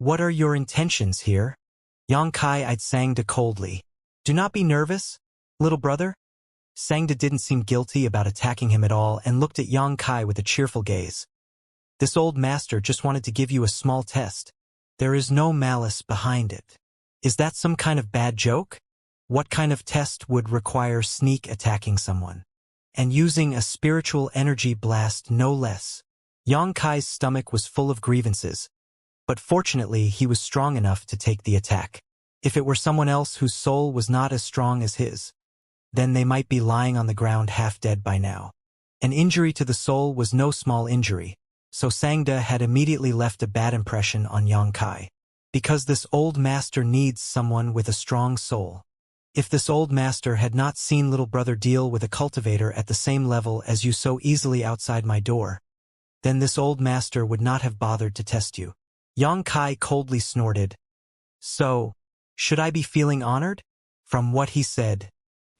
What are your intentions here? Xianxia eyed Sangda coldly. Do not be nervous, little brother. Sangda didn't seem guilty about attacking him at all and looked at Xianxia with a cheerful gaze. This old master just wanted to give you a small test. There is no malice behind it. Is that some kind of bad joke? What kind of test would require sneak attacking someone? And using a spiritual energy blast no less. Xianxia's stomach was full of grievances, but fortunately he was strong enough to take the attack. If it were someone else whose soul was not as strong as his, then they might be lying on the ground half dead by now. An injury to the soul was no small injury, so Sangda had immediately left a bad impression on Xianxia. Because this old master needs someone with a strong soul. If this old master had not seen little brother deal with a cultivator at the same level as you so easily outside my door, then this old master would not have bothered to test you. Xianxia coldly snorted. So, should I be feeling honored? From what he said,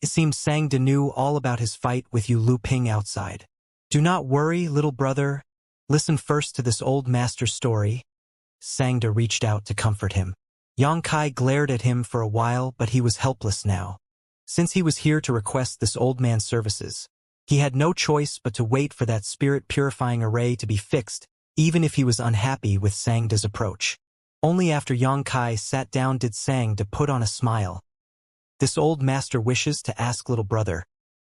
it seems Sangda knew all about his fight with you Lu Ping outside. Do not worry, little brother. Listen first to this old master's story. Sangda reached out to comfort him. Xianxia glared at him for a while, but he was helpless now. Since he was here to request this old man's services, he had no choice but to wait for that spirit-purifying array to be fixed, even if he was unhappy with Sangda's approach. Only after Xianxia sat down did Sangda put on a smile. This old master wishes to ask little brother,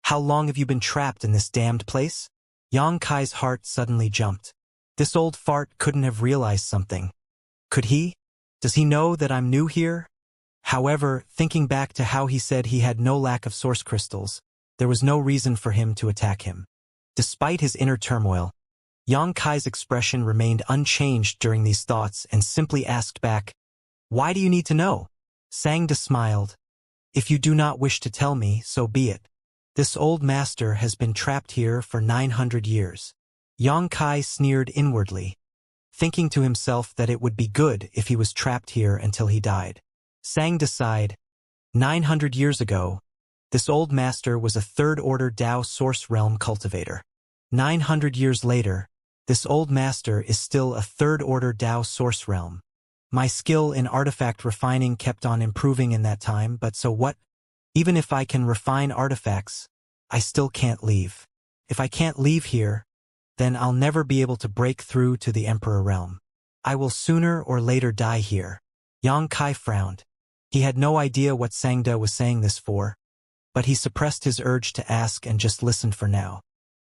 how long have you been trapped in this damned place? Xianxia's heart suddenly jumped. This old fart couldn't have realized something. Could he? Does he know that I'm new here? However, thinking back to how he said he had no lack of source crystals, there was no reason for him to attack him. Despite his inner turmoil, Xianxia's expression remained unchanged during these thoughts and simply asked back, why do you need to know? Sangda smiled. If you do not wish to tell me, so be it. This old master has been trapped here for 900 years. Xianxia sneered inwardly, thinking to himself that it would be good if he was trapped here until he died. Sangda sighed. 900 years ago, this old master was a third-order Tao source realm cultivator. 900 years later, this old master is still a third-order Tao source realm. My skill in artifact refining kept on improving in that time, but so what? Even if I can refine artifacts, I still can't leave. If I can't leave here, then I'll never be able to break through to the Emperor realm. I will sooner or later die here. Xianxia frowned. He had no idea what Sangda was saying this for, but he suppressed his urge to ask and just listened for now.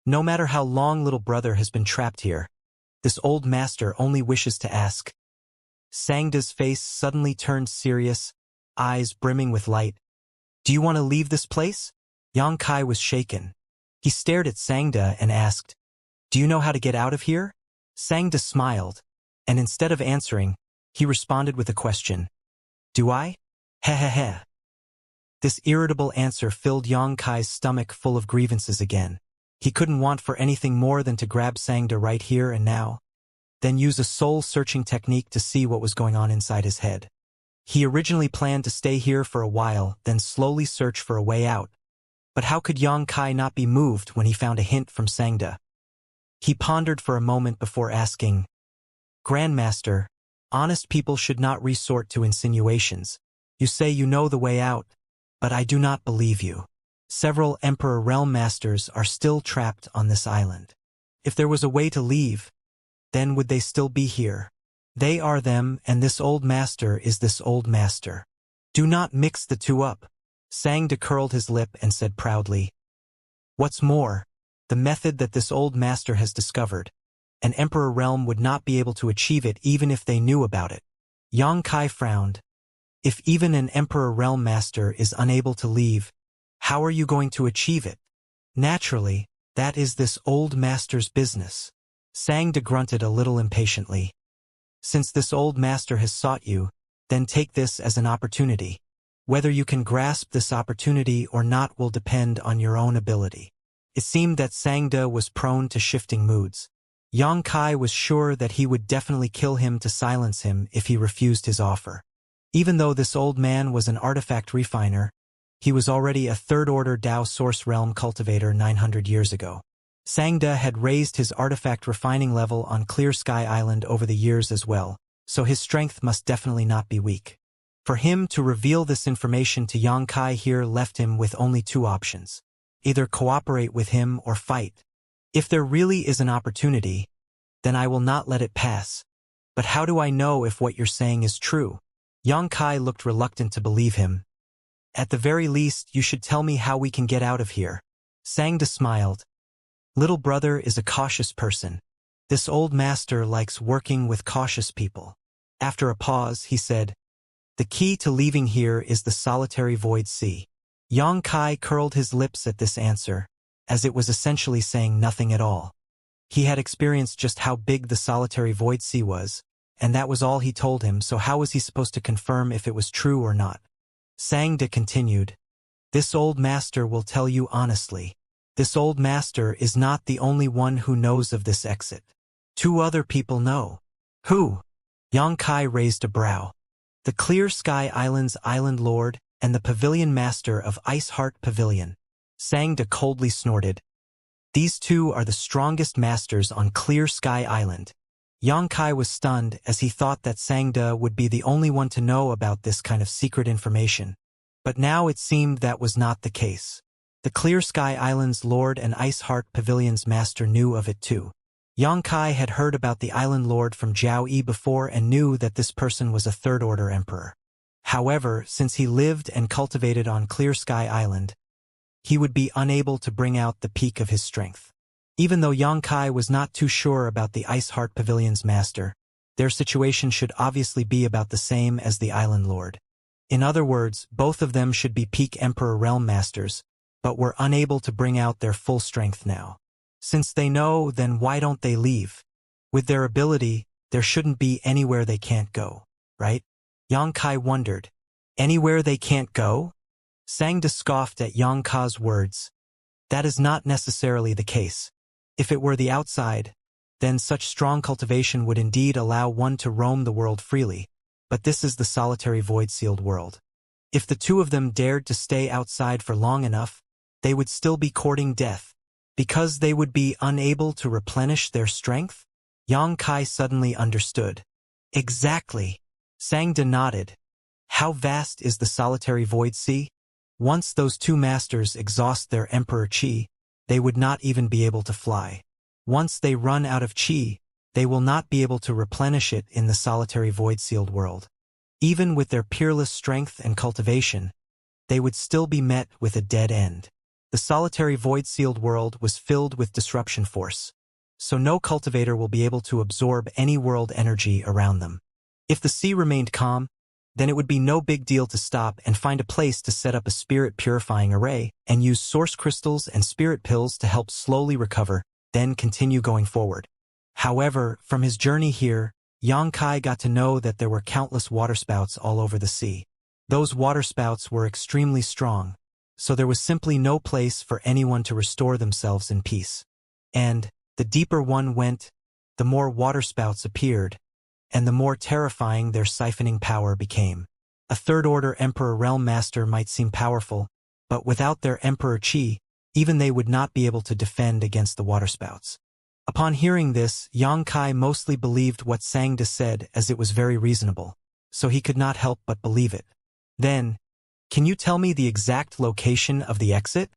No matter how long little brother has been trapped here, this old master only wishes to ask. Sangda's face suddenly turned serious, eyes brimming with light. Do you want to leave this place? Xianxia was shaken. He stared at Sangda and asked, do you know how to get out of here? Sangda smiled, and instead of answering, he responded with a question. Do I? Heh. This irritable answer filled Xianxia's stomach full of grievances again. He couldn't want for anything more than to grab Sangda right here and now, then use a soul-searching technique to see what was going on inside his head. He originally planned to stay here for a while, then slowly search for a way out. But how could Xianxia not be moved when he found a hint from Sangda? He pondered for a moment before asking, Grandmaster, honest people should not resort to insinuations. You say you know the way out, but I do not believe you. Several Emperor Realm Masters are still trapped on this island. If there was a way to leave, then would they still be here? They are them, and this old master is this old master. Do not mix the two up. Sangda curled his lip and said proudly. What's more, the method that this old master has discovered, an Emperor Realm would not be able to achieve it even if they knew about it. Xianxia frowned. If even an Emperor Realm Master is unable to leave, how are you going to achieve it? Naturally, that is this old master's business. Sangda grunted a little impatiently. Since this old master has sought you, then take this as an opportunity. Whether you can grasp this opportunity or not will depend on your own ability. It seemed that Sangda was prone to shifting moods. Xianxia was sure that he would definitely kill him to silence him if he refused his offer. Even though this old man was an artifact refiner, he was already a third-order Tao source realm cultivator 900 years ago. Sangda had raised his artifact refining level on Clear Sky Island over the years as well, so his strength must definitely not be weak. For him to reveal this information to Xianxia here left him with only two options. Either cooperate with him or fight. If there really is an opportunity, then I will not let it pass. But how do I know if what you're saying is true? Xianxia looked reluctant to believe him. At the very least, you should tell me how we can get out of here. Xianxia smiled. Little brother is a cautious person. This old master likes working with cautious people. After a pause, he said, the key to leaving here is the solitary void sea. Xianxia curled his lips at this answer, as it was essentially saying nothing at all. He had experienced just how big the solitary void sea was, and that was all he told him, so how was he supposed to confirm if it was true or not? Xianxia continued, this old master will tell you honestly. This old master is not the only one who knows of this exit. Two other people know. Who? Xianxia raised a brow. The Clear Sky Island's Island Lord and the Pavilion Master of Ice Heart Pavilion. Xianxia coldly snorted. These two are the strongest masters on Clear Sky Island. Xianxia was stunned as he thought that Xianxia would be the only one to know about this kind of secret information. But now it seemed that was not the case. The Clear Sky Island's Lord and Ice Heart Pavilion's Master knew of it too. Xianxia had heard about the Island Lord from Zhao Yi before and knew that this person was a third-order emperor. However, since he lived and cultivated on Clear Sky Island, he would be unable to bring out the peak of his strength. Even though Xianxia was not too sure about the Ice Heart Pavilion's master, their situation should obviously be about the same as the Island Lord. In other words, both of them should be peak Emperor Realm Masters, but were unable to bring out their full strength now. Since they know, then why don't they leave? With their ability, there shouldn't be anywhere they can't go, right? Xianxia wondered. Anywhere they can't go? Xianxia scoffed at Xianxia's words. That is not necessarily the case. If it were the outside, then such strong cultivation would indeed allow one to roam the world freely, but this is the solitary void-sealed world. If the two of them dared to stay outside for long enough, they would still be courting death. Because they would be unable to replenish their strength? Xianxia suddenly understood. Exactly. Xianxia nodded. How vast is the solitary void sea? Once those two masters exhaust their emperor qi, they would not even be able to fly. Once they run out of qi, they will not be able to replenish it in the solitary void-sealed world. Even with their peerless strength and cultivation, they would still be met with a dead end. The solitary void-sealed world was filled with disruption force, so no cultivator will be able to absorb any world energy around them. If the sea remained calm, then it would be no big deal to stop and find a place to set up a spirit purifying array and use source crystals and spirit pills to help slowly recover, then continue going forward. However, from his journey here, Xianxia got to know that there were countless waterspouts all over the sea. Those waterspouts were extremely strong, so there was simply no place for anyone to restore themselves in peace. And, the deeper one went, the more waterspouts appeared, and the more terrifying their siphoning power became. A third-order Emperor Realm Master might seem powerful, but without their Emperor Qi, even they would not be able to defend against the waterspouts. Upon hearing this, Xianxia mostly believed what Xianxia said as it was very reasonable, so he could not help but believe it. Then, can you tell me the exact location of the exit?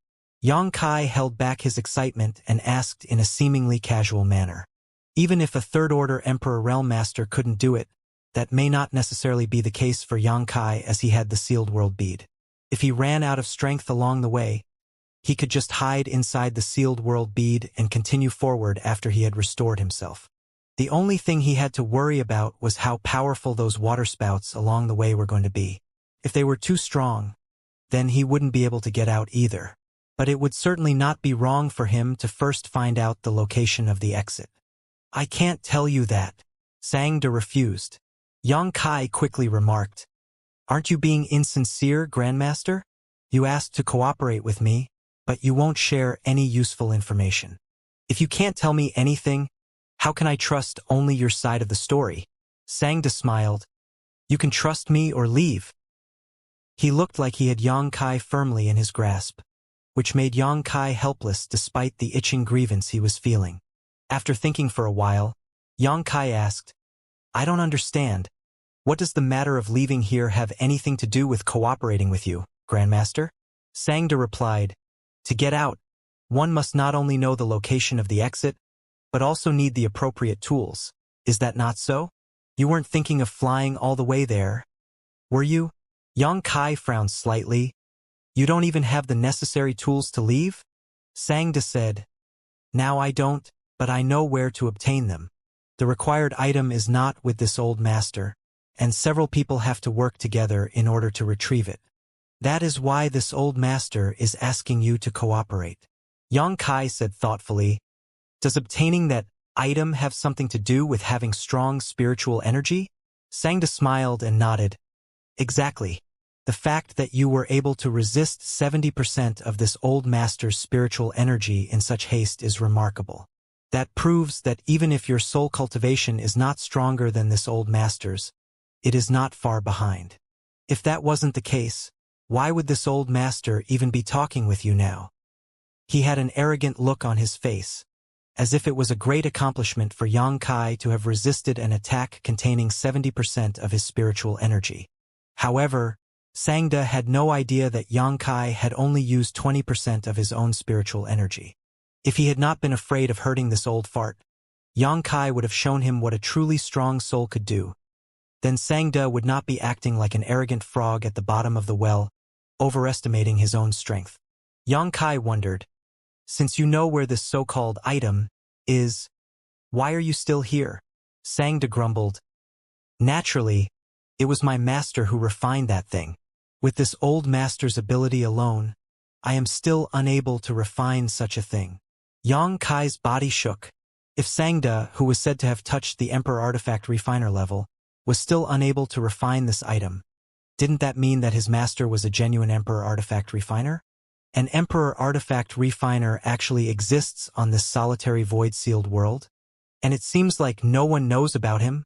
Xianxia held back his excitement and asked in a seemingly casual manner. Even if a third-order Emperor Realm Master couldn't do it, that may not necessarily be the case for Xianxia as he had the sealed world bead. If he ran out of strength along the way, he could just hide inside the sealed world bead and continue forward after he had restored himself. The only thing he had to worry about was how powerful those waterspouts along the way were going to be. If they were too strong, then he wouldn't be able to get out either. But it would certainly not be wrong for him to first find out the location of the exit. I can't tell you that. Xianxia refused. Xianxia quickly remarked, Aren't you being insincere, Grandmaster? You asked to cooperate with me, but you won't share any useful information. If you can't tell me anything, how can I trust only your side of the story? Xianxia smiled. You can trust me or leave. He looked like he had Xianxia firmly in his grasp, which made Xianxia helpless despite the itching grievance he was feeling. After thinking for a while, Xianxia asked, I don't understand. What does the matter of leaving here have anything to do with cooperating with you, Grandmaster? Xianxia replied, to get out, one must not only know the location of the exit, but also need the appropriate tools. Is that not so? You weren't thinking of flying all the way there, were you? Kai frowned slightly. You don't even have the necessary tools to leave? Xianxia said, now I don't, but I know where to obtain them. The required item is not with this old master, and several people have to work together in order to retrieve it. That is why this old master is asking you to cooperate. Kai said thoughtfully, does obtaining that item have something to do with having strong spiritual energy? Xianxia smiled and nodded. Exactly. The fact that you were able to resist 70% of this old master's spiritual energy in such haste is remarkable. That proves that even if your soul cultivation is not stronger than this old master's, it is not far behind. If that wasn't the case, why would this old master even be talking with you now? He had an arrogant look on his face, as if it was a great accomplishment for Kai to have resisted an attack containing 70% of his spiritual energy. However, Xianxia had no idea that Kai had only used 20% of his own spiritual energy. If he had not been afraid of hurting this old fart, Kai would have shown him what a truly strong soul could do. Then Xianxia would not be acting like an arrogant frog at the bottom of the well, overestimating his own strength. Kai wondered, since you know where this so-called item is, why are you still here? Xianxia grumbled. Naturally, it was my master who refined that thing. With this old master's ability alone, I am still unable to refine such a thing. Kai's body shook. If Xianxia, who was said to have touched the Emperor Artifact Refiner level, was still unable to refine this item, didn't that mean that his master was a genuine Emperor Artifact Refiner? An Emperor Artifact Refiner actually exists on this solitary void-sealed world? And it seems like no one knows about him?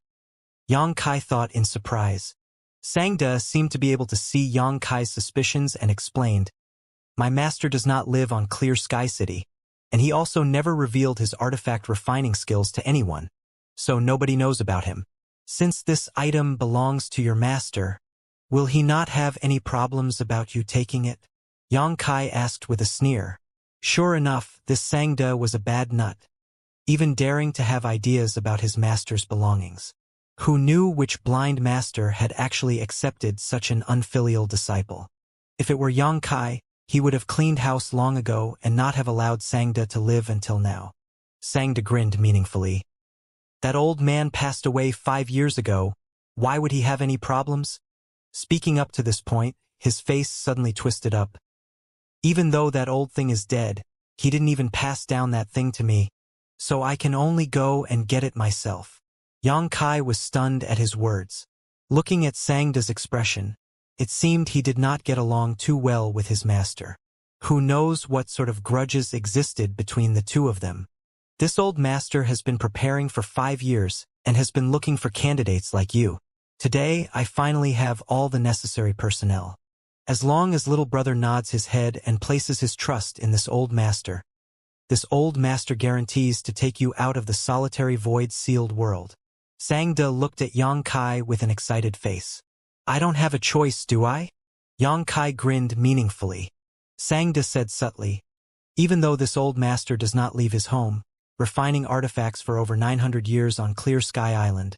Kai thought in surprise. Xianxia seemed to be able to see Kai's suspicions and explained, my master does not live on Clear Sky City, and he also never revealed his artifact refining skills to anyone, so nobody knows about him. Since this item belongs to your master, will he not have any problems about you taking it? Kai asked with a sneer. Sure enough, this Xianxia was a bad nut, even daring to have ideas about his master's belongings. Who knew which blind master had actually accepted such an unfilial disciple? If it were Kai, he would have cleaned house long ago and not have allowed Xianxia to live until now. Xianxia grinned meaningfully. That old man passed away 5 years ago. Why would he have any problems? Speaking up to this point, his face suddenly twisted up. Even though that old thing is dead, he didn't even pass down that thing to me, so I can only go and get it myself. Kai was stunned at his words. Looking at Xianxia's expression, it seemed he did not get along too well with his master. Who knows what sort of grudges existed between the two of them? This old master has been preparing for 5 years and has been looking for candidates like you. Today, I finally have all the necessary personnel. As long as little brother nods his head and places his trust in this old master guarantees to take you out of the solitary void-sealed world. Xianxia looked at Kai with an excited face. I don't have a choice, do I? Kai grinned meaningfully. Xianxia said subtly, even though this old master does not leave his home, refining artifacts for over 900 years on Clear Sky Island,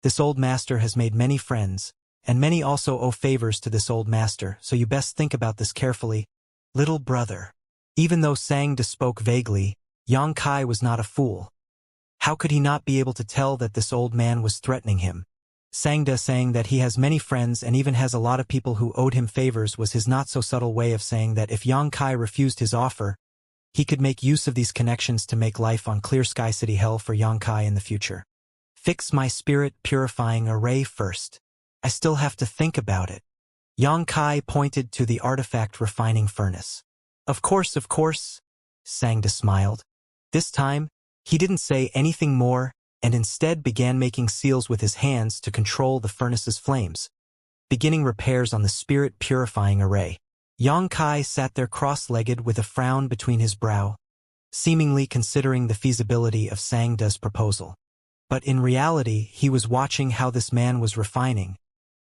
this old master has made many friends, and many also owe favors to this old master, so you best think about this carefully. Little brother. Even though Xianxia spoke vaguely, Kai was not a fool. How could he not be able to tell that this old man was threatening him? Xianxia saying that he has many friends and even has a lot of people who owed him favors was his not-so-subtle way of saying that if Kai refused his offer, he could make use of these connections to make life on Clear Sky City hell for Kai in the future. Fix my spirit purifying array first. I still have to think about it. Kai pointed to the artifact refining furnace. Of course, Xianxia smiled. This time, he didn't say anything more and instead began making seals with his hands to control the furnace's flames, beginning repairs on the spirit purifying array. Kai sat there cross-legged with a frown between his brow, seemingly considering the feasibility of Xianxia's proposal. But in reality, he was watching how this man was refining,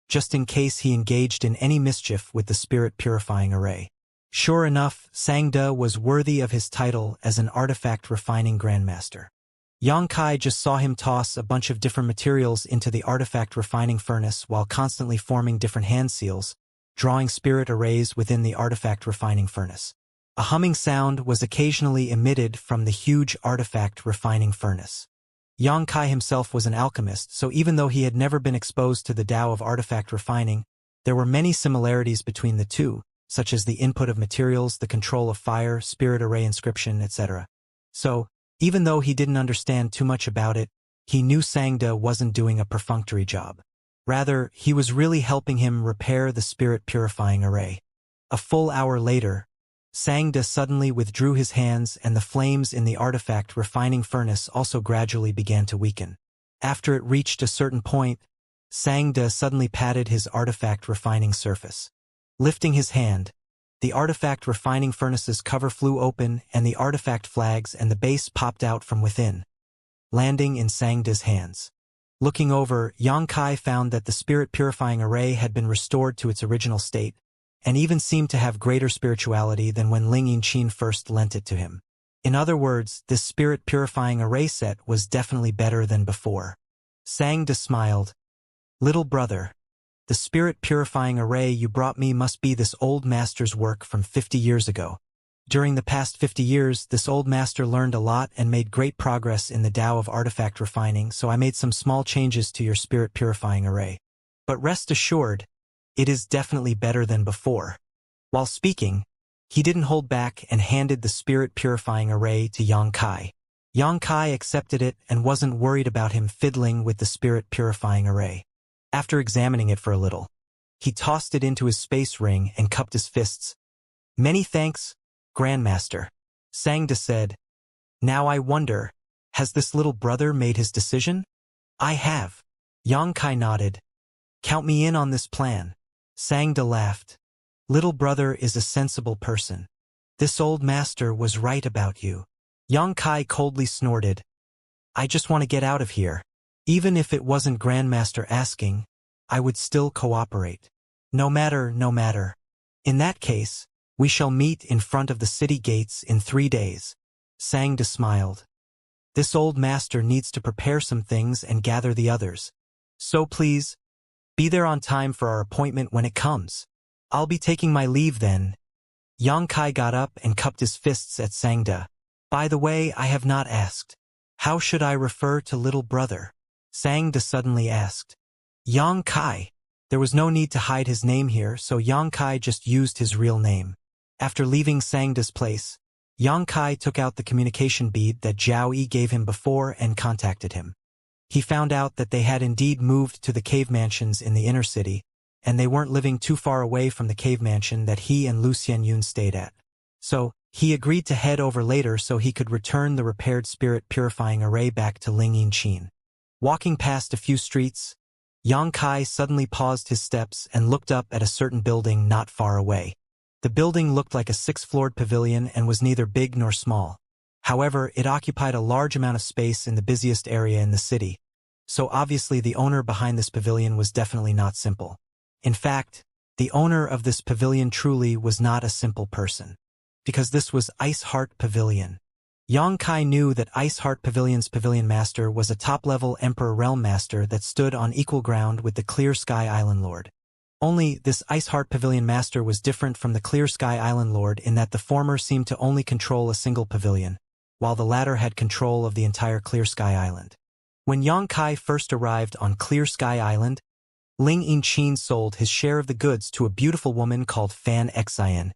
just in case he engaged in any mischief with the spirit-purifying array. Sure enough, Sangda was worthy of his title as an artifact-refining grandmaster. Yongkai just saw him toss a bunch of different materials into the artifact-refining furnace while constantly forming different hand seals, drawing spirit arrays within the artifact-refining furnace. A humming sound was occasionally emitted from the huge artifact-refining furnace. Yongkai himself was an alchemist, so even though he had never been exposed to the Tao of artifact refining, there were many similarities between the two, such as the input of materials, the control of fire, spirit array inscription, etc. So, even though he didn't understand too much about it, he knew Sangda wasn't doing a perfunctory job. Rather, he was really helping him repair the spirit-purifying array. A full hour later, Sangda suddenly withdrew his hands and the flames in the artifact-refining furnace also gradually began to weaken. After it reached a certain point, Sangda suddenly patted his artifact-refining surface. Lifting his hand, the artifact-refining furnace's cover flew open and the artifact flags and the base popped out from within, landing in Sangda's hands. Looking over, Yongkai found that the spirit-purifying array had been restored to its original state, and even seemed to have greater spirituality than when Ling Yinqin first lent it to him. In other words, this spirit-purifying array set was definitely better than before. Sangda smiled. "Little brother, the spirit-purifying array you brought me must be this old master's work from 50 years ago. During the past 50 years, this old master learned a lot and made great progress in the Tao of artifact refining, so I made some small changes to your spirit-purifying array. But rest assured, it is definitely better than before." While speaking, he didn't hold back and handed the spirit-purifying array to Yongkai. Yongkai accepted it and wasn't worried about him fiddling with the spirit-purifying array. After examining it for a little, he tossed it into his space ring and cupped his fists. "Many thanks, Grandmaster," Sangda said. "Now I wonder, has this little brother made his decision?" "I have." Yongkai nodded. "Count me in on this plan." Sangda laughed. "Little brother is a sensible person. This old master was right about you." Yongkai coldly snorted. "I just want to get out of here. Even if it wasn't Grandmaster asking, I would still cooperate. No matter. In that case, we shall meet in front of the city gates in 3 days." Sangda smiled. "This old master needs to prepare some things and gather the others. So please, be there on time for our appointment when it comes. I'll be taking my leave then." Yongkai got up and cupped his fists at Sangda. "By the way, I have not asked. How should I refer to little brother?" Sangda suddenly asked. Yongkai. There was no need to hide his name here, so Yongkai just used his real name. After leaving Sangda's place, Yongkai took out the communication bead that Zhao Yi gave him before and contacted him. He found out that they had indeed moved to the cave mansions in the inner city, and they weren't living too far away from the cave mansion that he and Lu Xianyun stayed at. So, he agreed to head over later so he could return the repaired spirit-purifying array back to Ling Yinqin. Walking past a few streets, Yongkai suddenly paused his steps and looked up at a certain building not far away. The building looked like a 6-floored pavilion and was neither big nor small. However, it occupied a large amount of space in the busiest area in the city. So obviously the owner behind this pavilion was definitely not simple. In fact, the owner of this pavilion truly was not a simple person. Because this was Ice Heart Pavilion. Yongkai knew that Ice Heart Pavilion's pavilion master was a top-level Emperor Realm Master that stood on equal ground with the Clear Sky Island Lord. Only, this Ice Heart Pavilion master was different from the Clear Sky Island Lord in that the former seemed to only control a single pavilion, while the latter had control of the entire Clear Sky Island. When Yongkai first arrived on Clear Sky Island, Ling Yinqin sold his share of the goods to a beautiful woman called Fan Xian,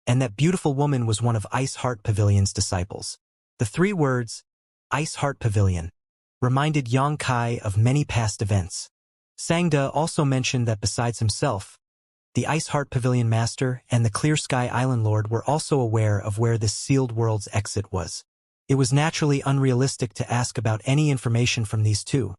and that beautiful woman was one of Ice Heart Pavilion's disciples. The 3 words, Ice Heart Pavilion, reminded Yongkai of many past events. Sangda also mentioned that besides himself, the Ice Heart Pavilion Master and the Clear Sky Island Lord were also aware of where this sealed world's exit was. It was naturally unrealistic to ask about any information from these two.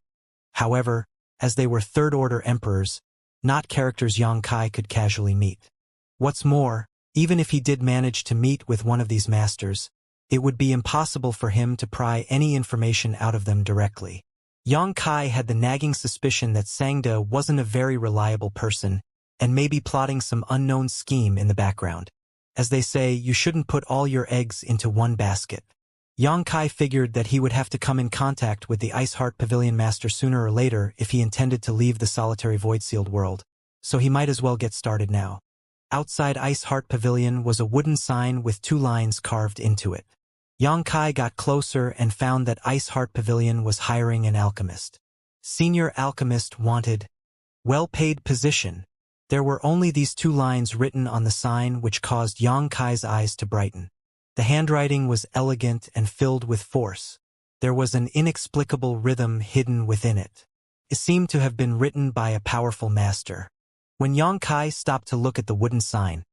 However, as they were third-order emperors, not characters Yongkai could casually meet. What's more, even if he did manage to meet with one of these masters, it would be impossible for him to pry any information out of them directly. Yang Kai had the nagging suspicion that Sangda wasn't a very reliable person and may be plotting some unknown scheme in the background. As they say, you shouldn't put all your eggs into one basket. Yang Kai figured that he would have to come in contact with the Ice Heart Pavilion Master sooner or later if he intended to leave the solitary void-sealed world, so he might as well get started now. Outside Ice Heart Pavilion was a wooden sign with 2 lines carved into it. Yang Kai got closer and found that Ice Heart Pavilion was hiring an alchemist. Senior alchemist wanted well-paid position. There were only these 2 lines written on the sign, which caused Yang Kai's eyes to brighten. The handwriting was elegant and filled with force. There was an inexplicable rhythm hidden within it. It seemed to have been written by a powerful master. When Yang Kai stopped to look at the wooden sign,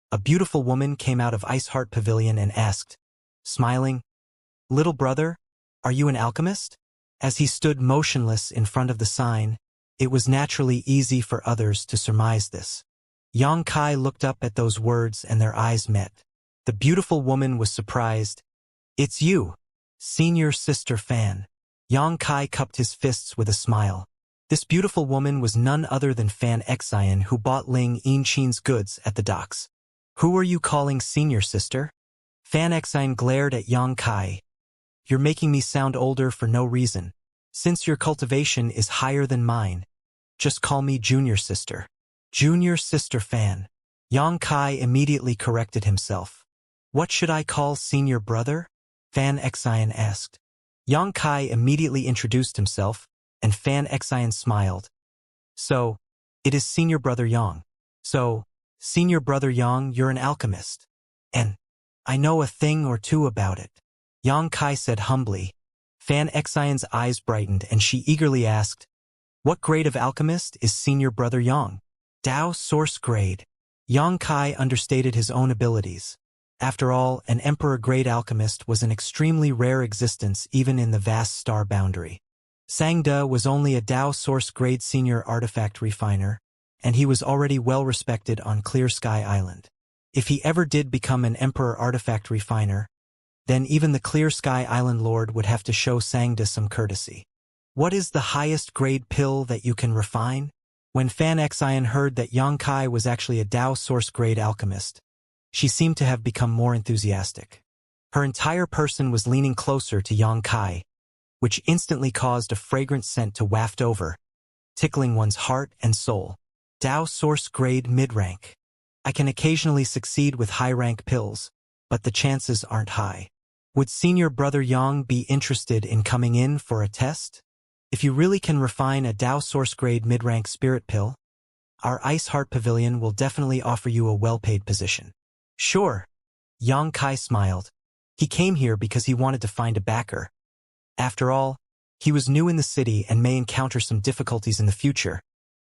a beautiful woman came out of Ice Heart Pavilion and asked, smiling, "Little brother, are you an alchemist?" As he stood motionless in front of the sign, it was naturally easy for others to surmise this. Yang Kai looked up at those words and their eyes met. The beautiful woman was surprised. "It's you, senior sister Fan." Yang Kai cupped his fists with a smile. This beautiful woman was none other than Fan Xian, who bought Ling Yinchin's goods at the docks. "Who are you calling senior sister?" Fan Xian glared at Yang Kai. "You're making me sound older for no reason. Since your cultivation is higher than mine, just call me junior sister." "Junior sister Fan." Yang Kai immediately corrected himself. "What should I call senior brother?" Fan Xian asked. Yang Kai immediately introduced himself, and Fan Xian smiled. "So, it is senior brother Yang. So, senior brother Yang, you're an alchemist. And I know a thing or two about it," Yang Kai said humbly. Fan Xian's eyes brightened and she eagerly asked, "What grade of alchemist is senior brother Yang?" "Dao source grade." Yang Kai understated his own abilities. After all, an emperor-grade alchemist was an extremely rare existence even in the vast star boundary. Sangda was only a Dao source-grade senior artifact refiner, and he was already well-respected on Clear Sky Island. If he ever did become an emperor artifact refiner, then even the Clear Sky Island Lord would have to show Sangda some courtesy. "What is the highest grade pill that you can refine?" When Fan Xian heard that Yang Kai was actually a Dao source-grade alchemist, she seemed to have become more enthusiastic. Her entire person was leaning closer to Yang Kai, which instantly caused a fragrant scent to waft over, tickling one's heart and soul. "Dao source grade mid-rank. I can occasionally succeed with high-rank pills, but the chances aren't high. Would senior brother Yang be interested in coming in for a test? If you really can refine a Dao source grade mid-rank spirit pill, our Ice Heart Pavilion will definitely offer you a well-paid position." "Sure." Yang Kai smiled. He came here because he wanted to find a backer. After all, he was new in the city and may encounter some difficulties in the future,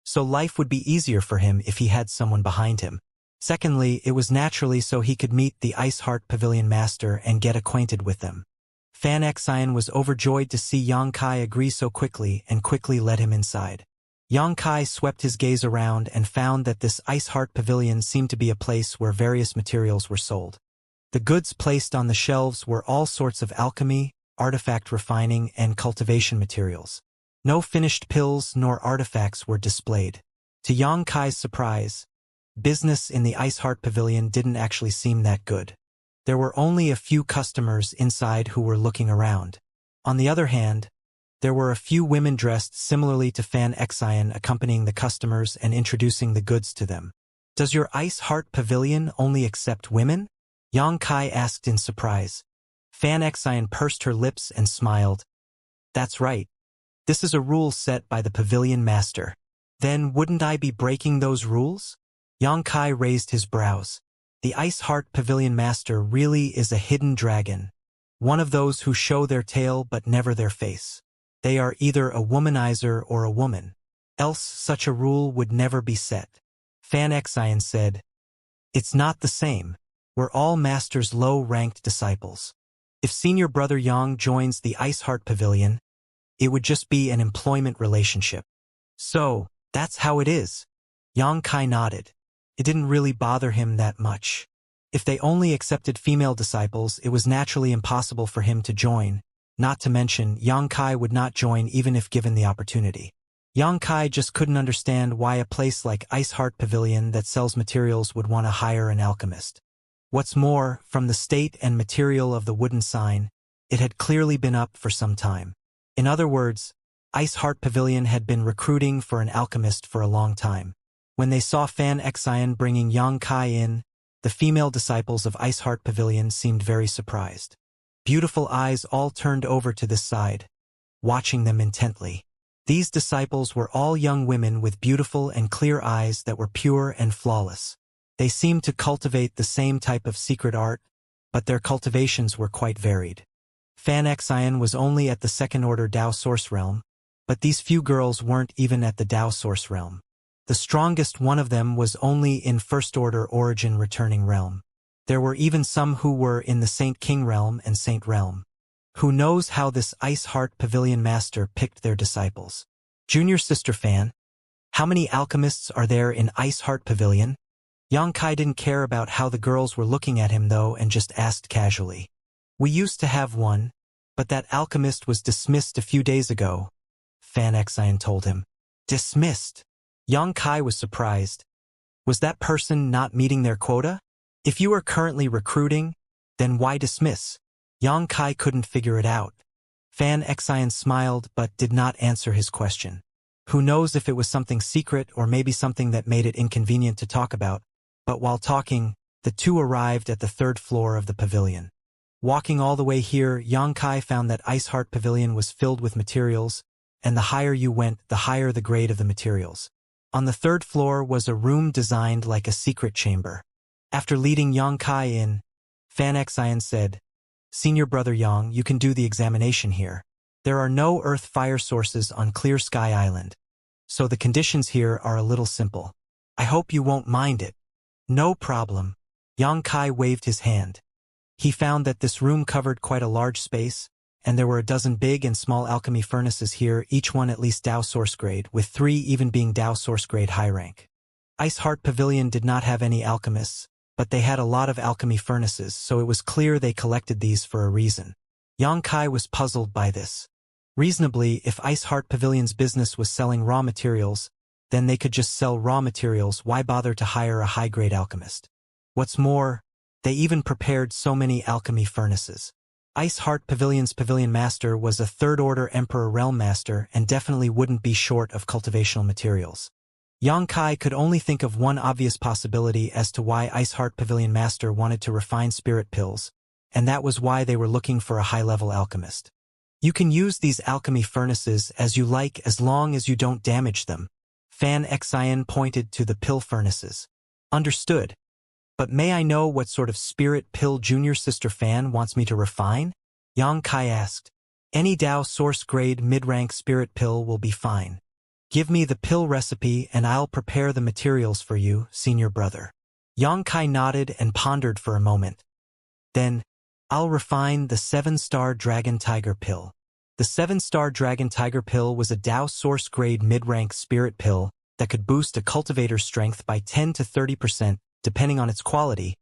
so life would be easier for him if he had someone behind him. Secondly, it was naturally so he could meet the Ice Heart Pavilion Master and get acquainted with them. Fan Xian was overjoyed to see Yang Kai agree so quickly and quickly led him inside. Yang Kai swept his gaze around and found that this Ice Heart Pavilion seemed to be a place where various materials were sold. The goods placed on the shelves were all sorts of alchemy, artifact refining, and cultivation materials. No finished pills nor artifacts were displayed. To Yang Kai's surprise, business in the Ice Heart Pavilion didn't actually seem that good. There were only a few customers inside who were looking around. On the other hand, there were a few women dressed similarly to Fan Xian accompanying the customers and introducing the goods to them. "Does your Ice Heart Pavilion only accept women?" Yang Kai asked in surprise. Fan Xian pursed her lips and smiled. "That's right. This is a rule set by the pavilion master." "Then wouldn't I be breaking those rules?" Yang Kai raised his brows. The Ice Heart Pavilion Master really is a hidden dragon, one of those who show their tail but never their face. They are either a womanizer or a woman, else such a rule would never be set. Fan Xian said, "It's not the same. We're all Master's low-ranked disciples. If senior brother Yang joins the Ice Heart Pavilion, it would just be an employment relationship." "So, that's how it is." Yang Kai nodded. It didn't really bother him that much. If they only accepted female disciples, it was naturally impossible for him to join, Not to mention, Yang Kai would not join even if given the opportunity. Yang Kai just couldn't understand why a place like Ice Heart Pavilion that sells materials would want to hire an alchemist. What's more, from the state and material of the wooden sign, it had clearly been up for some time. In other words, Ice Heart Pavilion had been recruiting for an alchemist for a long time. When they saw Fan Xian bringing Yang Kai in, the female disciples of Ice Heart Pavilion seemed very surprised. Beautiful eyes all turned over to this side, watching them intently. These disciples were all young women with beautiful and clear eyes that were pure and flawless. They seemed to cultivate the same type of secret art, but their cultivations were quite varied. Fan Xian was only at the second-order Dao Source Realm, but these few girls weren't even at the Dao Source Realm. The strongest one of them was only in first-order Origin Returning Realm. There were even some who were in the Saint King Realm and Saint Realm. Who knows how this Ice Heart Pavilion master picked their disciples? Junior Sister Fan, how many alchemists are there in Ice Heart Pavilion? Yang Kai didn't care about how the girls were looking at him though and just asked casually. We used to have one, but that alchemist was dismissed a few days ago, Fan Xian told him. Dismissed? Yang Kai was surprised. Was that person not meeting their quota? If you are currently recruiting, then why dismiss? Yang Kai couldn't figure it out. Fan Xian smiled but did not answer his question. Who knows if it was something secret or maybe something that made it inconvenient to talk about, but while talking, the two arrived at the third floor of the pavilion. Walking all the way here, Yang Kai found that Ice Heart Pavilion was filled with materials, and the higher you went, the higher the grade of the materials. On the third floor was a room designed like a secret chamber. After leading Yang Kai in, Fan Xian said, Senior Brother Yang, you can do the examination here. There are no earth fire sources on Clear Sky Island, so the conditions here are a little simple. I hope you won't mind it. No problem. Yang Kai waved his hand. He found that this room covered quite a large space, and there were a dozen big and small alchemy furnaces here, each one at least Dao Source Grade, with 3 even being Dao Source Grade high rank. Ice Heart Pavilion did not have any alchemists, but they had a lot of alchemy furnaces, so it was clear they collected these for a reason. Yang Kai was puzzled by this. Reasonably, if Ice Heart Pavilion's business was selling raw materials, then they could just sell raw materials, why bother to hire a high-grade alchemist? What's more, they even prepared so many alchemy furnaces. Ice Heart Pavilion's pavilion master was a third-order Emperor Realm master and definitely wouldn't be short of cultivational materials. Yang Kai could only think of one obvious possibility as to why Ice Heart Pavilion Master wanted to refine spirit pills, and that was why they were looking for a high-level alchemist. You can use these alchemy furnaces as you like as long as you don't damage them. Fan Xian pointed to the pill furnaces. Understood. But may I know what sort of spirit pill Junior Sister Fan wants me to refine? Yang Kai asked. Any Dao Source Grade mid-rank spirit pill will be fine. Give me the pill recipe and I'll prepare the materials for you, Senior Brother. Yang Kai nodded and pondered for a moment. Then, I'll refine the 7-star Dragon Tiger Pill. The 7-star Dragon Tiger Pill was a Dao Source Grade mid-rank spirit pill that could boost a cultivator's strength by 10 to 30% depending on its quality,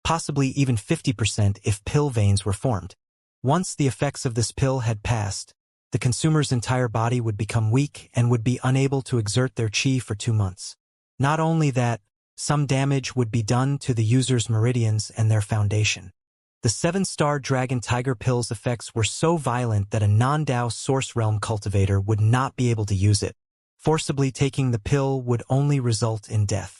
possibly even 50% if pill veins were formed. Once the effects of this pill had passed, the consumer's entire body would become weak and would be unable to exert their qi for 2 months. Not only that, some damage would be done to the user's meridians and their foundation. The 7-star Dragon Tiger Pill's effects were so violent that a non-Dao Source Realm cultivator would not be able to use it. Forcibly taking the pill would only result in death.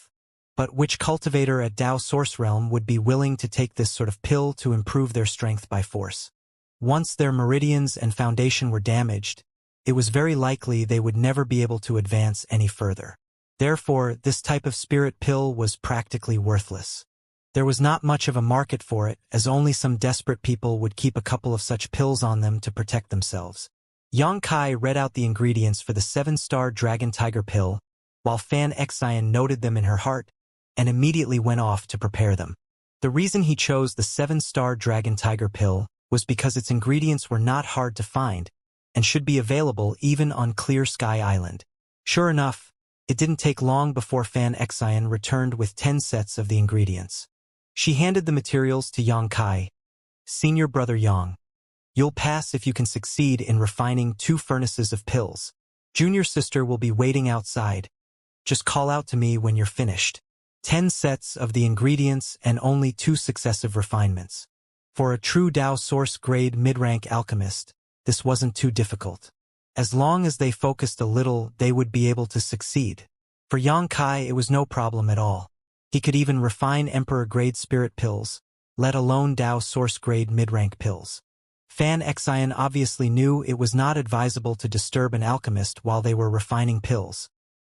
But which cultivator at Dao Source Realm would be willing to take this sort of pill to improve their strength by force? Once their meridians and foundation were damaged, it was very likely they would never be able to advance any further. Therefore, this type of spirit pill was practically worthless. There was not much of a market for it, as only some desperate people would keep a couple of such pills on them to protect themselves. Yang Kai read out the ingredients for the 7-star Dragon Tiger Pill, while Fan Xian noted them in her heart, and immediately went off to prepare them. The reason he chose the 7-star Dragon Tiger Pill was because its ingredients were not hard to find, and should be available even on Clear Sky Island. Sure enough, it didn't take long before Fan Xian returned with 10 sets of the ingredients. She handed the materials to Yang Kai. Senior Brother Yang, You'll pass if you can succeed in refining 2 furnaces of pills. Junior sister will be waiting outside. Just call out to me when you're finished. 10 sets of the ingredients and only 2 successive refinements. For a true Dao source-grade mid-rank alchemist, this wasn't too difficult. As long as they focused a little, they would be able to succeed. For Xianxia, it was no problem at all. He could even refine Emperor-grade spirit pills, let alone Dao source-grade mid-rank pills. Xianxia obviously knew it was not advisable to disturb an alchemist while they were refining pills,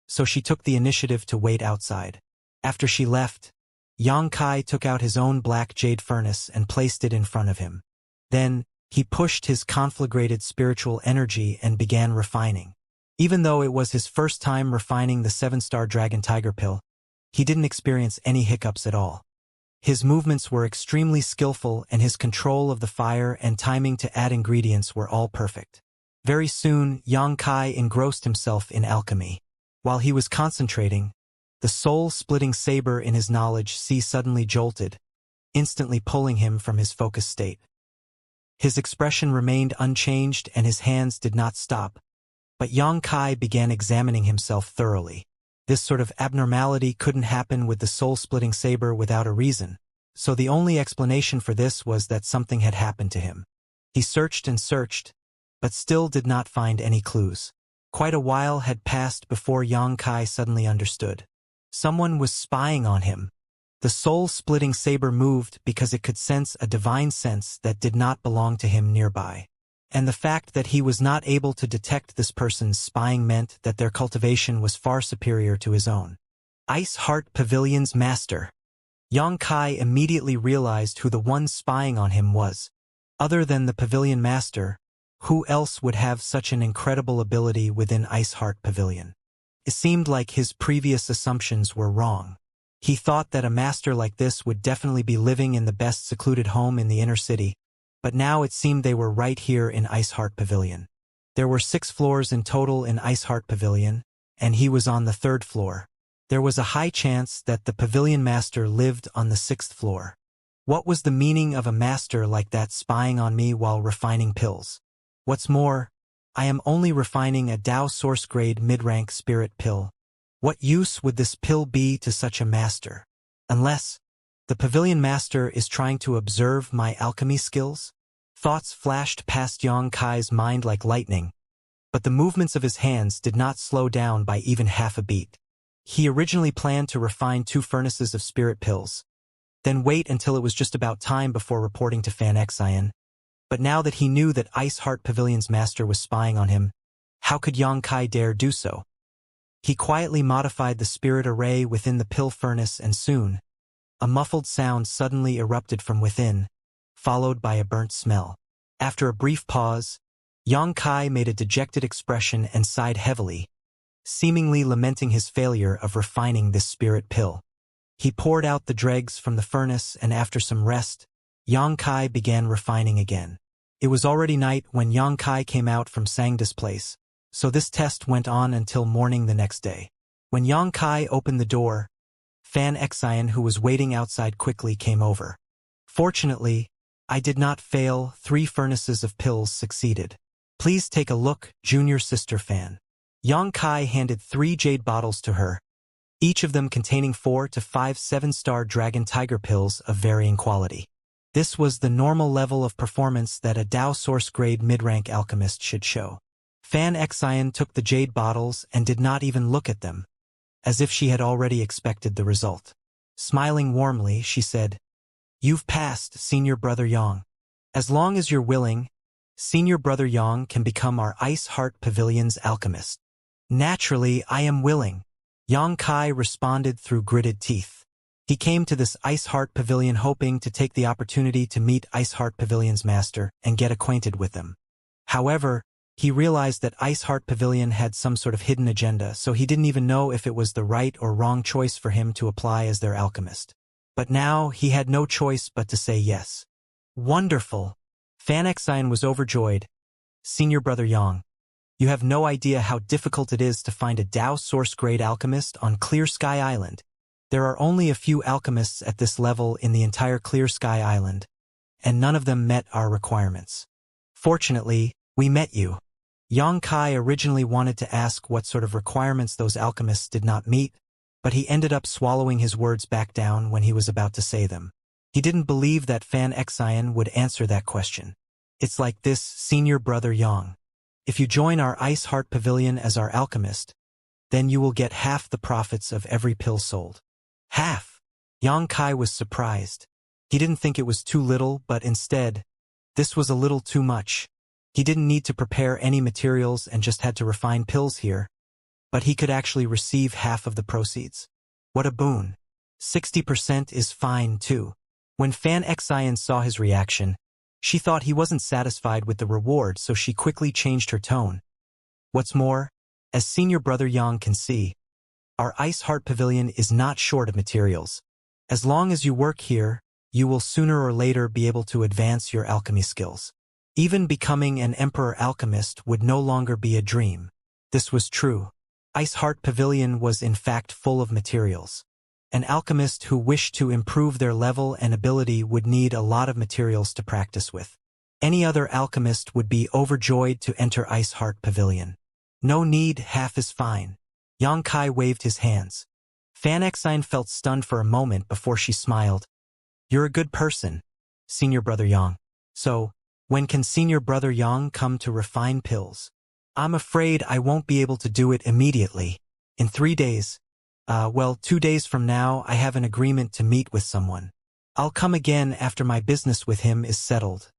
so she took the initiative to wait outside. After she left, Xianxia took out his own black jade furnace and placed it in front of him. Then, he pushed his conflagrated spiritual energy and began refining. Even though it was his first time refining the 7-star Dragon Tiger pill, he didn't experience any hiccups at all. His movements were extremely skillful and his control of the fire and timing to add ingredients were all perfect. Very soon, Xianxia engrossed himself in alchemy. While he was concentrating, the soul-splitting saber in his knowledge suddenly jolted, instantly pulling him from his focused state. His expression remained unchanged and his hands did not stop, but Xianxia began examining himself thoroughly. This sort of abnormality couldn't happen with the soul-splitting saber without a reason, so the only explanation for this was that something had happened to him. He searched and searched, but still did not find any clues. Quite a while had passed before Xianxia suddenly understood. Someone was spying on him. The soul-splitting saber moved because it could sense a divine sense that did not belong to him nearby. And the fact that he was not able to detect this person's spying meant that their cultivation was far superior to his own. Ice Heart Pavilion's master. Xianxia immediately realized who the one spying on him was. Other than the Pavilion Master, who else would have such an incredible ability within Ice Heart Pavilion? It seemed like his previous assumptions were wrong. He thought that a master like this would definitely be living in the best secluded home in the inner city, but now it seemed they were right here in Ice Heart Pavilion. There were 6 floors in total in Ice Heart Pavilion, and he was on the 3rd floor. There was a high chance that the Pavilion Master lived on the 6th floor. What was the meaning of a master like that spying on me while refining pills? What's more, I am only refining a Dao source-grade mid-rank spirit pill. What use would this pill be to such a master? Unless the Pavilion Master is trying to observe my alchemy skills? Thoughts flashed past Xianxia's mind like lightning, but the movements of his hands did not slow down by even half a beat. He originally planned to refine 2 furnaces of spirit pills, then wait until it was just about time before reporting to Xianxia. But now that he knew that Ice Heart Pavilion's master was spying on him, how could Xianxia dare do so? He quietly modified the spirit array within the pill furnace and soon, a muffled sound suddenly erupted from within, followed by a burnt smell. After a brief pause, Xianxia made a dejected expression and sighed heavily, seemingly lamenting his failure of refining this spirit pill. He poured out the dregs from the furnace and after some rest, Xianxia began refining again. It was already night when Xianxia came out from Sangda's place, so this test went on until morning the next day. When Xianxia opened the door, Xianxia, who was waiting outside, quickly came over. Fortunately, I did not fail. 3 furnaces of pills succeeded. Please take a look, junior sister Fan. Xianxia handed 3 jade bottles to her, each of them containing 4 to 5 7-star Dragon Tiger pills of varying quality. This was the normal level of performance that a Dao source-grade mid-rank alchemist should show. Xianxia took the jade bottles and did not even look at them, as if she had already expected the result. Smiling warmly, she said, "You've passed, Senior Brother Yang. As long as you're willing, Senior Brother Yang can become our Ice Heart Pavilion's alchemist." "Naturally, I am willing," Xianxia responded through gritted teeth. He came to this Ice Heart Pavilion hoping to take the opportunity to meet Ice Heart Pavilion's master and get acquainted with them. However, he realized that Ice Heart Pavilion had some sort of hidden agenda, so he didn't even know if it was the right or wrong choice for him to apply as their alchemist. But now he had no choice but to say yes. "Wonderful!" Xianxia was overjoyed. "Senior Brother Yang, you have no idea how difficult it is to find a Dao source-grade alchemist on Clear Sky Island. There are only a few alchemists at this level in the entire Clear Sky Island, and none of them met our requirements. Fortunately, we met you. Yang Kai originally wanted to ask what sort of requirements those alchemists did not meet, but he ended up swallowing his words back down when he was about to say them. He didn't believe that Fan Xian would answer that question. It's like this, senior brother Yang. If you join our Ice Heart Pavilion as our alchemist, then you will get half the profits of every pill sold. Half! Yang Kai was surprised. He didn't think it was too little, but instead, this was a little too much. He didn't need to prepare any materials and just had to refine pills here, but he could actually receive half of the proceeds. What a boon. 60% is fine too. When Fan Xian saw his reaction, she thought he wasn't satisfied with the reward, so she quickly changed her tone. What's more, as senior brother Yang can see, our Ice Heart Pavilion is not short of materials. As long as you work here, you will sooner or later be able to advance your alchemy skills. Even becoming an emperor alchemist would no longer be a dream. This was true. Ice Heart Pavilion was in fact full of materials. An alchemist who wished to improve their level and ability would need a lot of materials to practice with. Any other alchemist would be overjoyed to enter Ice Heart Pavilion. No need, half is fine. Yang Kai waved his hands. Fan Xian felt stunned for a moment before she smiled. You're a good person, senior brother Yang. So, when can senior brother Yang come to refine pills? I'm afraid I won't be able to do it immediately. In 3 days. 2 days from now I have an agreement to meet with someone. I'll come again after my business with him is settled,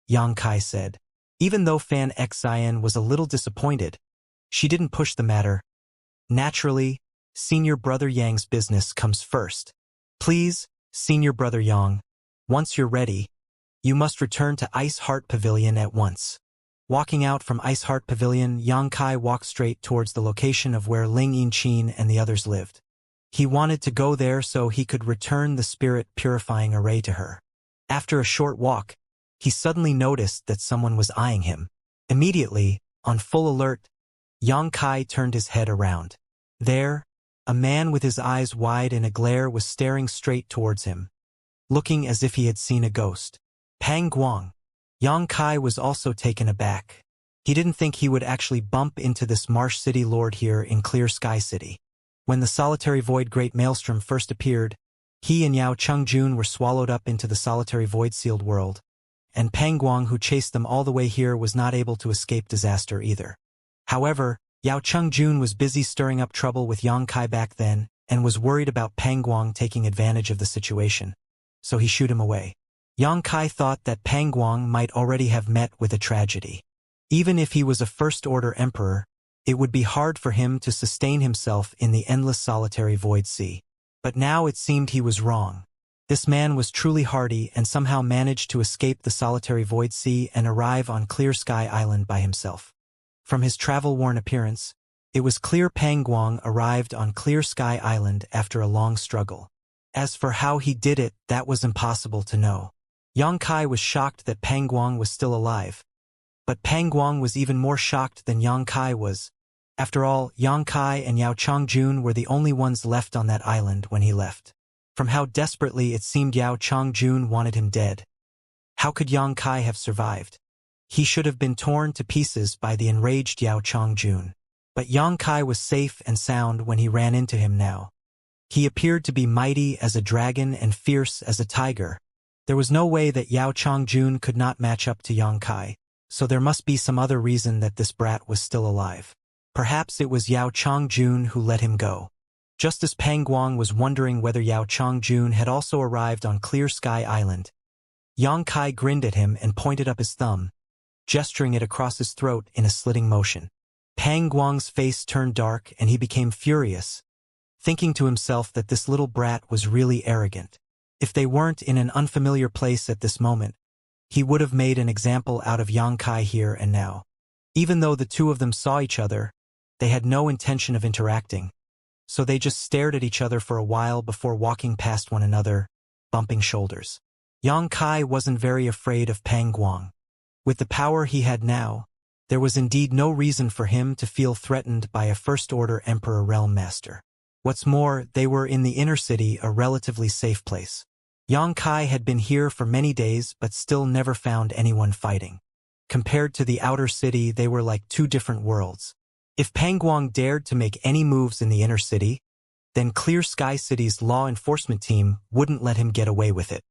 Yang Kai said. Even though Fan Xian was a little disappointed, she didn't push the matter. Naturally, senior brother Yang's business comes first. Please, senior brother Yang, once you're ready, you must return to Ice Heart Pavilion at once. Walking out from Ice Heart Pavilion, Yang Kai walked straight towards the location of where Ling Yinchin and the others lived. He wanted to go there so he could return the spirit-purifying array to her. After a short walk, he suddenly noticed that someone was eyeing him. Immediately, on full alert, Yang Kai turned his head around. There, a man with his eyes wide in a glare was staring straight towards him, looking as if he had seen a ghost. Pang Guang. Yang Kai was also taken aback. He didn't think he would actually bump into this Marsh City Lord here in Clear Sky City. When the solitary void Great Maelstrom first appeared, he and Yao Chungjun were swallowed up into the solitary void-sealed world, and Pang Guang, who chased them all the way here, was not able to escape disaster either. However, Yao Chungjun was busy stirring up trouble with Yang Kai back then, and was worried about Pang Guang taking advantage of the situation, so he shooed him away. Yang Kai thought that Pang Guang might already have met with a tragedy. Even if he was a first-order emperor, it would be hard for him to sustain himself in the endless solitary void sea. But now it seemed he was wrong. This man was truly hardy and somehow managed to escape the solitary void sea and arrive on Clear Sky Island by himself. From his travel-worn appearance, it was clear Pang Guang arrived on Clear Sky Island after a long struggle. As for how he did it, that was impossible to know. Yang Kai was shocked that Pang Guang was still alive. But Pang Guang was even more shocked than Yang Kai was. After all, Yang Kai and Yao Chongjun were the only ones left on that island when he left. From how desperately it seemed Yao Chongjun wanted him dead. How could Yang Kai have survived? He should have been torn to pieces by the enraged Yao Chongjun. But Yang Kai was safe and sound when he ran into him now. He appeared to be mighty as a dragon and fierce as a tiger. There was no way that Yao Chongjun could not match up to Yang Kai, so there must be some other reason that this brat was still alive. Perhaps it was Yao Chongjun who let him go. Just as Pang Guang was wondering whether Yao Chongjun had also arrived on Clear Sky Island, Yang Kai grinned at him and pointed up his thumb, gesturing it across his throat in a slitting motion. Pang Guang's face turned dark and he became furious, thinking to himself that this little brat was really arrogant. If they weren't in an unfamiliar place at this moment, he would have made an example out of Yang Kai here and now. Even though the two of them saw each other, they had no intention of interacting, so they just stared at each other for a while before walking past one another, bumping shoulders. Yang Kai wasn't very afraid of Pang Guang. With the power he had now, there was indeed no reason for him to feel threatened by a first-order Emperor Realm Master. What's more, they were in the inner city, a relatively safe place. Yang Kai had been here for many days but still never found anyone fighting. Compared to the outer city, they were like two different worlds. If Pangguang dared to make any moves in the inner city, then Clear Sky City's law enforcement team wouldn't let him get away with it.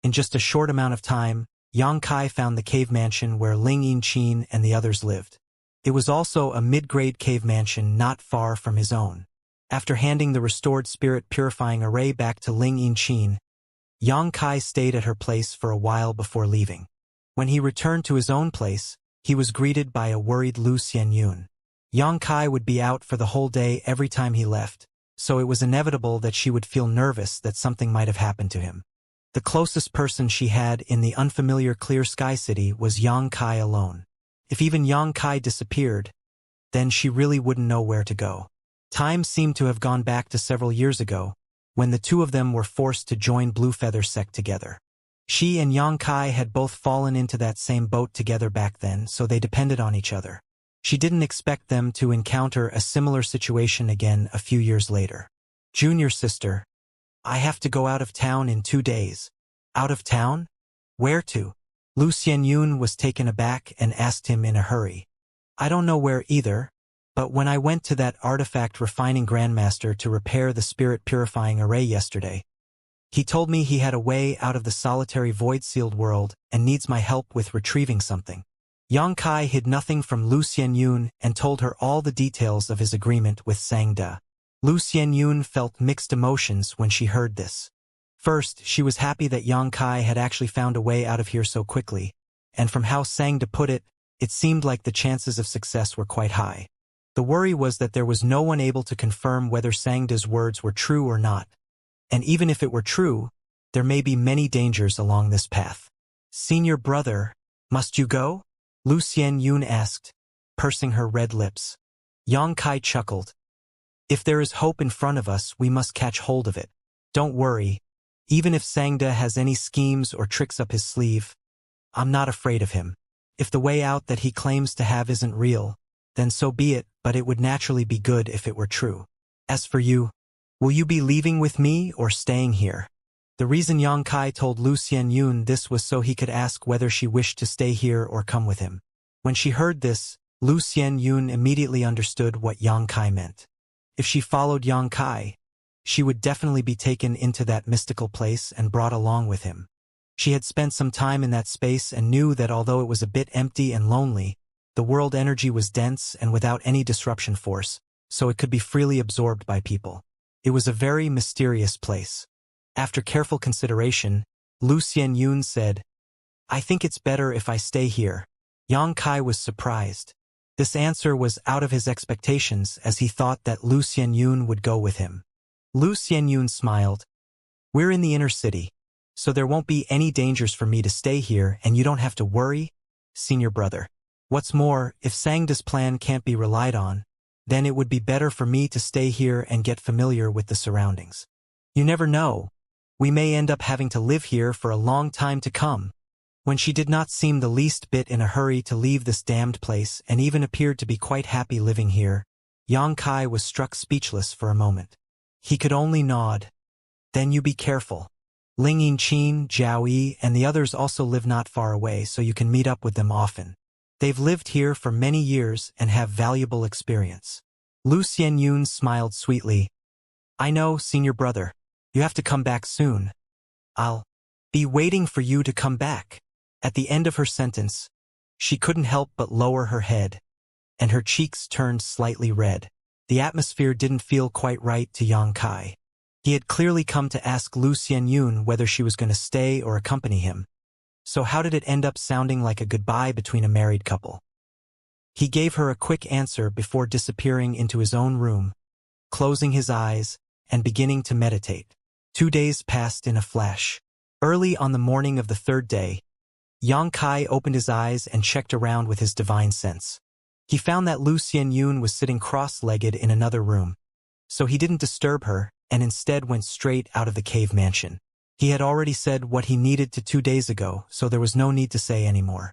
In just a short amount of time, Yang Kai found the cave mansion where Ling Yinchin and the others lived. It was also a mid-grade cave mansion not far from his own. After handing the restored spirit purifying array back to Ling Yinchin, Yang Kai stayed at her place for a while before leaving. When he returned to his own place, he was greeted by a worried Lu Xianyun. Yang Kai would be out for the whole day every time he left, so it was inevitable that she would feel nervous that something might have happened to him. The closest person she had in the unfamiliar Clear Sky City was Yang Kai alone. If even Yang Kai disappeared, then she really wouldn't know where to go. Time seemed to have gone back to several years ago, when the two of them were forced to join Blue Feather Sect together. She and Yang Kai had both fallen into that same boat together back then, so they depended on each other. She didn't expect them to encounter a similar situation again a few years later. Junior sister, I have to go out of town in 2 days. Out of town? Where to? Lu Xianyun was taken aback and asked him in a hurry. I don't know where either, but when I went to that artifact refining grandmaster to repair the spirit purifying array yesterday, he told me he had a way out of the solitary void-sealed world and needs my help with retrieving something. Yang Kai hid nothing from Lu Xianyun and told her all the details of his agreement with Sangda. Lu Xianyun felt mixed emotions when she heard this. First, she was happy that Yang Kai had actually found a way out of here so quickly, and from how Sangda put it, it seemed like the chances of success were quite high. The worry was that there was no one able to confirm whether Sangda's words were true or not, and even if it were true, there may be many dangers along this path. Senior brother, must you go? Lu Xianyun asked, pursing her red lips. Yang Kai chuckled. If there is hope in front of us, we must catch hold of it. Don't worry, even if Sangda has any schemes or tricks up his sleeve, I'm not afraid of him. If the way out that he claims to have isn't real, then so be it, but it would naturally be good if it were true. As for you, will you be leaving with me or staying here? The reason Yang Kai told Lu Xianyun this was so he could ask whether she wished to stay here or come with him. When she heard this, Lu Xianyun immediately understood what Yang Kai meant. If she followed Yang Kai, she would definitely be taken into that mystical place and brought along with him. She had spent some time in that space and knew that although it was a bit empty and lonely, the world energy was dense and without any disruption force, so it could be freely absorbed by people. It was a very mysterious place. After careful consideration, Lu Xianyun said, I think it's better if I stay here. Yang Kai was surprised. This answer was out of his expectations as he thought that Lu Xianyun would go with him. Lu Xianyun smiled. We're in the inner city, so there won't be any dangers for me to stay here and you don't have to worry, senior brother. What's more, if Sangda's plan can't be relied on, then it would be better for me to stay here and get familiar with the surroundings. You never know. We may end up having to live here for a long time to come. When she did not seem the least bit in a hurry to leave this damned place and even appeared to be quite happy living here, Yang Kai was struck speechless for a moment. He could only nod. Then you be careful. Ling Yinchin, Zhao Yi, and the others also live not far away, so you can meet up with them often. They've lived here for many years and have valuable experience. Lu Xianyun smiled sweetly. I know, senior brother. You have to come back soon. I'll be waiting for you to come back. At the end of her sentence, she couldn't help but lower her head, and her cheeks turned slightly red. The atmosphere didn't feel quite right to Yang Kai. He had clearly come to ask Lu Xianyun whether she was going to stay or accompany him. So how did it end up sounding like a goodbye between a married couple? He gave her a quick answer before disappearing into his own room, closing his eyes, and beginning to meditate. 2 days passed in a flash. Early on the morning of the 3rd day, Yang Kai opened his eyes and checked around with his divine sense. He found that Lu Xianyun was sitting cross-legged in another room, so he didn't disturb her and instead went straight out of the cave mansion. He had already said what he needed to 2 days ago, so there was no need to say anymore.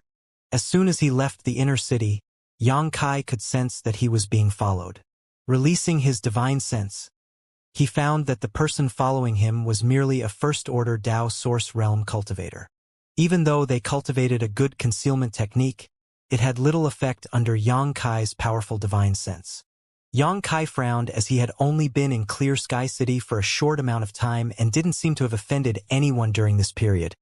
As soon as he left the inner city, Yang Kai could sense that he was being followed. Releasing his divine sense, he found that the person following him was merely a first-order Dao Source Realm cultivator. Even though they cultivated a good concealment technique, it had little effect under Yang Kai's powerful divine sense. Yang Kai frowned as he had only been in Clear Sky City for a short amount of time and didn't seem to have offended anyone during this period,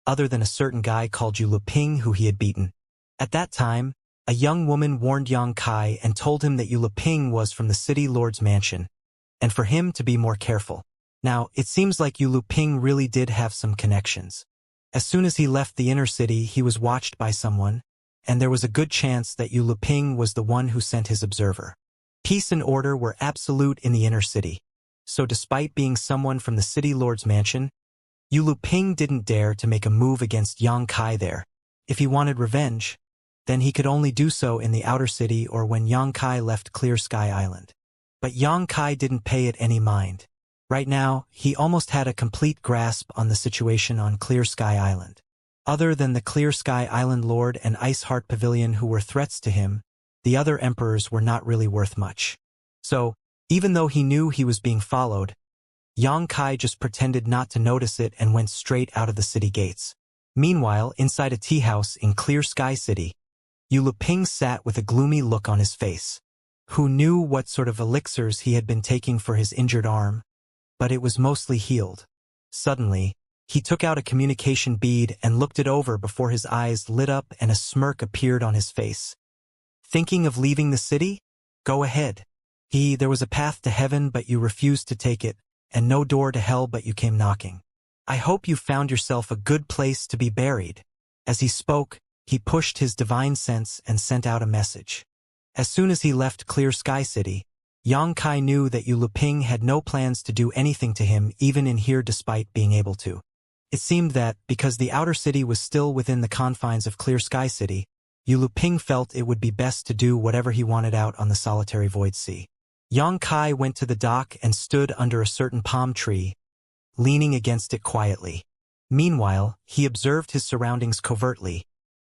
other than a certain guy called Yu Luping who he had beaten. At that time, a young woman warned Yang Kai and told him that Yu Luping was from the city lord's mansion, and for him to be more careful. Now, it seems like Yu Luping really did have some connections. As soon as he left the inner city, he was watched by someone, and there was a good chance that Yu Luping was the one who sent his observer. Peace and order were absolute in the inner city, so despite being someone from the city lord's mansion, Yu Luping didn't dare to make a move against Yang Kai there. If he wanted revenge, then he could only do so in the outer city or when Yang Kai left Clear Sky Island. But Yang Kai didn't pay it any mind. Right now, he almost had a complete grasp on the situation on Clear Sky Island. Other than the Clear Sky Island Lord and Ice Heart Pavilion who were threats to him, the other emperors were not really worth much. So, even though he knew he was being followed, Yang Kai just pretended not to notice it and went straight out of the city gates. Meanwhile, inside a tea house in Clear Sky City, Yu Luping sat with a gloomy look on his face. Who knew what sort of elixirs he had been taking for his injured arm? But it was mostly healed. Suddenly, he took out a communication bead and looked it over before his eyes lit up and a smirk appeared on his face. Thinking of leaving the city? Go ahead. There was a path to heaven but you refused to take it, and no door to hell but you came knocking. I hope you found yourself a good place to be buried. As he spoke, he pushed his divine sense and sent out a message. As soon as he left Clear Sky City, Yang Kai knew that Yu Luping had no plans to do anything to him even in here despite being able to. It seemed that, because the outer city was still within the confines of Clear Sky City, Yu Luping felt it would be best to do whatever he wanted out on the solitary void sea. Yang Kai went to the dock and stood under a certain palm tree, leaning against it quietly. Meanwhile, he observed his surroundings covertly,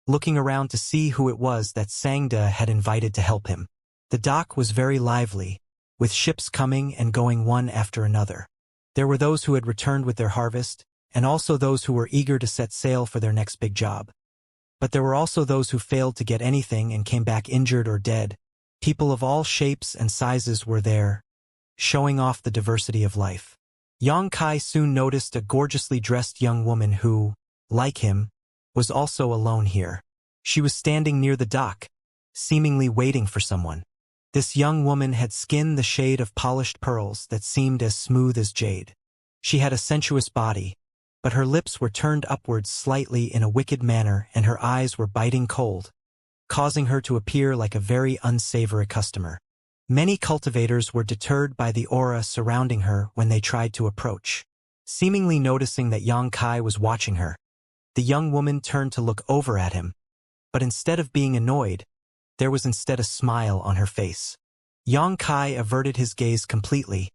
looking around to see who it was that Xianxia had invited to help him. The dock was very lively, with ships coming and going one after another. There were those who had returned with their harvest, and also those who were eager to set sail for their next big job. But there were also those who failed to get anything and came back injured or dead. People of all shapes and sizes were there, showing off the diversity of life. Yang Kai soon noticed a gorgeously dressed young woman who, like him, was also alone here. She was standing near the dock, seemingly waiting for someone. This young woman had skin the shade of polished pearls that seemed as smooth as jade. She had a sensuous body, but her lips were turned upwards slightly in a wicked manner and her eyes were biting cold, causing her to appear like a very unsavory customer. Many cultivators were deterred by the aura surrounding her when they tried to approach. Seemingly noticing that Yang Kai was watching her, the young woman turned to look over at him, but instead of being annoyed, there was instead a smile on her face. Yang Kai averted his gaze completely,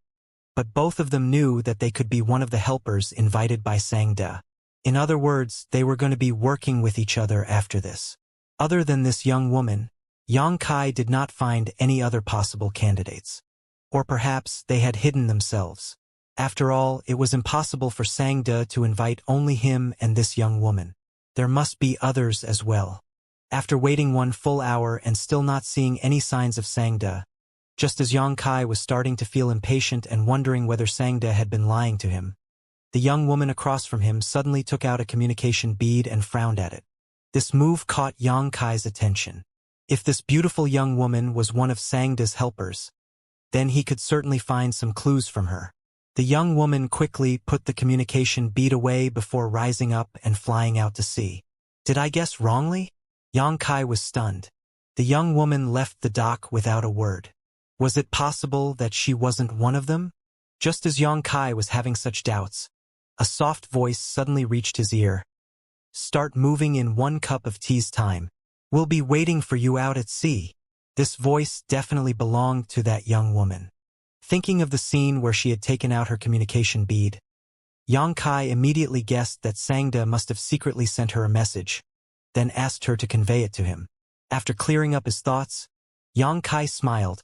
but both of them knew that they could be one of the helpers invited by Xianxia. In other words, they were going to be working with each other after this. Other than this young woman, Yang Kai did not find any other possible candidates. Or perhaps they had hidden themselves. After all, it was impossible for Xianxia to invite only him and this young woman. There must be others as well. After waiting 1 full hour and still not seeing any signs of Xianxia, just as Yang Kai was starting to feel impatient and wondering whether Xianxia had been lying to him, the young woman across from him suddenly took out a communication bead and frowned at it. This move caught Yang Kai's attention. If this beautiful young woman was one of Xianxia's helpers, then he could certainly find some clues from her. The young woman quickly put the communication bead away before rising up and flying out to sea. Did I guess wrongly? Yang Kai was stunned. The young woman left the dock without a word. Was it possible that she wasn't one of them? Just as Yang Kai was having such doubts, a soft voice suddenly reached his ear. Start moving in 1 cup of tea's time. We'll be waiting for you out at sea. This voice definitely belonged to that young woman. Thinking of the scene where she had taken out her communication bead, Yang Kai immediately guessed that Xianxia must have secretly sent her a message, then asked her to convey it to him. After clearing up his thoughts, Yang Kai smiled,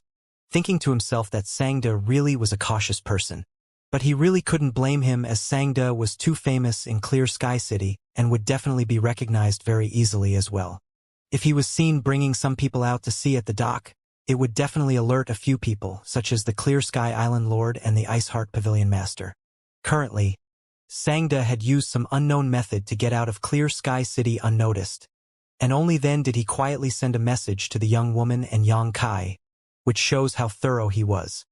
thinking to himself that Xianxia really was a cautious person. But he really couldn't blame him as Xianxia was too famous in Clear Sky City and would definitely be recognized very easily as well. If he was seen bringing some people out to sea at the dock, it would definitely alert a few people, such as the Clear Sky Island Lord and the Ice Heart Pavilion Master. Currently, Sangda had used some unknown method to get out of Clear Sky City unnoticed, and only then did he quietly send a message to the young woman and Yang Kai, which shows how thorough he was.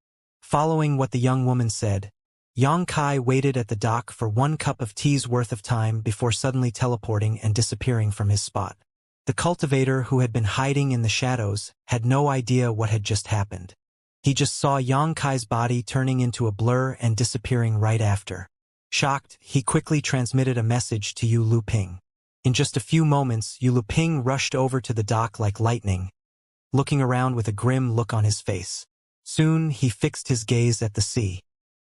Following what the young woman said, Yang Kai waited at the dock for 1 cup of tea's worth of time before suddenly teleporting and disappearing from his spot. The cultivator, who had been hiding in the shadows, had no idea what had just happened. He just saw Yang Kai's body turning into a blur and disappearing right after. Shocked, he quickly transmitted a message to Yu Luping. In just a few moments, Yu Luping rushed over to the dock like lightning, looking around with a grim look on his face. Soon, he fixed his gaze at the sea.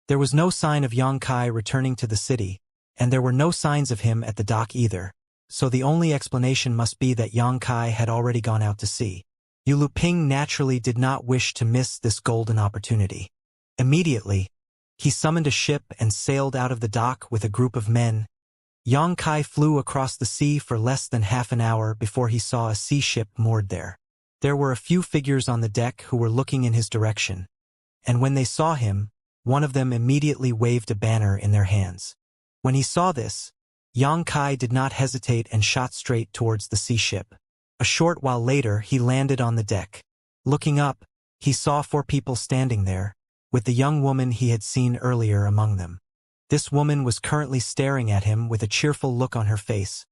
There was no sign of Yang Kai returning to the city, and there were no signs of him at the dock either, so the only explanation must be that Yang Kai had already gone out to sea. Yu Luping naturally did not wish to miss this golden opportunity. Immediately, he summoned a ship and sailed out of the dock with a group of men. Yang Kai flew across the sea for less than half an hour before he saw a sea ship moored there. There were a few figures on the deck who were looking in his direction, and when they saw him, one of them immediately waved a banner in their hands. When he saw this, Yang Kai did not hesitate and shot straight towards the sea ship. A short while later, he landed on the deck. Looking up, he saw 4 people standing there, with the young woman he had seen earlier among them. This woman was currently staring at him with a cheerful look on her face,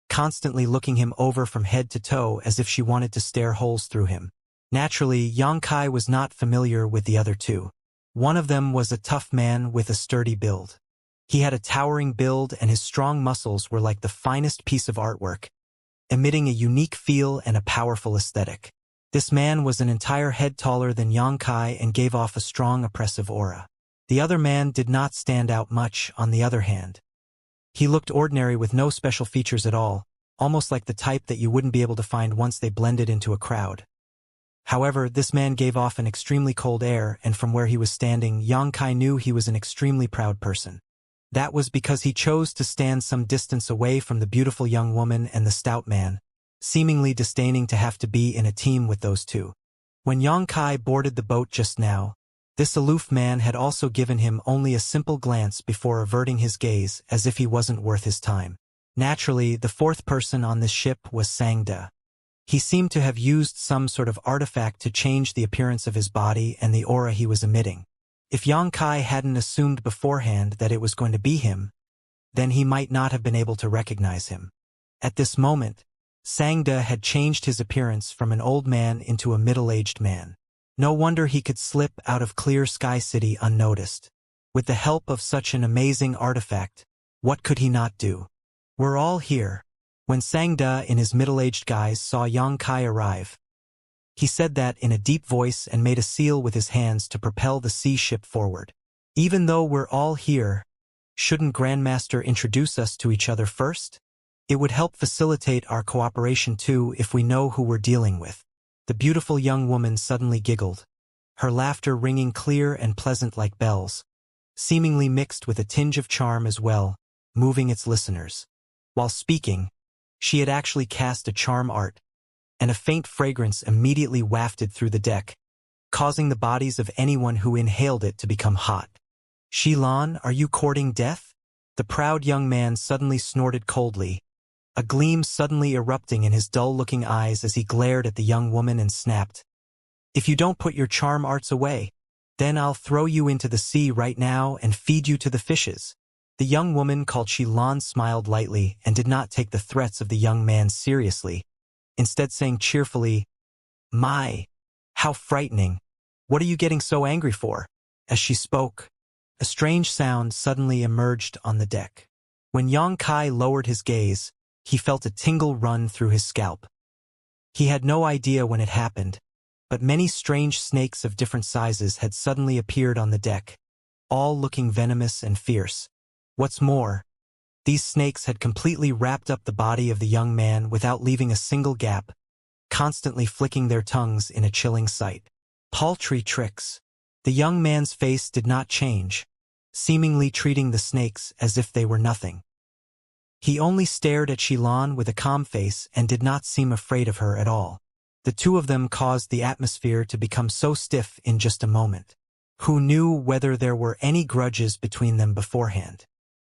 constantly looking him over from head to toe as if she wanted to stare holes through him. Naturally, Yang Kai was not familiar with the other 2. One of them was a tough man with a sturdy build. He had a towering build and his strong muscles were like the finest piece of artwork, emitting a unique feel and a powerful aesthetic. This man was an entire head taller than Yang Kai and gave off a strong oppressive aura. The other man did not stand out much, on the other hand. He looked ordinary with no special features at all, almost like the type that you wouldn't be able to find once they blended into a crowd. However, this man gave off an extremely cold air, and from where he was standing, Yang Kai knew he was an extremely proud person. That was because he chose to stand some distance away from the beautiful young woman and the stout man, seemingly disdaining to have to be in a team with those 2. When Yang Kai boarded the boat just now, this aloof man had also given him only a simple glance before averting his gaze as if he wasn't worth his time. Naturally, the 4th person on this ship was Sangda. He seemed to have used some sort of artifact to change the appearance of his body and the aura he was emitting. If Yang Kai hadn't assumed beforehand that it was going to be him, then he might not have been able to recognize him. At this moment, Sangda had changed his appearance from an old man into a middle-aged man. No wonder he could slip out of Clear Sky City unnoticed. With the help of such an amazing artifact, what could he not do? We're all here. When Sangda in his middle-aged guise saw Yang Kai arrive, he said that in a deep voice and made a seal with his hands to propel the sea ship forward. Even though we're all here, shouldn't Grandmaster introduce us to each other first? It would help facilitate our cooperation too if we know who we're dealing with. The beautiful young woman suddenly giggled, her laughter ringing clear and pleasant like bells, seemingly mixed with a tinge of charm as well, moving its listeners. While speaking, she had actually cast a charm art, and a faint fragrance immediately wafted through the deck, causing the bodies of anyone who inhaled it to become hot. Shilan, are you courting death? The proud young man suddenly snorted coldly, a gleam suddenly erupting in his dull-looking eyes as he glared at the young woman and snapped, "If you don't put your charm arts away, then I'll throw you into the sea right now and feed you to the fishes." The young woman called Shilan smiled lightly and did not take the threats of the young man seriously, instead saying cheerfully, "My, how frightening. What are you getting so angry for?" As she spoke, a strange sound suddenly emerged on the deck. When Yang Kai lowered his gaze, he felt a tingle run through his scalp. He had no idea when it happened, but many strange snakes of different sizes had suddenly appeared on the deck, all looking venomous and fierce. What's more, these snakes had completely wrapped up the body of the young man without leaving a single gap, constantly flicking their tongues in a chilling sight. Paltry tricks. The young man's face did not change, seemingly treating the snakes as if they were nothing. He only stared at Xilan with a calm face and did not seem afraid of her at all. The two of them caused the atmosphere to become so stiff in just a moment. Who knew whether there were any grudges between them beforehand?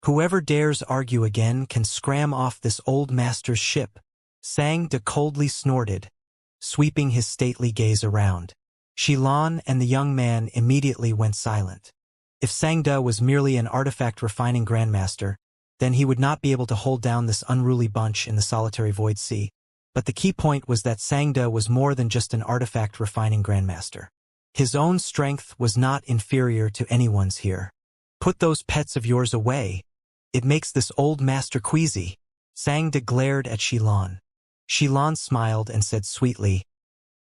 Whoever dares argue again can scram off this old master's ship, Xianxia coldly snorted, sweeping his stately gaze around. Xilan and the young man immediately went silent. If Xianxia was merely an artifact refining grandmaster, then he would not be able to hold down this unruly bunch in the solitary void sea. But the key point was that Xianxia was more than just an artifact refining grandmaster. His own strength was not inferior to anyone's here. Put those pets of yours away. It makes this old master queasy. Xianxia glared at Xilan. Xilan smiled and said sweetly,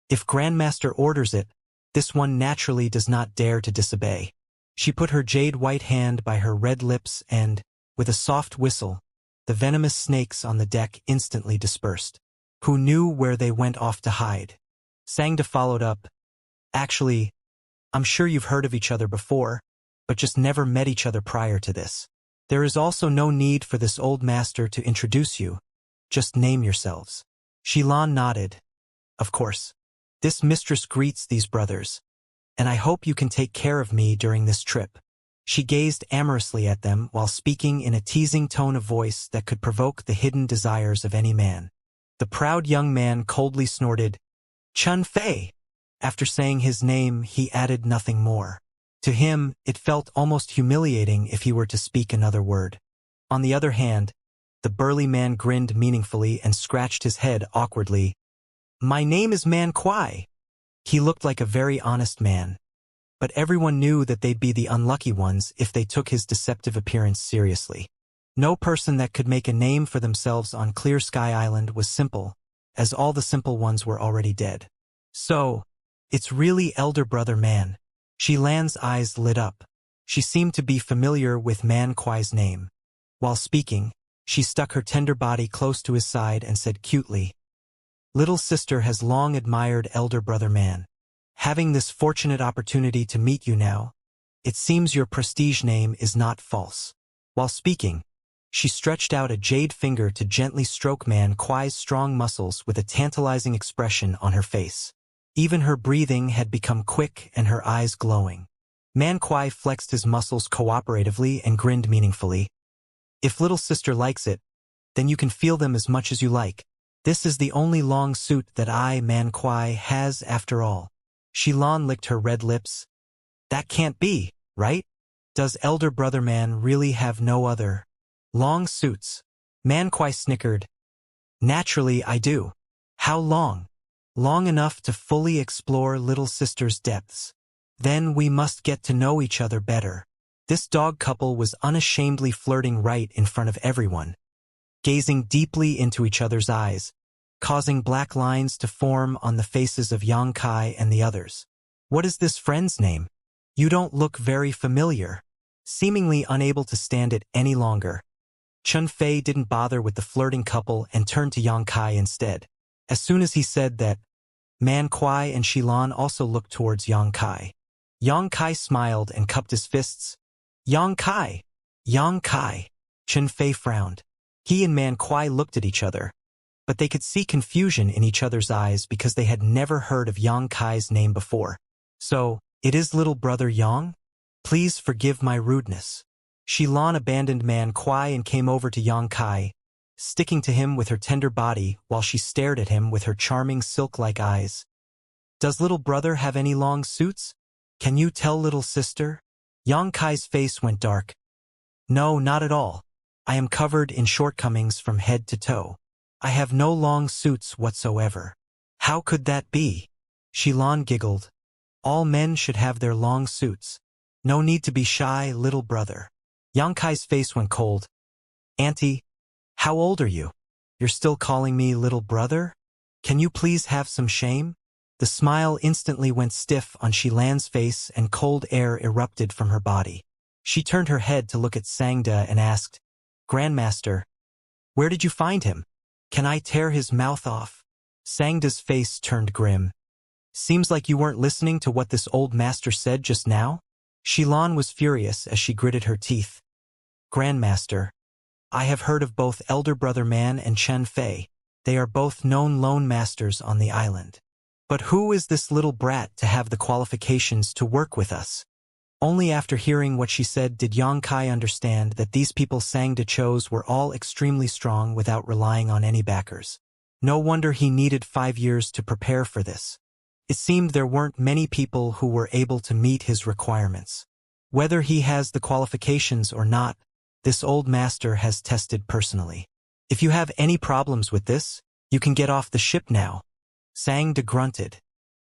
"If Grandmaster orders it, this one naturally does not dare to disobey." She put her jade-white hand by her red lips and, with a soft whistle, the venomous snakes on the deck instantly dispersed. Who knew where they went off to hide? Xianxia followed up, "Actually, I'm sure you've heard of each other before, but just never met each other prior to this. There is also no need for this old master to introduce you. Just name yourselves." Xilan nodded. "Of course. This mistress greets these brothers, and I hope you can take care of me during this trip." She gazed amorously at them while speaking in a teasing tone of voice that could provoke the hidden desires of any man. The proud young man coldly snorted, "Chun Fei." After saying his name, he added nothing more. To him, it felt almost humiliating if he were to speak another word. On the other hand, the burly man grinned meaningfully and scratched his head awkwardly. "My name is Man Kuai." He looked like a very honest man, but everyone knew that they'd be the unlucky ones if they took his deceptive appearance seriously. No person that could make a name for themselves on Clear Sky Island was simple, as all the simple ones were already dead. "So, it's really Elder Brother Man." Xilan's eyes lit up. She seemed to be familiar with Man Kuai's name. While speaking, she stuck her tender body close to his side and said cutely, "Little sister has long admired Elder Brother Man. Having this fortunate opportunity to meet you now, it seems your prestige name is not false." While speaking, she stretched out a jade finger to gently stroke Man Kuai's strong muscles with a tantalizing expression on her face. Even her breathing had become quick and her eyes glowing. Man Kuai flexed his muscles cooperatively and grinned meaningfully. "If little sister likes it, then you can feel them as much as you like. This is the only long suit that I, Man Kuai, has after all." Xilan licked her red lips. "That can't be, right? Does Elder Brother Man really have no other long suits?" Man Kuai snickered. "Naturally I do. How long? Long enough to fully explore little sister's depths. Then we must get to know each other better." This dog couple was unashamedly flirting right in front of everyone, gazing deeply into each other's eyes, causing black lines to form on the faces of Xianxia and the others. "What is this friend's name? You don't look very familiar." Seemingly unable to stand it any longer, Chun Fei didn't bother with the flirting couple and turned to Xianxia instead. As soon as he said that, Man Kuai and Xilan also looked towards Xianxia. Xianxia smiled and cupped his fists. "Xianxia! Xianxia!" Chun Fei frowned. He and Man Kuai looked at each other, but they could see confusion in each other's eyes because they had never heard of Xianxia's name before. "So, it is little brother Yang? Please forgive my rudeness." Xilan abandoned Man Kuai and came over to Xianxia, sticking to him with her tender body while she stared at him with her charming silk-like eyes. "Does little brother have any long suits? Can you tell little sister?" Xianxia's face went dark. "No, not at all. I am covered in shortcomings from head to toe. I have no long suits whatsoever." "How could that be?" Xilan giggled. "All men should have their long suits. No need to be shy, little brother." Xianxia's face went cold. "Auntie, how old are you? You're still calling me little brother? Can you please have some shame?" The smile instantly went stiff on Xilan's face and cold air erupted from her body. She turned her head to look at Xianxia and asked, "Grandmaster, where did you find him? Can I tear his mouth off?" Xianxia's face turned grim. "Seems like you weren't listening to what this old master said just now." Xilan was furious as she gritted her teeth. "Grandmaster, I have heard of both Elder Brother Man and Chen Fei. They are both known lone masters on the island. But who is this little brat to have the qualifications to work with us? Only after hearing what she said did Yang Kai understand that these people Sangda chose were all extremely strong without relying on any backers. No wonder he needed 5 years to prepare for this. It seemed there weren't many people who were able to meet his requirements. Whether he has the qualifications or not, this old master has tested personally. If you have any problems with this, you can get off the ship now. Sangda grunted.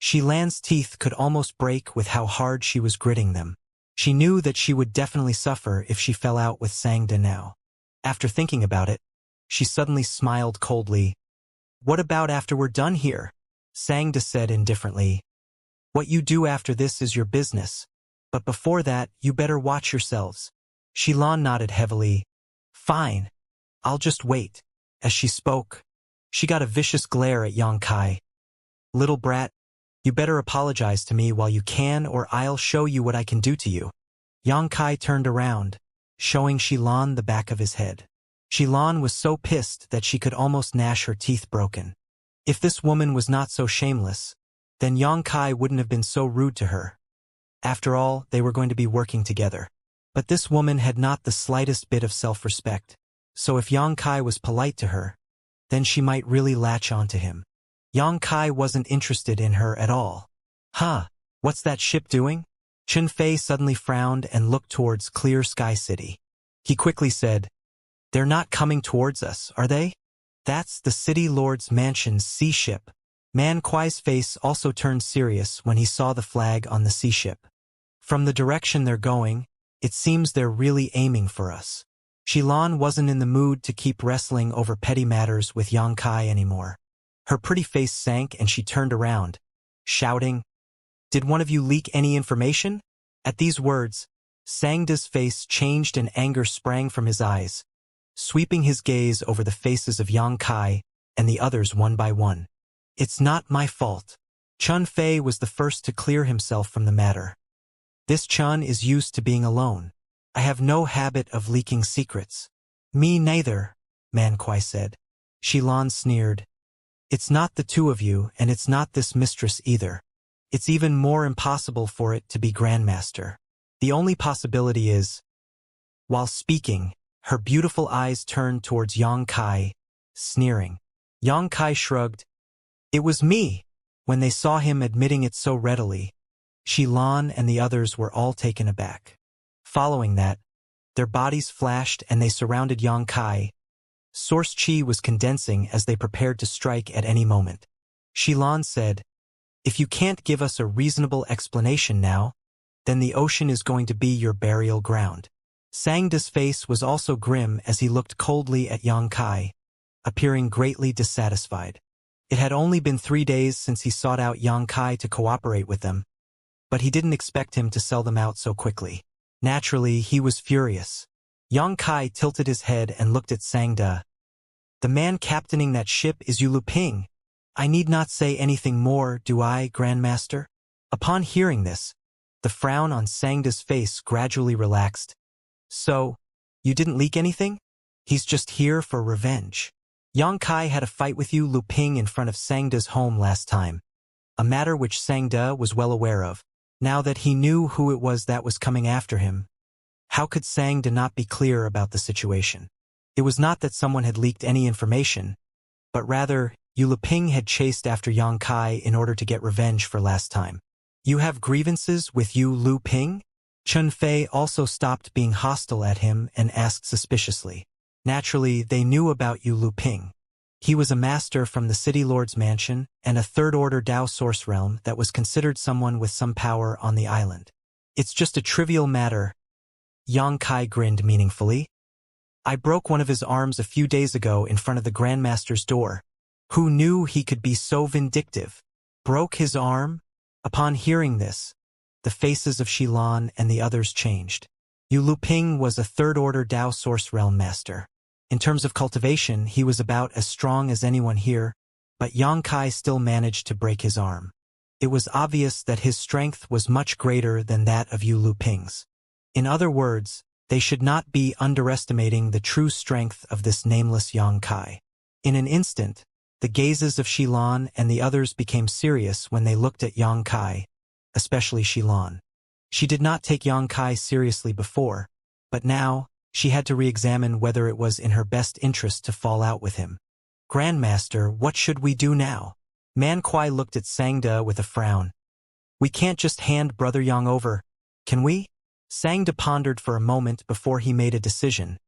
Xilan's teeth could almost break with how hard she was gritting them. She knew that she would definitely suffer if she fell out with Sangda now. After thinking about it, she suddenly smiled coldly. What about after we're done here? Sangda said indifferently. What you do after this is your business. But before that, you better watch yourselves. Xilan nodded heavily. Fine. I'll just wait. As she spoke, she got a vicious glare at Yang Kai. Little brat, you better apologize to me while you can or I'll show you what I can do to you. Yang Kai turned around, showing Xilan the back of his head. Xilan was so pissed that she could almost gnash her teeth broken. If this woman was not so shameless, then Yang Kai wouldn't have been so rude to her. After all, they were going to be working together. But this woman had not the slightest bit of self-respect. So if Yang Kai was polite to her, then she might really latch onto him. Yang Kai wasn't interested in her at all. Huh, what's that ship doing? Chen Fei suddenly frowned and looked towards Clear Sky City. He quickly said, They're not coming towards us, are they? That's the City Lord's Mansion's sea ship. Man Kuai's face also turned serious when he saw the flag on the sea ship. From the direction they're going, it seems they're really aiming for us. Xilan wasn't in the mood to keep wrestling over petty matters with Yang Kai anymore. Her pretty face sank and she turned around, shouting, Did one of you leak any information? At these words, Sangda's face changed and anger sprang from his eyes, sweeping his gaze over the faces of Yang Kai and the others one by one. It's not my fault. Chen Fei was the first to clear himself from the matter. This Chen is used to being alone. I have no habit of leaking secrets. Me neither, Man Kuai said. Xilan sneered. It's not the two of you, and it's not this mistress either. It's even more impossible for it to be Grandmaster. The only possibility is... While speaking, her beautiful eyes turned towards Yang Kai, sneering. Yang Kai shrugged. It was me. When they saw him admitting it so readily, Xilan and the others were all taken aback. Following that, their bodies flashed and they surrounded Yang Kai. Source Chi was condensing as they prepared to strike at any moment. Xilan said, If you can't give us a reasonable explanation now, then the ocean is going to be your burial ground. Sangda's face was also grim as he looked coldly at Yang Kai, appearing greatly dissatisfied. It had only been 3 days since he sought out Yang Kai to cooperate with them, but he didn't expect him to sell them out so quickly. Naturally, he was furious. Yang Kai tilted his head and looked at Sangda. The man captaining that ship is Yu Luping. I need not say anything more, do I, Grandmaster? Upon hearing this, the frown on Sangda's face gradually relaxed. So, you didn't leak anything? He's just here for revenge. Yang Kai had a fight with Yu Luping in front of Sangda's home last time, a matter which Sangda was well aware of. Now that he knew who it was that was coming after him, how could Sangda not be clear about the situation? It was not that someone had leaked any information, but rather, Yu Luping had chased after Yang Kai in order to get revenge for last time. You have grievances with Yu Luping? Chen Fei also stopped being hostile at him and asked suspiciously. Naturally, they knew about Yu Luping. He was a master from the City Lord's Mansion and a third-order Dao source realm that was considered someone with some power on the island. It's just a trivial matter. Yang Kai grinned meaningfully. I broke one of his arms a few days ago in front of the Grandmaster's door. Who knew he could be so vindictive? Broke his arm? Upon hearing this, the faces of Xilan and the others changed. Yu Luping was a third-order Dao source realm master. In terms of cultivation, he was about as strong as anyone here, but Yang Kai still managed to break his arm. It was obvious that his strength was much greater than that of Yu Luping's. In other words, They should not be underestimating the true strength of this nameless Yangkai. In an instant, the gazes of Xilan and the others became serious when they looked at Yangkai, especially Xilan. She did not take Yangkai seriously before, but now, she had to re-examine whether it was in her best interest to fall out with him. Grandmaster, what should we do now? Man Kuai looked at Sangda with a frown. We can't just hand Brother Yang over, can we? Sangda pondered for a moment before he made a decision.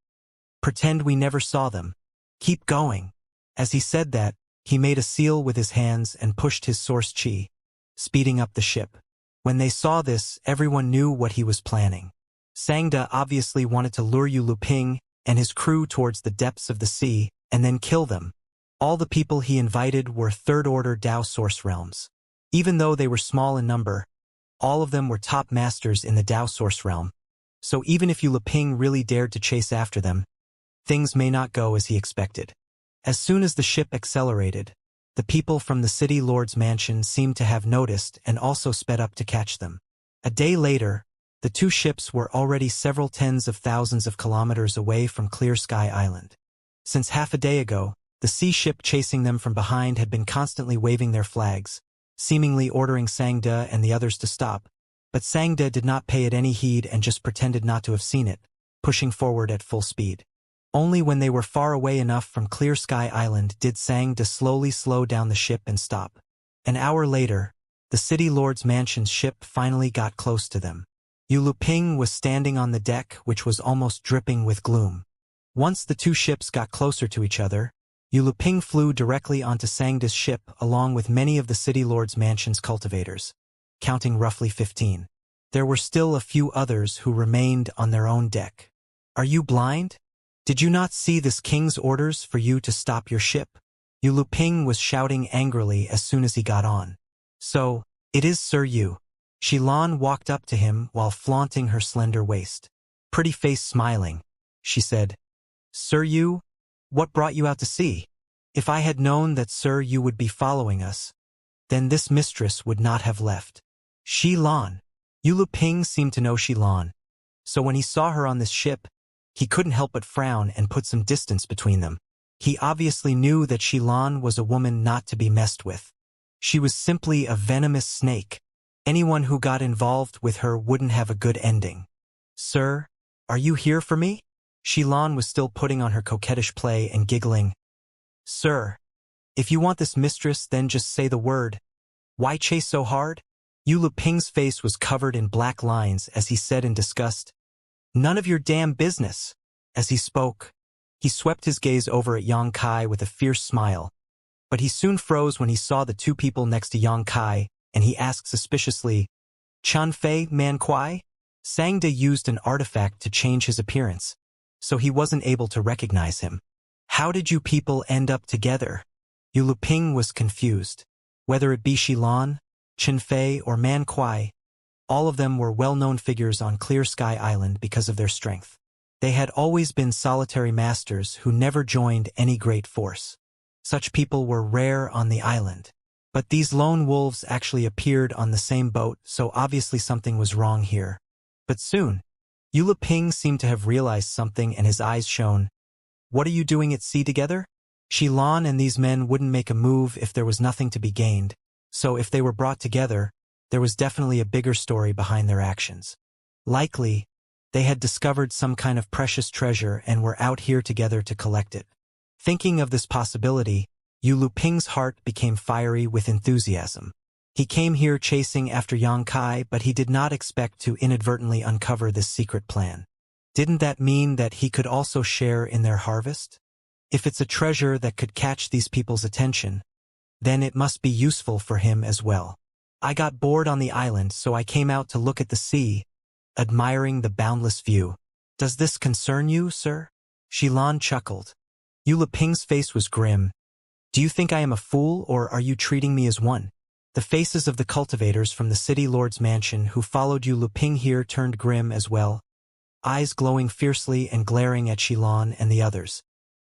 Pretend we never saw them. Keep going. As he said that, he made a seal with his hands and pushed his source chi, speeding up the ship. When they saw this, everyone knew what he was planning. Sangda obviously wanted to lure Yu Luping and his crew towards the depths of the sea and then kill them. All the people he invited were third-order Dao source realms. Even though they were small in number, all of them were top masters in the Dao source realm. So even if Yu Luping really dared to chase after them, things may not go as he expected. As soon as the ship accelerated, the people from the city lord's mansion seemed to have noticed and also sped up to catch them. A day later, the two ships were already several tens of thousands of kilometers away from Clear Sky Island. Since half a day ago, the sea ship chasing them from behind had been constantly waving their flags, seemingly ordering Sangda and the others to stop, but Sangda did not pay it any heed and just pretended not to have seen it, pushing forward at full speed. Only when they were far away enough from Clear Sky Island did Sangda slowly slow down the ship and stop. An hour later, the city lord's mansion's ship finally got close to them. Yu Luping was standing on the deck, which was almost dripping with gloom. Once the two ships got closer to each other, Yu Luping flew directly onto Sangda's ship along with many of the city lord's mansion's cultivators, counting roughly 15. There were still a few others who remained on their own deck. Are you blind? Did you not see this king's orders for you to stop your ship? Yu Luping was shouting angrily as soon as he got on. So, it is Sir Yu. Xilan walked up to him while flaunting her slender waist. Pretty face smiling, she said. Sir Yu, what brought you out to sea? If I had known that Sir Yu would be following us, then this mistress would not have left. Xilan. Yu Luping seemed to know Xilan, so when he saw her on this ship, he couldn't help but frown and put some distance between them. He obviously knew that Xilan was a woman not to be messed with. She was simply a venomous snake. Anyone who got involved with her wouldn't have a good ending. Sir, are you here for me? Xilan was still putting on her coquettish play and giggling. Sir, if you want this mistress, then just say the word. Why chase so hard? Yu Luping's face was covered in black lines as he said in disgust. None of your damn business. As he spoke, he swept his gaze over at Yang Kai with a fierce smile, but he soon froze when he saw the two people next to Yang Kai, and he asked suspiciously, Chun Fei Man Kuai? Sangda used an artifact to change his appearance, so he wasn't able to recognize him. How did you people end up together? Yu Luping was confused. Whether it be Xilan, Chun Fei, or Man Kuai, all of them were well-known figures on Clear Sky Island because of their strength. They had always been solitary masters who never joined any great force. Such people were rare on the island. But these lone wolves actually appeared on the same boat, so obviously something was wrong here. But soon, Yu Luping seemed to have realized something and his eyes shone. What are you doing at sea together? Xilan and these men wouldn't make a move if there was nothing to be gained, so if they were brought together, there was definitely a bigger story behind their actions. Likely, they had discovered some kind of precious treasure and were out here together to collect it. Thinking of this possibility, Yu Luping's heart became fiery with enthusiasm. He came here chasing after Yang Kai, but he did not expect to inadvertently uncover this secret plan. Didn't that mean that he could also share in their harvest? If it's a treasure that could catch these people's attention, then it must be useful for him as well. I got bored on the island, so I came out to look at the sea, admiring the boundless view. Does this concern you, sir? Xilan chuckled. Yu Luping's face was grim. Do you think I am a fool, or are you treating me as one? The faces of the cultivators from the city lord's mansion who followed Yu Luping here turned grim as well, eyes glowing fiercely and glaring at Xilan and the others.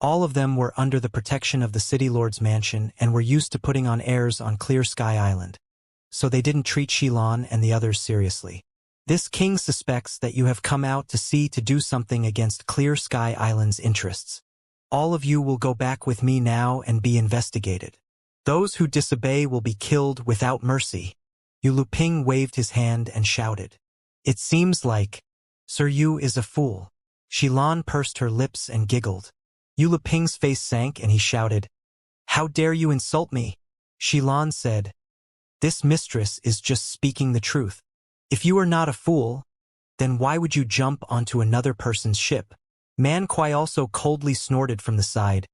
All of them were under the protection of the city lord's mansion and were used to putting on airs on Clear Sky Island, so they didn't treat Xilan and the others seriously. This king suspects that you have come out to sea to do something against Clear Sky Island's interests. All of you will go back with me now and be investigated. Those who disobey will be killed without mercy." Yu Luping waved his hand and shouted. "It seems like Sir Yu is a fool." Xilan pursed her lips and giggled. Yu Luping's face sank and he shouted, "How dare you insult me?" Xilan said, "This mistress is just speaking the truth. If you are not a fool, then why would you jump onto another person's ship?" Man Kuai also coldly snorted from the side.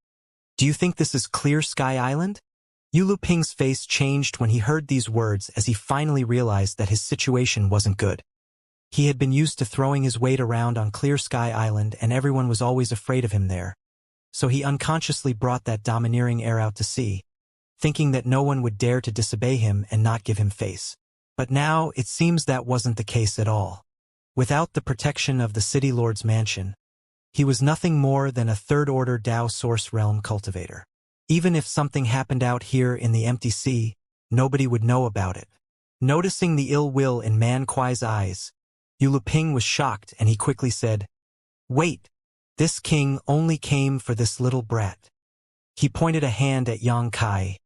"Do you think this is Clear Sky Island?" Yu Luping's face changed when he heard these words as he finally realized that his situation wasn't good. He had been used to throwing his weight around on Clear Sky Island and everyone was always afraid of him there. So he unconsciously brought that domineering air out to sea, thinking that no one would dare to disobey him and not give him face. But now it seems that wasn't the case at all. Without the protection of the City Lord's mansion, he was nothing more than a third-order Dao Source Realm cultivator. Even if something happened out here in the empty sea, nobody would know about it. Noticing the ill will in Man Kuai's eyes, Yu Luping was shocked and he quickly said, "Wait, this king only came for this little brat." He pointed a hand at Yang Kai.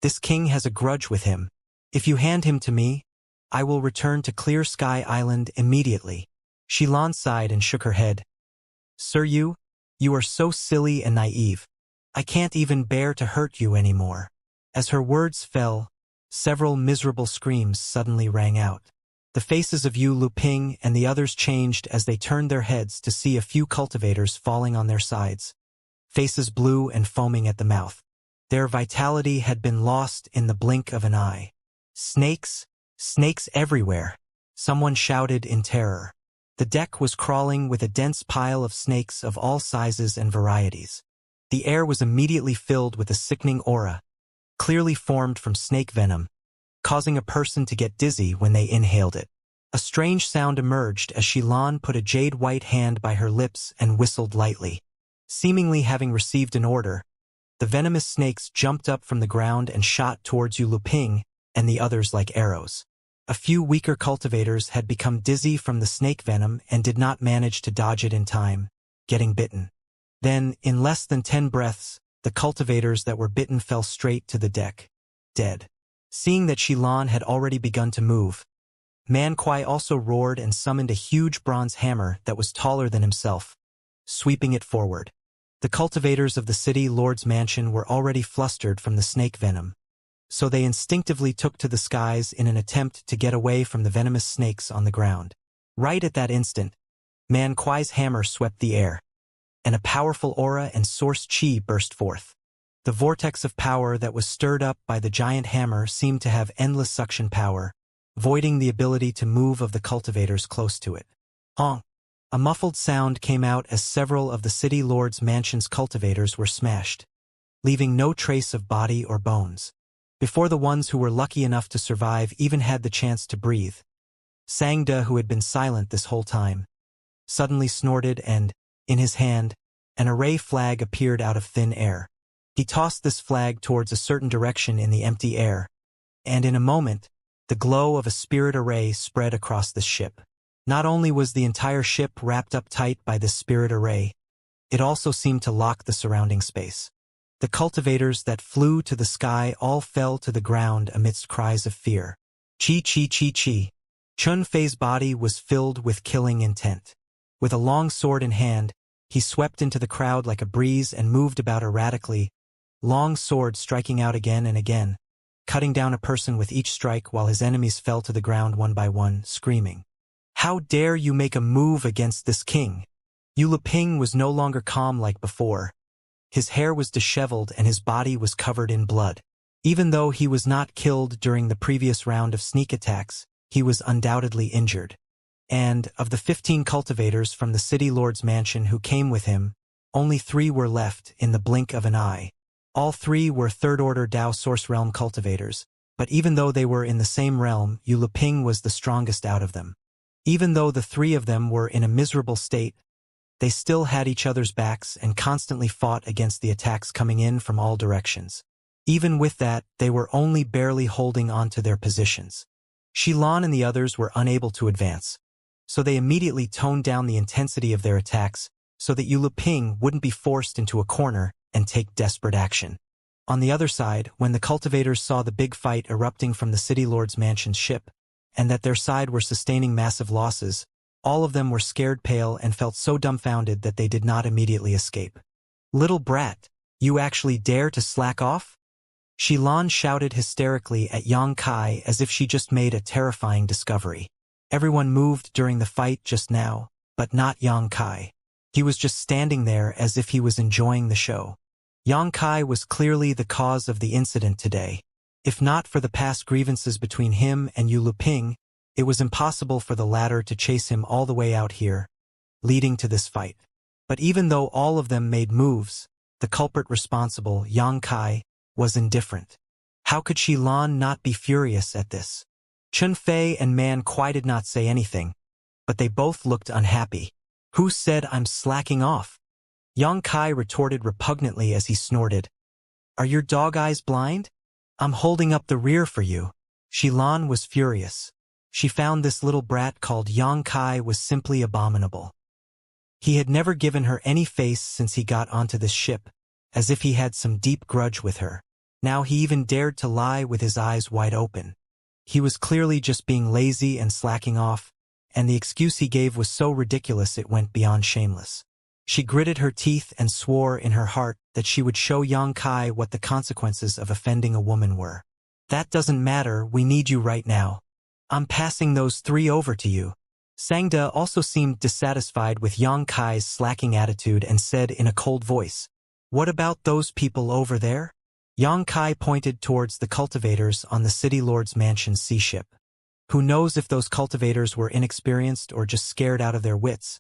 "This king has a grudge with him. If you hand him to me, I will return to Clear Sky Island immediately." Xilan sighed and shook her head. "Sir Yu, you are so silly and naive. I can't even bear to hurt you anymore." As her words fell, several miserable screams suddenly rang out. The faces of Yu Luping and the others changed as they turned their heads to see a few cultivators falling on their sides, faces blue and foaming at the mouth. Their vitality had been lost in the blink of an eye. "Snakes! Snakes everywhere!" someone shouted in terror. The deck was crawling with a dense pile of snakes of all sizes and varieties. The air was immediately filled with a sickening aura, clearly formed from snake venom, causing a person to get dizzy when they inhaled it. A strange sound emerged as Xilan put a jade-white hand by her lips and whistled lightly. Seemingly having received an order, the venomous snakes jumped up from the ground and shot towards Yu Luping and the others like arrows. A few weaker cultivators had become dizzy from the snake venom and did not manage to dodge it in time, getting bitten. Then, in less than 10 breaths, the cultivators that were bitten fell straight to the deck, dead. Seeing that Xilan had already begun to move, Man Kuai also roared and summoned a huge bronze hammer that was taller than himself, sweeping it forward. The cultivators of the City Lord's mansion were already flustered from the snake venom, so they instinctively took to the skies in an attempt to get away from the venomous snakes on the ground. Right at that instant, Man Kuai's hammer swept the air, and a powerful aura and source chi burst forth. The vortex of power that was stirred up by the giant hammer seemed to have endless suction power, voiding the ability to move of the cultivators close to it. Honk! A muffled sound came out as several of the City Lord's mansion's cultivators were smashed, leaving no trace of body or bones. Before the ones who were lucky enough to survive even had the chance to breathe, Sangda, who had been silent this whole time, suddenly snorted and, in his hand, an array flag appeared out of thin air. He tossed this flag towards a certain direction in the empty air, and in a moment, the glow of a spirit array spread across the ship. Not only was the entire ship wrapped up tight by this spirit array, it also seemed to lock the surrounding space. The cultivators that flew to the sky all fell to the ground amidst cries of fear. Chi chi chi chi. Chun Fei's body was filled with killing intent. With a long sword in hand, he swept into the crowd like a breeze and moved about erratically, long sword striking out again and again, cutting down a person with each strike while his enemies fell to the ground one by one, screaming, "How dare you make a move against this king?" Yu Luping was no longer calm like before. His hair was disheveled and his body was covered in blood. Even though he was not killed during the previous round of sneak attacks, he was undoubtedly injured. And, of the 15 cultivators from the City Lord's mansion who came with him, only 3 were left in the blink of an eye. All 3 were third-order Dao Source Realm cultivators, but even though they were in the same realm, Yu Luping was the strongest out of them. Even though the 3 of them were in a miserable state, they still had each other's backs and constantly fought against the attacks coming in from all directions. Even with that, they were only barely holding on to their positions. Xilan and the others were unable to advance, so they immediately toned down the intensity of their attacks so that Yu Luping wouldn't be forced into a corner and take desperate action. On the other side, when the cultivators saw the big fight erupting from the city lord's mansion's ship, and that their side were sustaining massive losses, all of them were scared pale and felt so dumbfounded that they did not immediately escape. "Little brat, you actually dare to slack off?" Xilan shouted hysterically at Yang Kai as if she just made a terrifying discovery. Everyone moved during the fight just now, but not Yang Kai. He was just standing there as if he was enjoying the show. Yang Kai was clearly the cause of the incident today. If not for the past grievances between him and Yu Luping, it was impossible for the latter to chase him all the way out here, leading to this fight. But even though all of them made moves, the culprit responsible, Yang Kai, was indifferent. How could Xilan not be furious at this? Chun Fei and Man Kuai did not say anything, but they both looked unhappy. "Who said I'm slacking off?" Yang Kai retorted repugnantly as he snorted. "Are your dog eyes blind? I'm holding up the rear for you." Xilan was furious. She found this little brat called Yang Kai was simply abominable. He had never given her any face since he got onto this ship, as if he had some deep grudge with her. Now he even dared to lie with his eyes wide open. He was clearly just being lazy and slacking off, and the excuse he gave was so ridiculous it went beyond shameless. She gritted her teeth and swore in her heart that she would show Yang Kai what the consequences of offending a woman were. "That doesn't matter, we need you right now. I'm passing those 3 over to you." Sangda also seemed dissatisfied with Yang Kai's slacking attitude and said in a cold voice, "What about those people over there?" Yang Kai pointed towards the cultivators on the city lord's mansion's sea ship. Who knows if those cultivators were inexperienced or just scared out of their wits?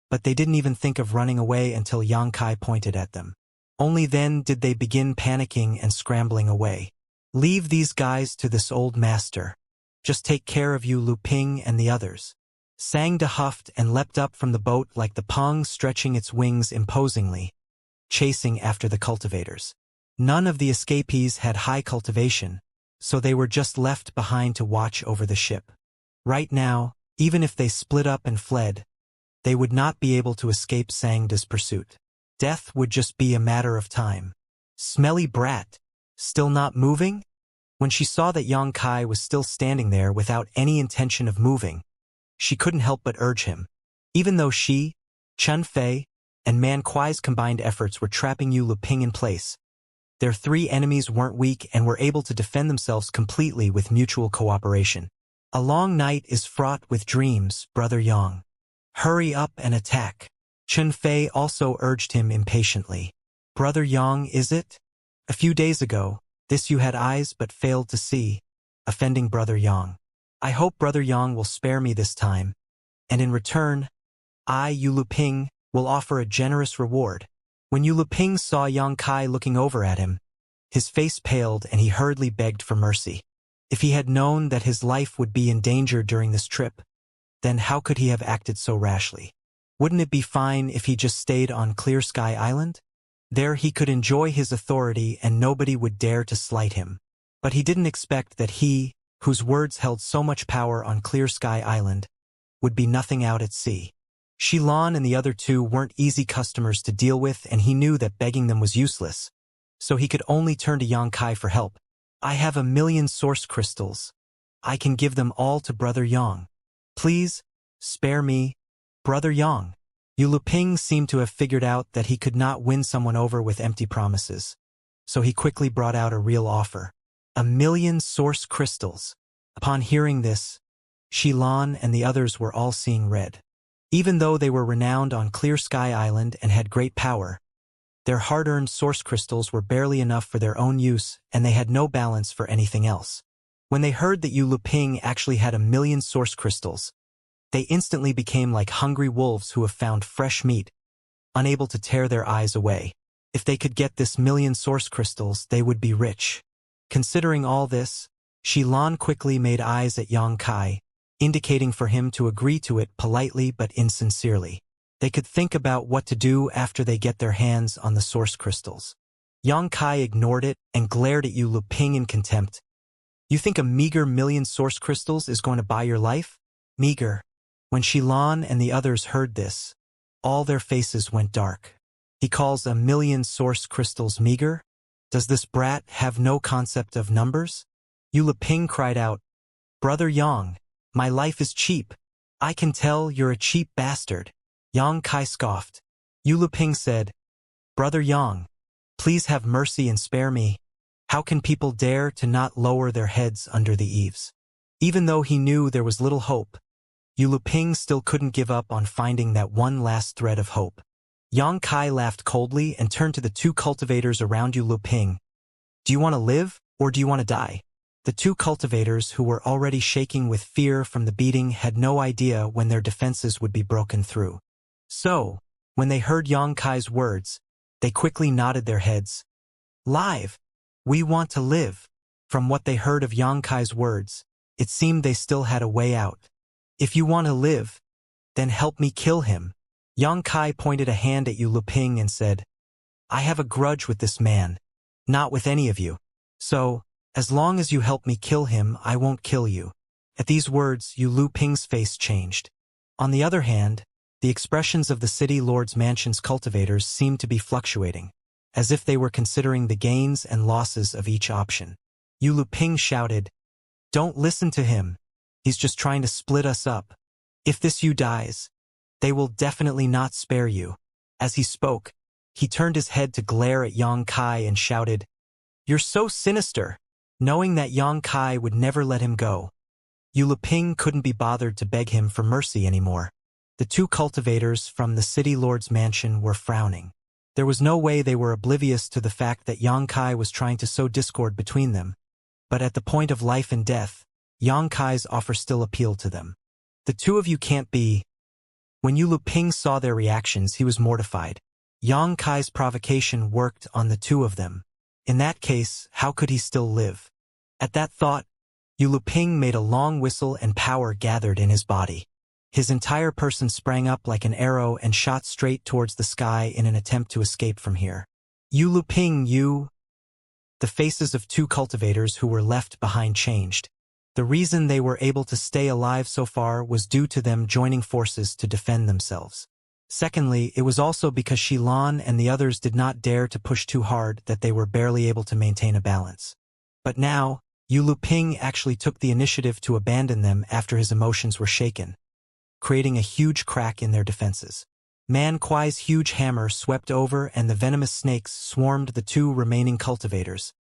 But they didn't even think of running away until Yang Kai pointed at them. Only then did they begin panicking and scrambling away. "Leave these guys to this old master. Just take care of Yu Luping and the others." Sangda huffed and leapt up from the boat like the pong stretching its wings imposingly, chasing after the cultivators. None of the escapees had high cultivation, so they were just left behind to watch over the ship. Right now, even if they split up and fled, they would not be able to escape Sangda's pursuit. Death would just be a matter of time. "Smelly brat, still not moving?" When she saw that Yang Kai was still standing there without any intention of moving, she couldn't help but urge him. Even though she, Chun Fei, and Man Kuai's combined efforts were trapping Yu Luping in place, their 3 enemies weren't weak and were able to defend themselves completely with mutual cooperation. "A long night is fraught with dreams, Brother Yang. Hurry up and attack." Chun Fei also urged him impatiently. "Brother Yang, is it? A few days ago, this you had eyes but failed to see, offending Brother Yang. I hope Brother Yang will spare me this time, and in return, I, Yu Luping, will offer a generous reward." When Yu Luping saw Yang Kai looking over at him, his face paled and he hurriedly begged for mercy. If he had known that his life would be in danger during this trip, then how could he have acted so rashly? Wouldn't it be fine if he just stayed on Clear Sky Island? There he could enjoy his authority and nobody would dare to slight him. But he didn't expect that he, whose words held so much power on Clear Sky Island, would be nothing out at sea. Xilan and the other 2 weren't easy customers to deal with, and he knew that begging them was useless, so he could only turn to Yang Kai for help. "I have 1,000,000 source crystals. I can give them all to Brother Yang. Please, spare me, Brother Yang." Yu Luping seemed to have figured out that he could not win someone over with empty promises, so he quickly brought out a real offer. 1,000,000 source crystals. Upon hearing this, Xilan and the others were all seeing red. Even though they were renowned on Clear Sky Island and had great power, their hard-earned source crystals were barely enough for their own use, and they had no balance for anything else. When they heard that Yu Luping actually had 1,000,000 source crystals, they instantly became like hungry wolves who have found fresh meat, unable to tear their eyes away. If they could get this 1,000,000 source crystals, they would be rich. Considering all this, Xilan quickly made eyes at Yang Kai, indicating for him to agree to it politely but insincerely. They could think about what to do after they get their hands on the source crystals. Yang Kai ignored it and glared at Yu Luping in contempt. You think a meager million source crystals is going to buy your life? Meager. When Xilan and the others heard this, all their faces went dark. He calls a million source crystals meager? Does this brat have no concept of numbers? Yu Ping cried out, Brother Yang, my life is cheap. I can tell you're a cheap bastard. Yang Kai scoffed. Yu Ping said, Brother Yang, please have mercy and spare me. How can people dare to not lower their heads under the eaves? Even though he knew there was little hope, Yu Ping still couldn't give up on finding that one last thread of hope. Yang Kai laughed coldly and turned to the two cultivators around Yu Ping. Do you want to live, or do you want to die? The two cultivators, who were already shaking with fear from the beating, had no idea when their defenses would be broken through. So, when they heard Yang Kai's words, they quickly nodded their heads. Live! We want to live. From what they heard of Yang Kai's words, it seemed they still had a way out. If you want to live, then help me kill him. Yang Kai pointed a hand at Yu Ping and said, I have a grudge with this man, not with any of you. So, as long as you help me kill him, I won't kill you. At these words, Yu Ping's face changed. On the other hand, the expressions of the city lord's mansion's cultivators seemed to be fluctuating, as if they were considering the gains and losses of each option. Yu Ping shouted, Don't listen to him. He's just trying to split us up. If this Yu dies, they will definitely not spare you. As he spoke, he turned his head to glare at Yang Kai and shouted, You're so sinister. Knowing that Yang Kai would never let him go, Yu Ping couldn't be bothered to beg him for mercy anymore. The two cultivators from the city lord's mansion were frowning. There was no way they were oblivious to the fact that Yang Kai was trying to sow discord between them. But at the point of life and death, Yang Kai's offer still appealed to them. The two of you can't be. When Yu Ping saw their reactions, he was mortified. Yang Kai's provocation worked on the two of them. In that case, how could he still live? At that thought, Yu Ping made a long whistle and power gathered in his body. His entire person sprang up like an arrow and shot straight towards the sky in an attempt to escape from here. Yu Ping, you... The faces of two cultivators who were left behind changed. The reason they were able to stay alive so far was due to them joining forces to defend themselves. Secondly, it was also because Xilan and the others did not dare to push too hard that they were barely able to maintain a balance. But now, Yu Ping actually took the initiative to abandon them after his emotions were shaken, creating a huge crack in their defenses. Man Kuai's huge hammer swept over and the venomous snakes swarmed the two remaining cultivators,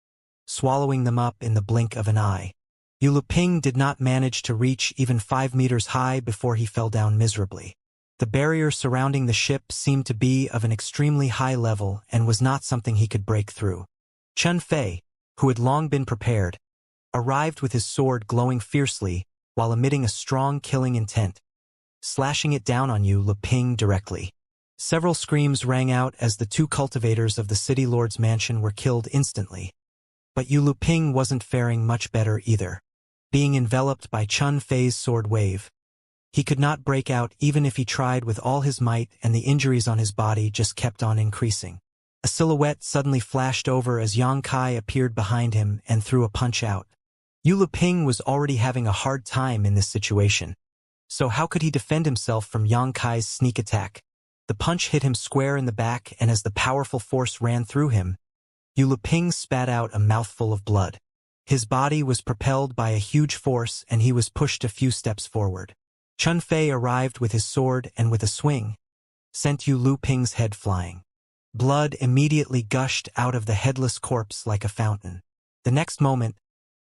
swallowing them up in the blink of an eye. Yu Ping did not manage to reach even 5 meters high before he fell down miserably. The barrier surrounding the ship seemed to be of an extremely high level and was not something he could break through. Chen Fei, who had long been prepared, arrived with his sword glowing fiercely while emitting a strong killing intent, slashing it down on Yu Ping directly. Several screams rang out as the two cultivators of the city lord's mansion were killed instantly. But Yu Ping wasn't faring much better either. Being enveloped by Chen Fei's sword wave, he could not break out even if he tried with all his might, and the injuries on his body just kept on increasing. A silhouette suddenly flashed over as Yang Kai appeared behind him and threw a punch out. Yu Ping was already having a hard time in this situation. So how could he defend himself from Yang Kai's sneak attack? The punch hit him square in the back, and as the powerful force ran through him, Yu Ping spat out a mouthful of blood. His body was propelled by a huge force and he was pushed a few steps forward. Chen Fei arrived with his sword and with a swing, sent Yu Ping's head flying. Blood immediately gushed out of the headless corpse like a fountain. The next moment,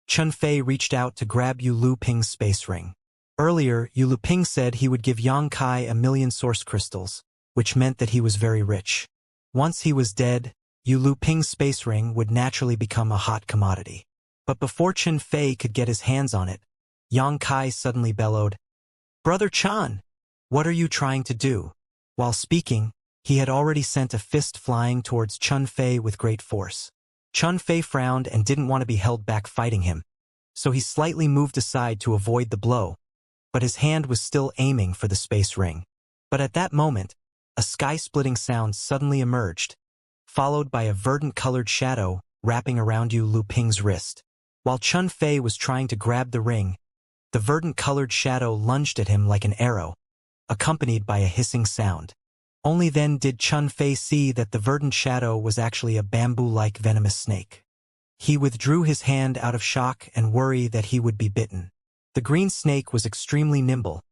Chen Fei reached out to grab Yu Ping's space ring. Earlier, Yu Ping said he would give Yang Kai 1,000,000 source crystals, which meant that he was very rich. Once he was dead, Yu Ping's space ring would naturally become a hot commodity. But before Chen Fei could get his hands on it, Yang Kai suddenly bellowed, "Brother Chan, what are you trying to do?" While speaking, he had already sent a fist flying towards Chen Fei with great force. Chen Fei frowned and didn't want to be held back fighting him, so he slightly moved aside to avoid the blow, but his hand was still aiming for the space ring. But at that moment, a sky-splitting sound suddenly emerged, followed by a verdant-colored shadow wrapping around Yu Ping's wrist. While Chun Fei was trying to grab the ring, the verdant-colored shadow lunged at him like an arrow, accompanied by a hissing sound. Only then did Chun Fei see that the verdant shadow was actually a bamboo-like venomous snake. He withdrew his hand out of shock and worry that he would be bitten. The green snake was extremely nimble,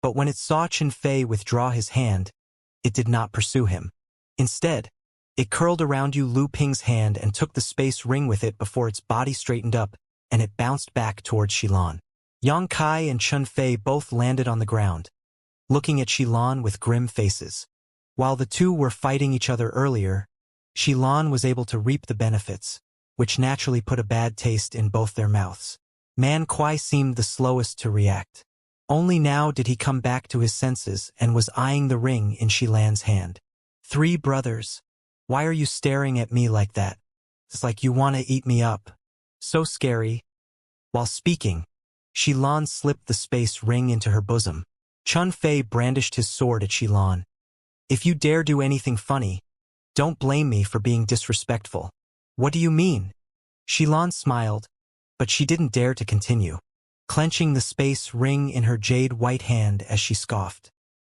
but when it saw Chun Fei withdraw his hand, it did not pursue him. Instead, it curled around Lu Ping's hand and took the space ring with it before its body straightened up, and it bounced back towards Xilan. Yang Kai and Chun Fei both landed on the ground, looking at Xilan with grim faces. While the two were fighting each other earlier, Xilan was able to reap the benefits, which naturally put a bad taste in both their mouths. Man Kuai seemed the slowest to react. Only now did he come back to his senses and was eyeing the ring in Xilan's hand. "Three brothers. Why are you staring at me like that? It's like you want to eat me up. So scary." While speaking, Xilan slipped the space ring into her bosom. Chun Fei brandished his sword at Xilan. "If you dare do anything funny, don't blame me for being disrespectful." "What do you mean?" Xilan smiled, but she didn't dare to continue, clenching the space ring in her jade-white hand as she scoffed.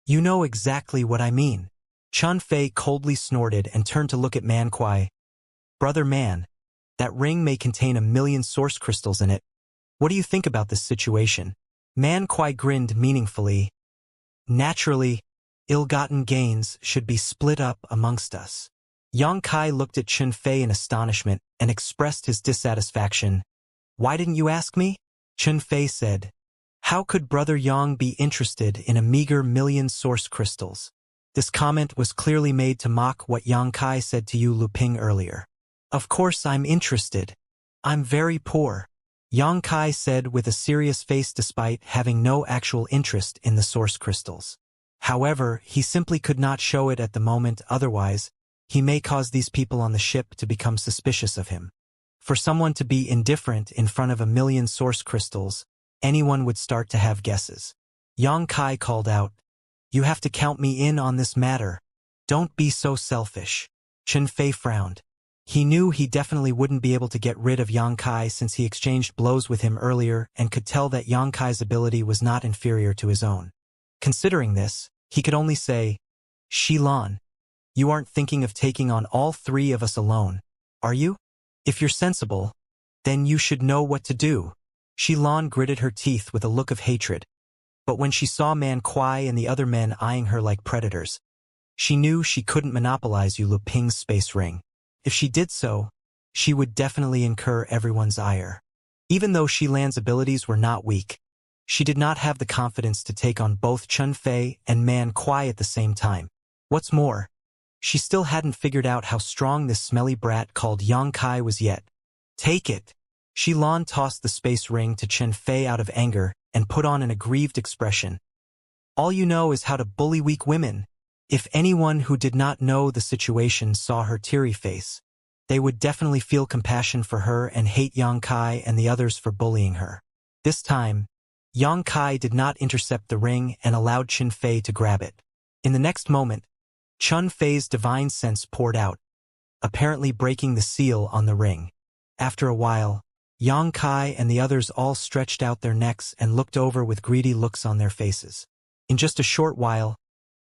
"You know exactly what I mean." Chun Fei coldly snorted and turned to look at Man Kuai. "Brother Man, that ring may contain 1,000,000 source crystals in it. What do you think about this situation?" Man Kuai grinned meaningfully. "Naturally, ill-gotten gains should be split up amongst us." Yang Kai looked at Chun Fei in astonishment and expressed his dissatisfaction. "Why didn't you ask me?" Chun Fei said. "How could Brother Yang be interested in a meager 1,000,000 source crystals?" This comment was clearly made to mock what Yang Kai said to Lu Ping earlier. "Of course I'm interested. I'm very poor," Yang Kai said with a serious face despite having no actual interest in the source crystals. However, he simply could not show it at the moment, otherwise he may cause these people on the ship to become suspicious of him. For someone to be indifferent in front of 1,000,000 source crystals, anyone would start to have guesses. Yang Kai called out, "You have to count me in on this matter. Don't be so selfish." Chun Fei frowned. He knew he definitely wouldn't be able to get rid of Yang Kai since he exchanged blows with him earlier and could tell that Yang Kai's ability was not inferior to his own. Considering this, he could only say, "Xilan, you aren't thinking of taking on all three of us alone, are you? If you're sensible, then you should know what to do." Xilan gritted her teeth with a look of hatred, but when she saw Man Kuai and the other men eyeing her like predators, she knew she couldn't monopolize Lu Ping's space ring. If she did so, she would definitely incur everyone's ire. Even though Xilan's abilities were not weak, she did not have the confidence to take on both Chun Fei and Man Kuai at the same time. What's more, she still hadn't figured out how strong this smelly brat called Yang Kai was yet. "Take it." Xilan tossed the space ring to Chun Fei out of anger and put on an aggrieved expression. "All you know is how to bully weak women." If anyone who did not know the situation saw her teary face, they would definitely feel compassion for her and hate Yang Kai and the others for bullying her. This time, Yang Kai did not intercept the ring and allowed Chun Fei to grab it. In the next moment, Chun Fei's divine sense poured out, apparently breaking the seal on the ring. After a while, Yang Kai and the others all stretched out their necks and looked over with greedy looks on their faces. In just a short while,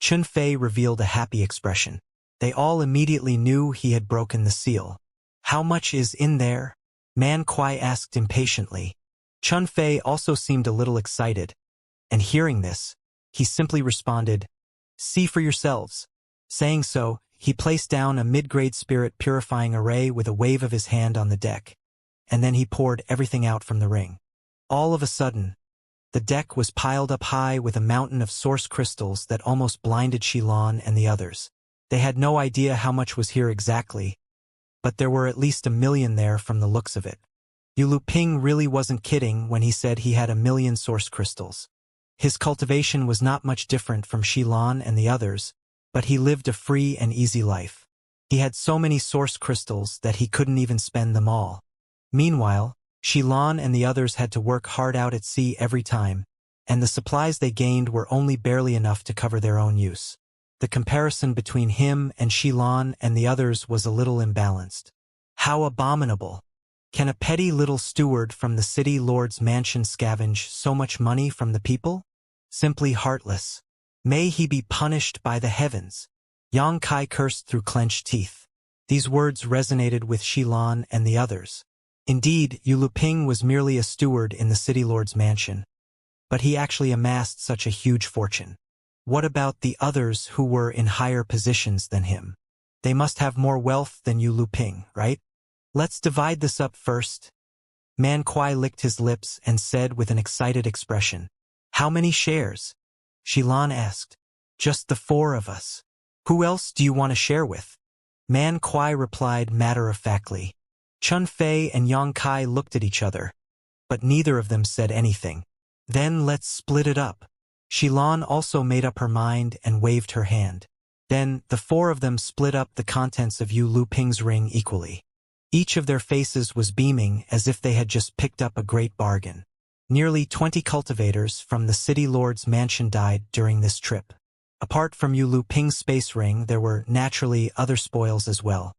Chun Fei revealed a happy expression. They all immediately knew he had broken the seal. "How much is in there?" Man Kuai asked impatiently. Chun Fei also seemed a little excited, and hearing this, he simply responded, "See for yourselves." Saying so, he placed down a mid-grade spirit purifying array with a wave of his hand on the deck, and then he poured everything out from the ring. All of a sudden, the deck was piled up high with a mountain of source crystals that almost blinded Xilan and the others. They had no idea how much was here exactly, but there were at least 1,000,000 there from the looks of it. Lu Ping really wasn't kidding when he said he had 1,000,000 source crystals. His cultivation was not much different from Xilan and the others, but he lived a free and easy life. He had so many source crystals that he couldn't even spend them all. Meanwhile, Xilan and the others had to work hard out at sea every time, and the supplies they gained were only barely enough to cover their own use. The comparison between him and Xilan and the others was a little imbalanced. "How abominable! Can a petty little steward from the city lord's mansion scavenge so much money from the people? Simply heartless. May he be punished by the heavens. Yang Kai cursed through clenched teeth. These words resonated with Xilan and the others. Indeed, Yu Luping was merely a steward in the city lord's mansion. But he actually amassed such a huge fortune. What about the others who were in higher positions than him? They must have more wealth than Yu Luping, right? Let's divide this up first. Man Kuai licked his lips and said with an excited expression, "How many shares?" Xilan asked. "Just the four of us. Who else do you want to share with?" Man Kuai replied matter-of-factly. Chun Fei and Yang Kai looked at each other, but neither of them said anything. "Then let's split it up." Xilan also made up her mind and waved her hand. Then the four of them split up the contents of Yu Luping's ring equally. Each of their faces was beaming as if they had just picked up a great bargain. Nearly 20 cultivators from the city lord's mansion died during this trip. Apart from Yu Luping's space ring, there were naturally other spoils as well.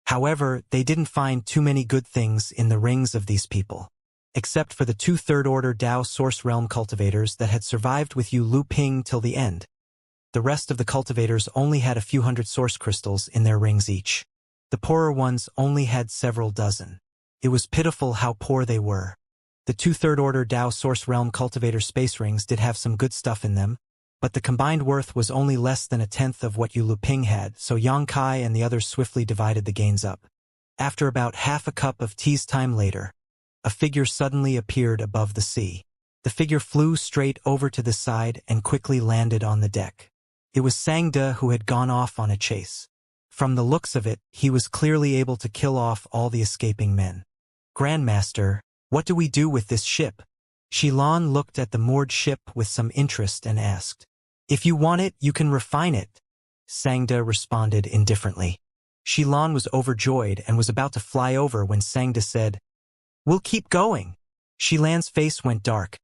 However, they didn't find too many good things in the rings of these people. Except for the 2 third-order Dao Source Realm cultivators that had survived with Yu Luping till the end. The rest of the cultivators only had a few hundred source crystals in their rings each. The poorer ones only had several dozen. It was pitiful how poor they were. The 2 third-order Dao Source Realm cultivator space rings did have some good stuff in them, but the combined worth was only less than a tenth of what Yu Luping had, so Yang Kai and the others swiftly divided the gains up. After about half a cup of tea's time later, a figure suddenly appeared above the sea. The figure flew straight over to the side and quickly landed on the deck. It was Sangda who had gone off on a chase. From the looks of it, he was clearly able to kill off all the escaping men. "Grandmaster, what do we do with this ship?" Xilan looked at the moored ship with some interest and asked. "If you want it, you can refine it," Sangda responded indifferently. Xilan was overjoyed and was about to fly over when Sangda said, "We'll keep going." Xilan's face went dark,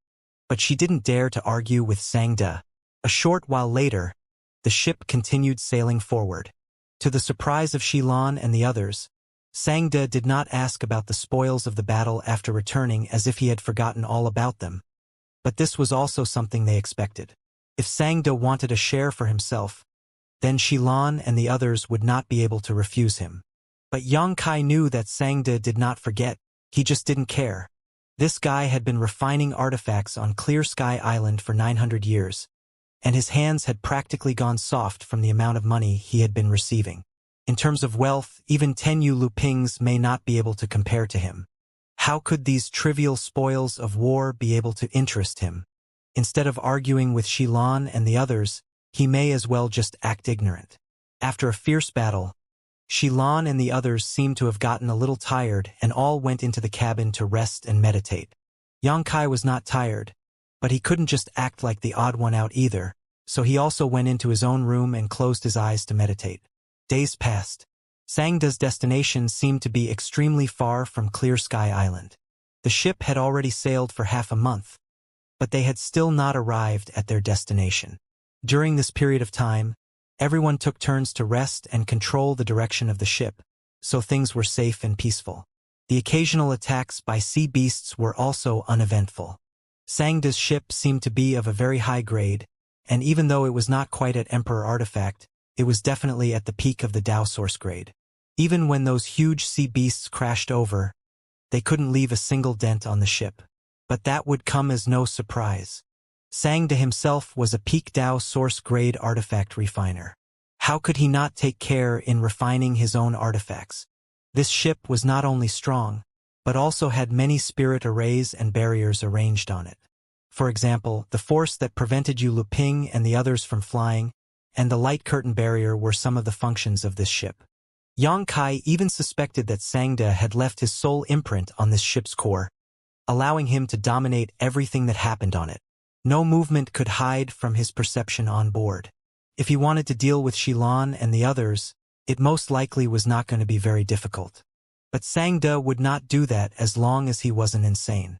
but she didn't dare to argue with Sangda. A short while later, the ship continued sailing forward. To the surprise of Xilan and the others, Sangda did not ask about the spoils of the battle after returning as if he had forgotten all about them. But this was also something they expected. If Sangda wanted a share for himself, then Xilan and the others would not be able to refuse him. But Yang Kai knew that Sangda did not forget, he just didn't care. This guy had been refining artifacts on Clear Sky Island for 900 years. And his hands had practically gone soft from the amount of money he had been receiving. In terms of wealth, even 10 Yu Lupings may not be able to compare to him. How could these trivial spoils of war be able to interest him? Instead of arguing with Xilan and the others, he may as well just act ignorant. After a fierce battle, Xilan and the others seemed to have gotten a little tired and all went into the cabin to rest and meditate. Yang Kai was not tired, but he couldn't just act like the odd one out either, so he also went into his own room and closed his eyes to meditate. Days passed. Sangda's destination seemed to be extremely far from Clear Sky Island. The ship had already sailed for half a month, but they had still not arrived at their destination. During this period of time, everyone took turns to rest and control the direction of the ship, so things were safe and peaceful. The occasional attacks by sea beasts were also uneventful. Sangda's ship seemed to be of a very high grade, and even though it was not quite at Emperor Artifact, it was definitely at the peak of the Dao Source grade. Even when those huge sea beasts crashed over, they couldn't leave a single dent on the ship. But that would come as no surprise. Sangda himself was a peak Dao Source grade artifact refiner. How could he not take care in refining his own artifacts? This ship was not only strong, but also had many spirit arrays and barriers arranged on it. For example, the force that prevented Yu Luping and the others from flying, and the light curtain barrier were some of the functions of this ship. Yang Kai even suspected that Sangda had left his sole imprint on this ship's core, allowing him to dominate everything that happened on it. No movement could hide from his perception on board. If he wanted to deal with Xilan and the others, it most likely was not going to be very difficult. But Sangda would not do that as long as he wasn't insane.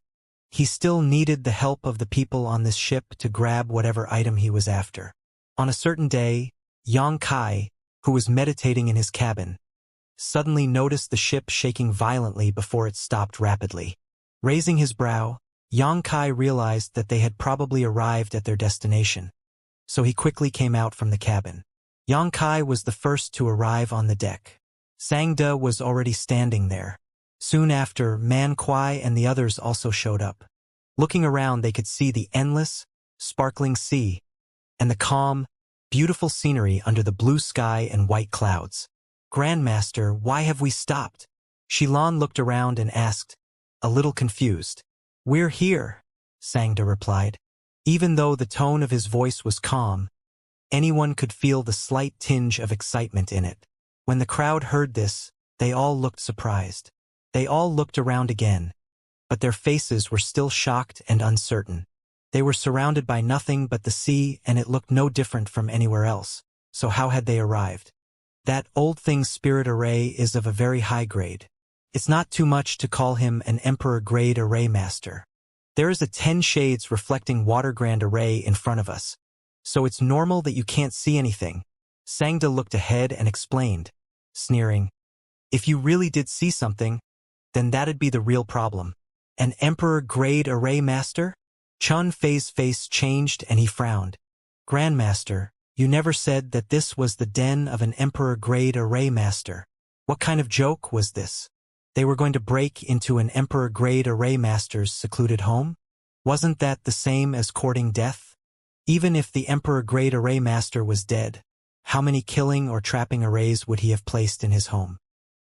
He still needed the help of the people on this ship to grab whatever item he was after. On a certain day, Yang Kai, who was meditating in his cabin, suddenly noticed the ship shaking violently before it stopped rapidly. Raising his brow, Xianxia realized that they had probably arrived at their destination, so he quickly came out from the cabin. Xianxia was the first to arrive on the deck. Sangde was already standing there. Soon after, Man Kuai and the others also showed up. Looking around, they could see the endless, sparkling sea, and the calm, beautiful scenery under the blue sky and white clouds. "Grandmaster, why have we stopped?" Xilan looked around and asked, a little confused. "We're here," Sangde replied. Even though the tone of his voice was calm, anyone could feel the slight tinge of excitement in it. When the crowd heard this, they all looked surprised. They all looked around again, but their faces were still shocked and uncertain. They were surrounded by nothing but the sea, and it looked no different from anywhere else. So how had they arrived? That old thing's spirit array is of a very high grade. It's not too much to call him an Emperor-grade array master. There is a 10 shades reflecting water-grand array in front of us, so it's normal that you can't see anything. Sangde looked ahead and explained, sneering, "If you really did see something, then that'd be the real problem." "An Emperor-grade array master?" Chun Fei's face changed and he frowned. "Grandmaster, you never said that this was the den of an Emperor-grade array master. What kind of joke was this? They were going to break into an Emperor-grade array master's secluded home? Wasn't that the same as courting death? Even if the Emperor-grade array master was dead, how many killing or trapping arrays would he have placed in his home?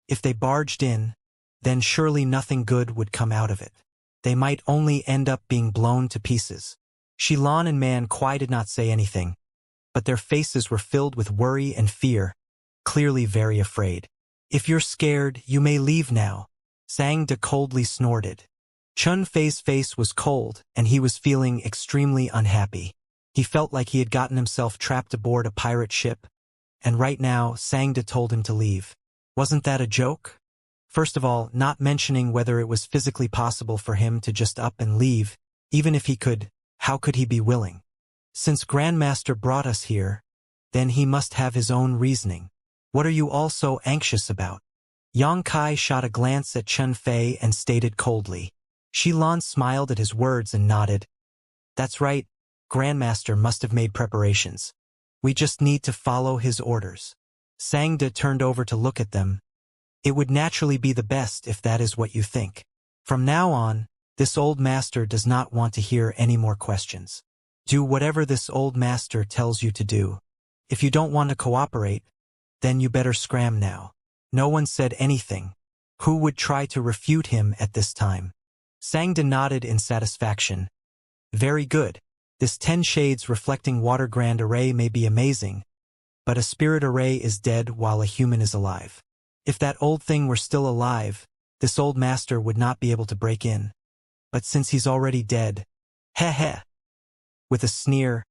If they barged in, then surely nothing good would come out of it. They might only end up being blown to pieces." Xilan and Man Kuai did not say anything, but their faces were filled with worry and fear, clearly very afraid. "If you're scared, you may leave now," Sangde coldly snorted. Chun Fei's face was cold, and he was feeling extremely unhappy. He felt like he had gotten himself trapped aboard a pirate ship, and right now Sangde told him to leave. Wasn't that a joke? First of all, not mentioning whether it was physically possible for him to just up and leave. Even if he could, how could he be willing? Since Grandmaster brought us here, then he must have his own reasoning. What are you all so anxious about? Xianxia shot a glance at Chun Fei and stated coldly. Xilan smiled at his words and nodded. "That's right, Grandmaster must have made preparations. We just need to follow his orders." Sangde turned over to look at them. "It would naturally be the best if that is what you think. From now on, this old master does not want to hear any more questions. Do whatever this old master tells you to do. If you don't want to cooperate, then you better scram now." No one said anything. Who would try to refute him at this time? Sangde nodded in satisfaction. "Very good. This 10 shades reflecting water grand array may be amazing, but a spirit array is dead while a human is alive. If that old thing were still alive, this old master would not be able to break in. But since he's already dead, heh." With a sneer,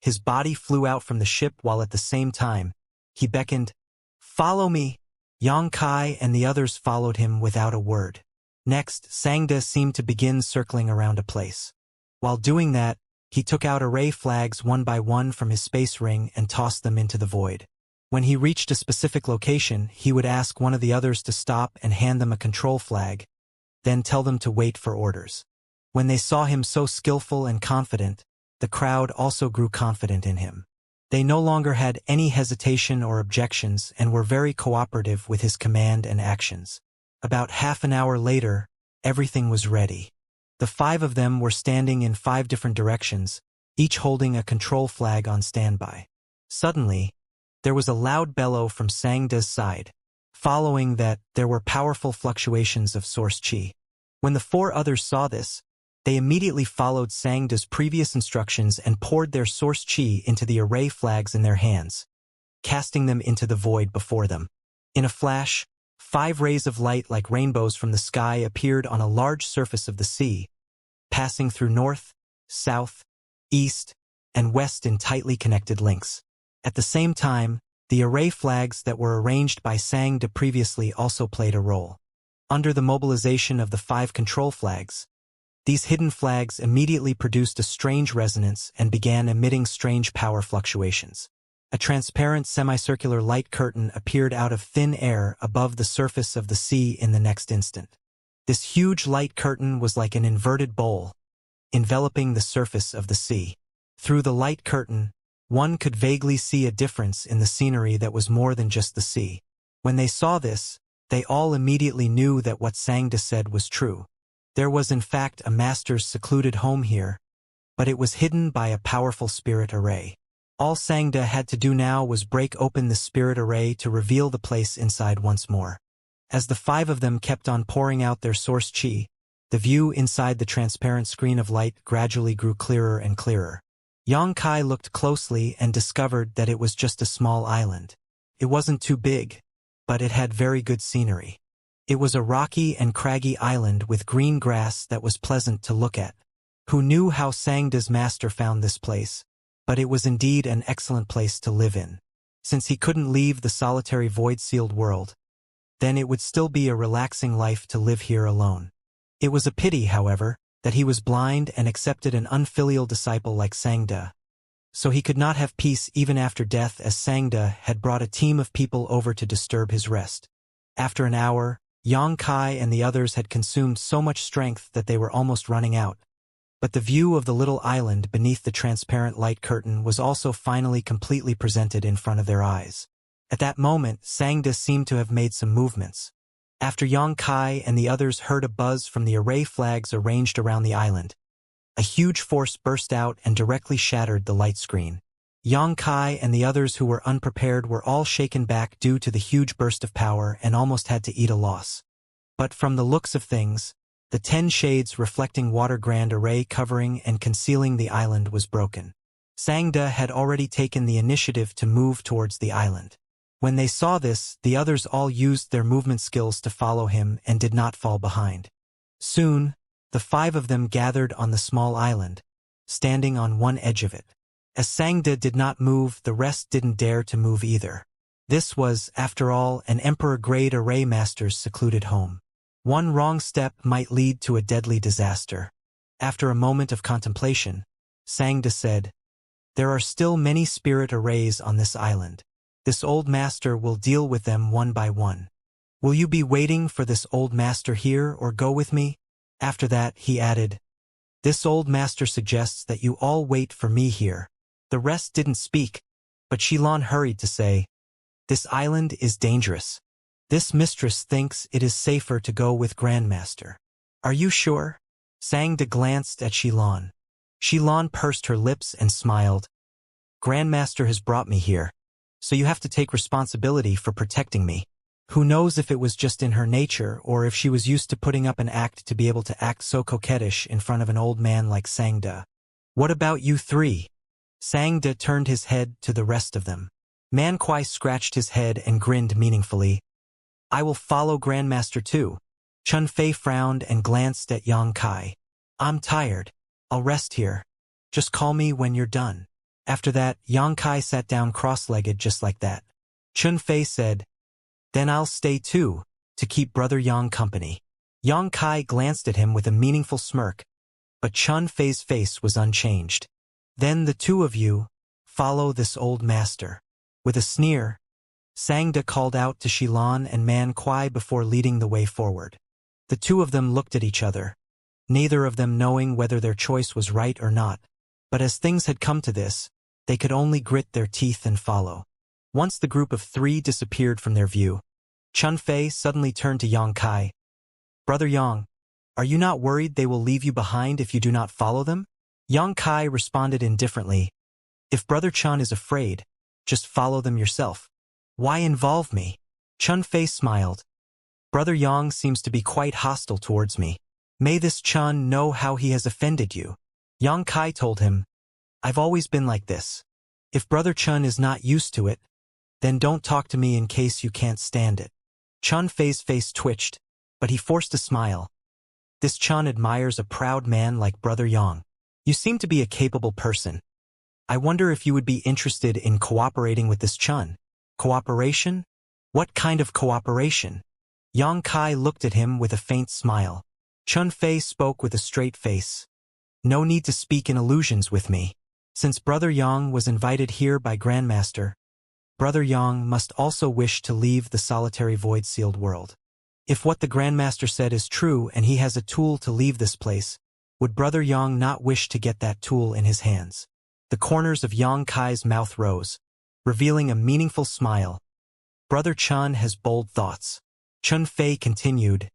his body flew out from the ship while at the same time, he beckoned, "Follow me." Xianxia and the others followed him without a word. Next, Sangde seemed to begin circling around a place. While doing that, he took out array flags one by one from his space ring and tossed them into the void. When he reached a specific location, he would ask one of the others to stop and hand them a control flag, then tell them to wait for orders. When they saw him so skillful and confident, the crowd also grew confident in him. They no longer had any hesitation or objections and were very cooperative with his command and actions. About half an hour later, everything was ready. The 5 of them were standing in 5 different directions, each holding a control flag on standby. Suddenly, there was a loud bellow from Sangde's side. Following that, there were powerful fluctuations of source chi. When the 4 others saw this, they immediately followed Sangde's previous instructions and poured their source chi into the array flags in their hands, casting them into the void before them. In a flash, 5 rays of light like rainbows from the sky appeared on a large surface of the sea, passing through north, south, east, and west in tightly connected links. At the same time, the array flags that were arranged by Sangde previously also played a role. Under the mobilization of the 5 control flags, these hidden flags immediately produced a strange resonance and began emitting strange power fluctuations. A transparent semicircular light curtain appeared out of thin air above the surface of the sea in the next instant. This huge light curtain was like an inverted bowl, enveloping the surface of the sea. Through the light curtain, one could vaguely see a difference in the scenery that was more than just the sea. When they saw this, they all immediately knew that what Xianxia said was true. There was in fact a master's secluded home here, but it was hidden by a powerful spirit array. All Xianxia had to do now was break open the spirit array to reveal the place inside once more. As the 5 of them kept on pouring out their source qi, the view inside the transparent screen of light gradually grew clearer and clearer. Xianxia looked closely and discovered that it was just a small island. It wasn't too big, but it had very good scenery. It was a rocky and craggy island with green grass that was pleasant to look at. Who knew how Xianxia's master found this place? But it was indeed an excellent place to live in. Since he couldn't leave the solitary void-sealed world, then it would still be a relaxing life to live here alone. It was a pity, however, that he was blind and accepted an unfilial disciple like Xianxia, so he could not have peace even after death, as Xianxia had brought a team of people over to disturb his rest. After an hour, Xianxia and the others had consumed so much strength that they were almost running out. But the view of the little island beneath the transparent light curtain was also finally completely presented in front of their eyes. At that moment, Xianxia seemed to have made some movements. After Xianxia and the others heard a buzz from the array flags arranged around the island, a huge force burst out and directly shattered the light screen. Xianxia and the others who were unprepared were all shaken back due to the huge burst of power and almost had to eat a loss. But from the looks of things, the 10 shades reflecting water grand array covering and concealing the island was broken. Xianxia had already taken the initiative to move towards the island. When they saw this, the others all used their movement skills to follow him and did not fall behind. Soon, the 5 of them gathered on the small island, standing on one edge of it. As Xianxia did not move, the rest didn't dare to move either. This was, after all, an Emperor-grade array master's secluded home. One wrong step might lead to a deadly disaster. After a moment of contemplation, Xianxia said, "There are still many spirit arrays on this island. This old master will deal with them one by one. Will you be waiting for this old master here or go with me?" After that, he added, "This old master suggests that you all wait for me here." The rest didn't speak, but Xilan hurried to say, "This island is dangerous. This mistress thinks it is safer to go with Grandmaster. Are you sure?" Xianxia glanced at Xilan. Xilan pursed her lips and smiled. "Grandmaster has brought me here, so you have to take responsibility for protecting me." Who knows if it was just in her nature or if she was used to putting up an act to be able to act so coquettish in front of an old man like Xianxia. "What about you 3? Xianxia turned his head to the rest of them. Man Kuai scratched his head and grinned meaningfully. "I will follow Grandmaster too." Chun Fei frowned and glanced at Xianxia. "I'm tired. I'll rest here. Just call me when you're done." After that, Xianxia sat down cross-legged just like that. Chun Fei said, "Then I'll stay too, to keep Brother Yang company." Xianxia glanced at him with a meaningful smirk, but Chun Fei's face was unchanged. "Then the 2 of you follow this old master." With a sneer, Xianxia called out to Xilan and Man Kuai before leading the way forward. The 2 of them looked at each other, neither of them knowing whether their choice was right or not. But as things had come to this, they could only grit their teeth and follow. Once the group of 3 disappeared from their view, Chun Fei suddenly turned to Xianxia. "Brother Yang, are you not worried they will leave you behind if you do not follow them?" Xianxia responded indifferently, "If Brother Chun is afraid, just follow them yourself. Why involve me?" Chun Fei smiled. "Brother Yang seems to be quite hostile towards me. May this Chun know how he has offended you." Xianxia told him, "I've always been like this. If Brother Chun is not used to it, then don't talk to me in case you can't stand it." Chun Fei's face twitched, but he forced a smile. "This Chun admires a proud man like Brother Yang. You seem to be a capable person. I wonder if you would be interested in cooperating with this Chun." "Cooperation? What kind of cooperation?" Xianxia looked at him with a faint smile. Chun Fei spoke with a straight face. "No need to speak in illusions with me. Since Brother Yang was invited here by Grandmaster, Brother Yang must also wish to leave the solitary void-sealed world. If what the Grandmaster said is true and he has a tool to leave this place, would Brother Yang not wish to get that tool in his hands? The corners of Yang Kai's mouth rose, revealing a meaningful smile. Brother Chun has bold thoughts. Chun Fei continued,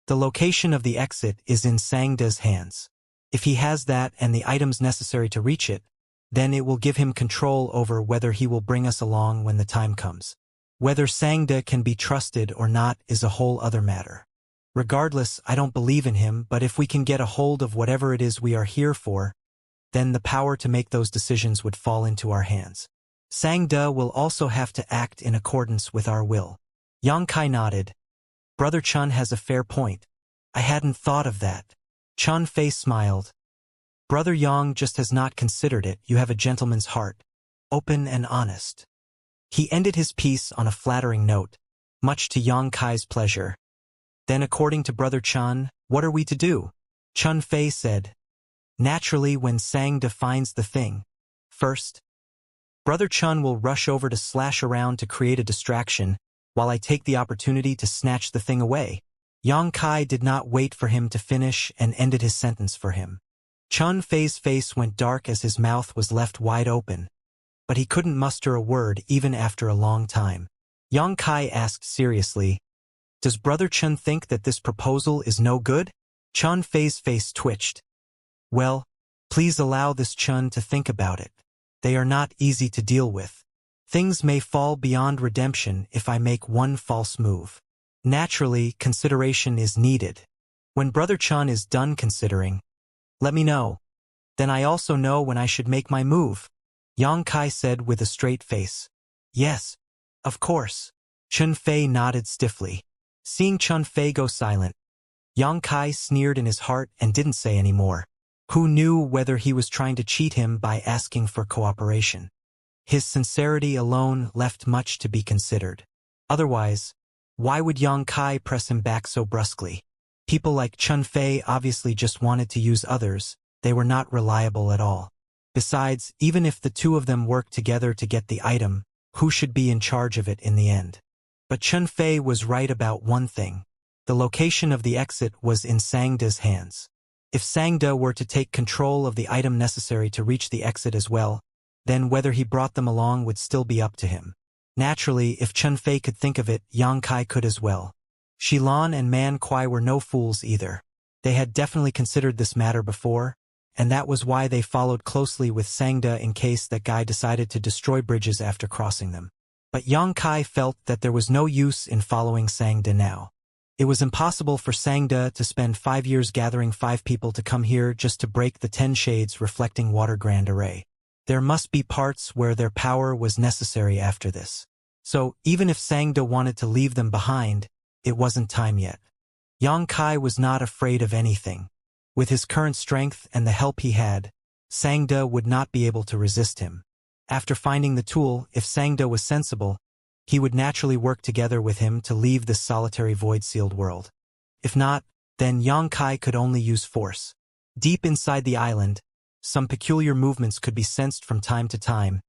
the location of the exit is in Sangda's hands. If he has that and the items necessary to reach it, then it will give him control over whether he will bring us along when the time comes. Whether Sangda can be trusted or not is a whole other matter. Regardless, I don't believe in him, but if we can get a hold of whatever it is we are here for, then the power to make those decisions would fall into our hands. Sangda will also have to act in accordance with our will. Yang Kai nodded. Brother Chun has a fair point. I hadn't thought of that. Chun Fei smiled. Brother Yang just has not considered it. You have a gentleman's heart, open and honest. He ended his piece on a flattering note, much to Yang Kai's pleasure. Then according to Brother Chun, what are we to do? Chun Fei said. Naturally, when Sangda finds the thing, first, Brother Chun will rush over to slash around to create a distraction, while I take the opportunity to snatch the thing away. Yang Kai did not wait for him to finish and ended his sentence for him. Chun Fei's face went dark as his mouth was left wide open, but he couldn't muster a word even after a long time. Yang Kai asked seriously, does Brother Chun think that this proposal is no good? Chun Fei's face twitched. Well, please allow this Chun to think about it. They are not easy to deal with. Things may fall beyond redemption if I make one false move. Naturally, consideration is needed. When Brother Chun is done considering, let me know. Then I also know when I should make my move. Yang Kai said with a straight face. Yes, of course. Chun Fei nodded stiffly. Seeing Chun Fei go silent, Yang Kai sneered in his heart and didn't say any more. Who knew whether he was trying to cheat him by asking for cooperation? His sincerity alone left much to be considered. Otherwise, why would Yang Kai press him back so brusquely? People like Chun Fei obviously just wanted to use others. They were not reliable at all. Besides, even if the two of them worked together to get the item, who should be in charge of it in the end? But Chun Fei was right about one thing. The location of the exit was in Sangda's hands. If Sangda were to take control of the item necessary to reach the exit as well, then whether he brought them along would still be up to him. Naturally, if Chun Fei could think of it, Yang Kai could as well. Shilan and Man Kuai were no fools either. They had definitely considered this matter before, and that was why they followed closely with Sangda in case that guy decided to destroy bridges after crossing them. But Yang Kai felt that there was no use in following Sangda now. It was impossible for Sangda to spend 5 years gathering 5 people to come here just to break the 10 shades reflecting water grand array. There must be parts where their power was necessary after this. So, even if Sangda wanted to leave them behind, it wasn't time yet. Yang Kai was not afraid of anything. With his current strength and the help he had, Sangda would not be able to resist him. After finding the tool, if Sangda was sensible, he would naturally work together with him to leave this solitary void-sealed world. If not, then Yang Kai could only use force. Deep inside the island, some peculiar movements could be sensed from time to time,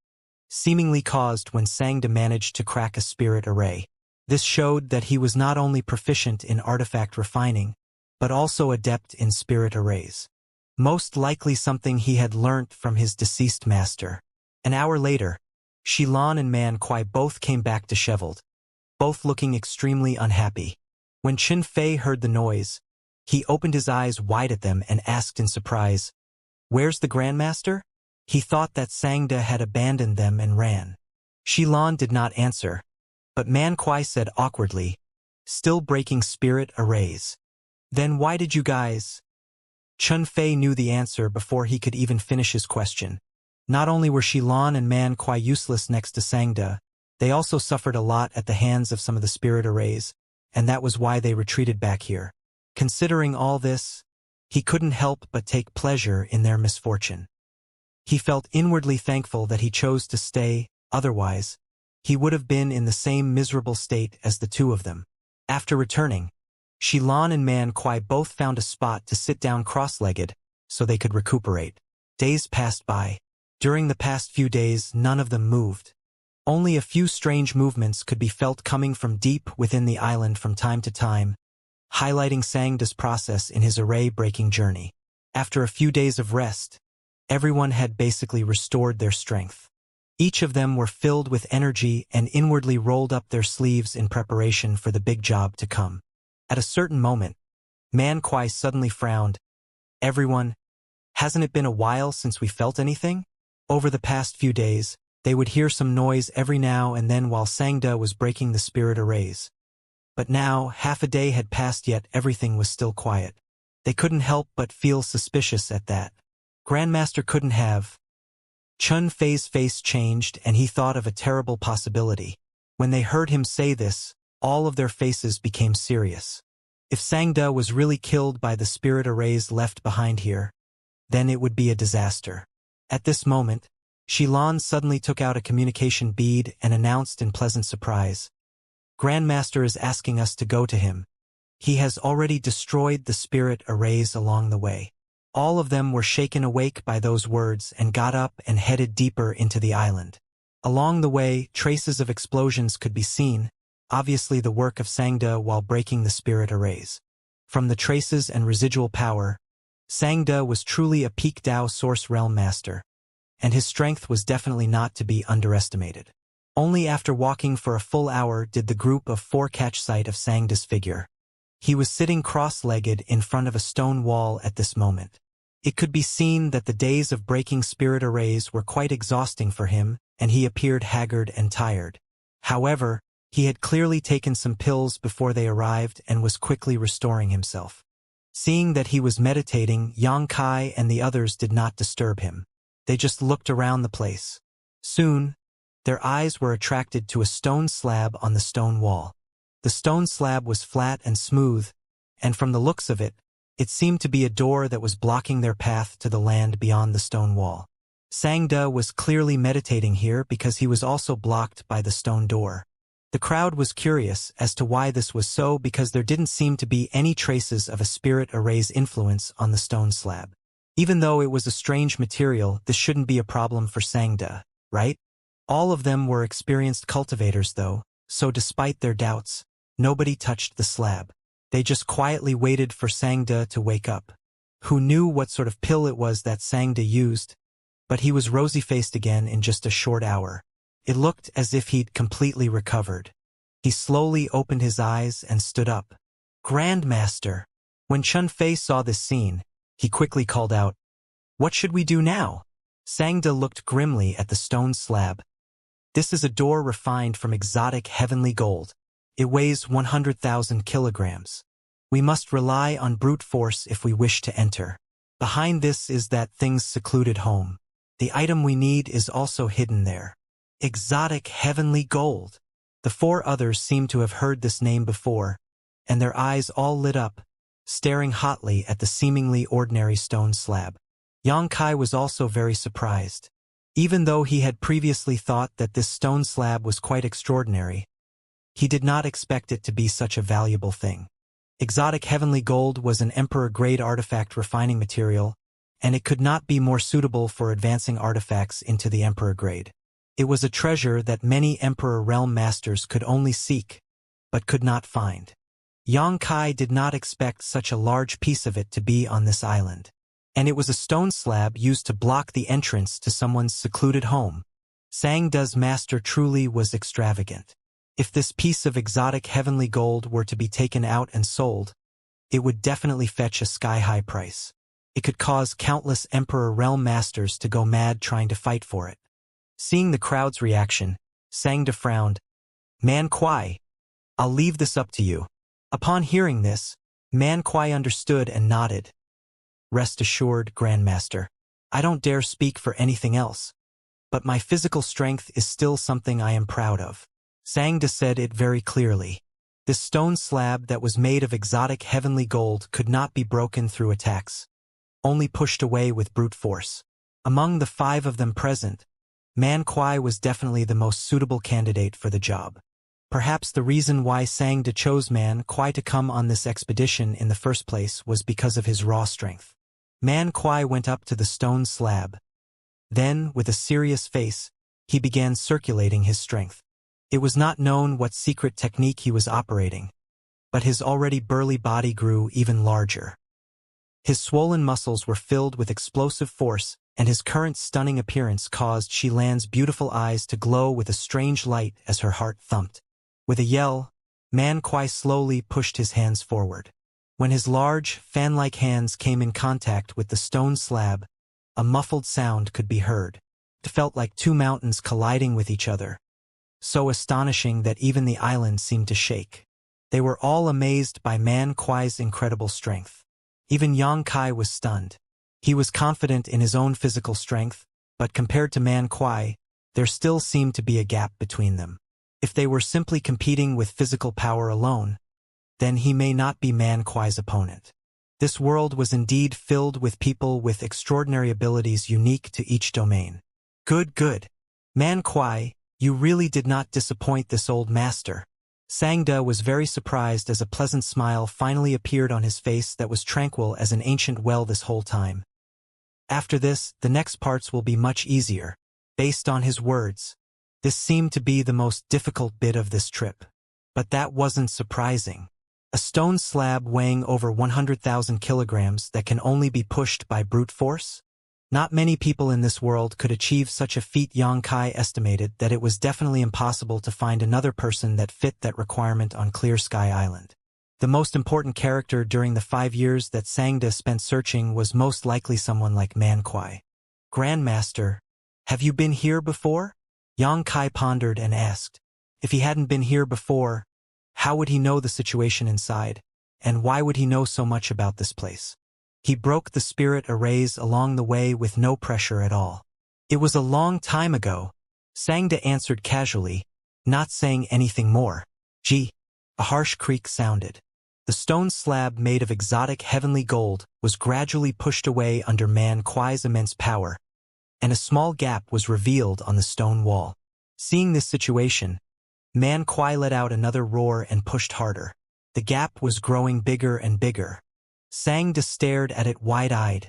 seemingly caused when Sangda managed to crack a spirit array. This showed that he was not only proficient in artifact refining, but also adept in spirit arrays. Most likely something he had learnt from his deceased master. An hour later, Shilan and Man Kuai both came back disheveled, both looking extremely unhappy. When Chun Fei heard the noise, he opened his eyes wide at them and asked in surprise, "Where's the Grandmaster?" He thought that Sangda had abandoned them and ran. Shilan did not answer, but Man Kuai said awkwardly, "Still breaking spirit arrays. Then why did you guys?" Chun Fei knew the answer before he could even finish his question. Not only were Shilan and Man Kuai useless next to Sangda, they also suffered a lot at the hands of some of the spirit arrays, and that was why they retreated back here. Considering all this, he couldn't help but take pleasure in their misfortune. He felt inwardly thankful that he chose to stay, otherwise, he would have been in the same miserable state as the two of them. After returning, Shilan and Man Kuai both found a spot to sit down cross-legged so they could recuperate. Days passed by. During the past few days, none of them moved. Only a few strange movements could be felt coming from deep within the island from time to time, highlighting Sangda's process in his array-breaking journey. After a few days of rest, everyone had basically restored their strength. Each of them were filled with energy and inwardly rolled up their sleeves in preparation for the big job to come. At a certain moment, Man Kuai suddenly frowned. "Everyone, hasn't it been a while since we felt anything?" Over the past few days, they would hear some noise every now and then while Sangda was breaking the spirit arrays. But now, half a day had passed yet everything was still quiet. They couldn't help but feel suspicious at that. Grandmaster couldn't have. Chun Fei's face changed and he thought of a terrible possibility. When they heard him say this, all of their faces became serious. If Sangda was really killed by the spirit arrays left behind here, then it would be a disaster. At this moment, Shilan suddenly took out a communication bead and announced in pleasant surprise, "Grandmaster is asking us to go to him. He has already destroyed the spirit arrays along the way." All of them were shaken awake by those words and got up and headed deeper into the island. Along the way, traces of explosions could be seen, obviously the work of Sangda while breaking the spirit arrays. From the traces and residual power, Sangda was truly a peak Dao source realm master, and his strength was definitely not to be underestimated. Only after walking for a full hour did the group of four catch sight of Sangda's figure. He was sitting cross-legged in front of a stone wall at this moment. It could be seen that the days of breaking spirit arrays were quite exhausting for him, and he appeared haggard and tired. However, he had clearly taken some pills before they arrived and was quickly restoring himself. Seeing that he was meditating, Yang Kai and the others did not disturb him. They just looked around the place. Soon, their eyes were attracted to a stone slab on the stone wall. The stone slab was flat and smooth, and from the looks of it, it seemed to be a door that was blocking their path to the land beyond the stone wall. Sangda was clearly meditating here because he was also blocked by the stone door. The crowd was curious as to why this was so because there didn't seem to be any traces of a spirit array's influence on the stone slab. Even though it was a strange material, this shouldn't be a problem for Sangda, right? All of them were experienced cultivators though, so despite their doubts, nobody touched the slab. They just quietly waited for Sangda to wake up. Who knew what sort of pill it was that Sangda used? But he was rosy-faced again in just a short hour. It looked as if he'd completely recovered. He slowly opened his eyes and stood up. "Grandmaster!" When Chun Fei saw this scene, he quickly called out, "What should we do now?" Sangda looked grimly at the stone slab. "This is a door refined from exotic heavenly gold. It weighs 100,000 kilograms. We must rely on brute force if we wish to enter. Behind this is that thing's secluded home. The item we need is also hidden there. Exotic heavenly gold." The four others seemed to have heard this name before, and their eyes all lit up, staring hotly at the seemingly ordinary stone slab. Yang Kai was also very surprised. Even though he had previously thought that this stone slab was quite extraordinary, he did not expect it to be such a valuable thing. Exotic heavenly gold was an emperor-grade artifact refining material, and it could not be more suitable for advancing artifacts into the emperor grade. It was a treasure that many emperor realm masters could only seek, but could not find. Yang Kai did not expect such a large piece of it to be on this island. And it was a stone slab used to block the entrance to someone's secluded home. Sangda's master truly was extravagant. If this piece of exotic heavenly gold were to be taken out and sold, it would definitely fetch a sky-high price. It could cause countless Emperor Realm Masters to go mad trying to fight for it. Seeing the crowd's reaction, Sangda frowned. "Man Kuai, I'll leave this up to you." Upon hearing this, Man Kuai understood and nodded. "Rest assured, Grandmaster, I don't dare speak for anything else. But my physical strength is still something I am proud of." Sangda said it very clearly. This stone slab that was made of exotic heavenly gold could not be broken through attacks, only pushed away with brute force. Among the 5 of them present, Man Kuai was definitely the most suitable candidate for the job. Perhaps the reason why Sangda chose Man Kuai to come on this expedition in the first place was because of his raw strength. Man Kuai went up to the stone slab. Then, with a serious face, he began circulating his strength. It was not known what secret technique he was operating, but his already burly body grew even larger. His swollen muscles were filled with explosive force, and his current stunning appearance caused Xilan's beautiful eyes to glow with a strange light as her heart thumped. With a yell, Man Kuai slowly pushed his hands forward. When his large, fan-like hands came in contact with the stone slab, a muffled sound could be heard. It felt like two mountains colliding with each other, so astonishing that even the island seemed to shake. They were all amazed by Man Kuai's incredible strength. Even Yang Kai was stunned. He was confident in his own physical strength, but compared to Man Kuai, there still seemed to be a gap between them. If they were simply competing with physical power alone, then he may not be Man Kuai's opponent. This world was indeed filled with people with extraordinary abilities unique to each domain. Good. Man Kuai, you really did not disappoint this old master. Sangda was very surprised as a pleasant smile finally appeared on his face that was tranquil as an ancient well this whole time. After this, the next parts will be much easier. Based on his words, this seemed to be the most difficult bit of this trip. But that wasn't surprising. A stone slab weighing over 100,000 kilograms that can only be pushed by brute force? Not many people in this world could achieve such a feat. Yang Kai estimated that it was definitely impossible to find another person that fit that requirement on Clear Sky Island. The most important character during the 5 years that Sangda spent searching was most likely someone like Man Kuai. Grandmaster, have you been here before? Yang Kai pondered and asked. If he hadn't been here before, how would he know the situation inside, and why would he know so much about this place? He broke the spirit arrays along the way with no pressure at all. It was a long time ago, Sangda answered casually, not saying anything more. Gee, a harsh creak sounded. The stone slab made of exotic heavenly gold was gradually pushed away under Man Kuai's immense power, and a small gap was revealed on the stone wall. Seeing this situation, Man Kuai let out another roar and pushed harder. The gap was growing bigger and bigger. Sangda stared at it wide-eyed,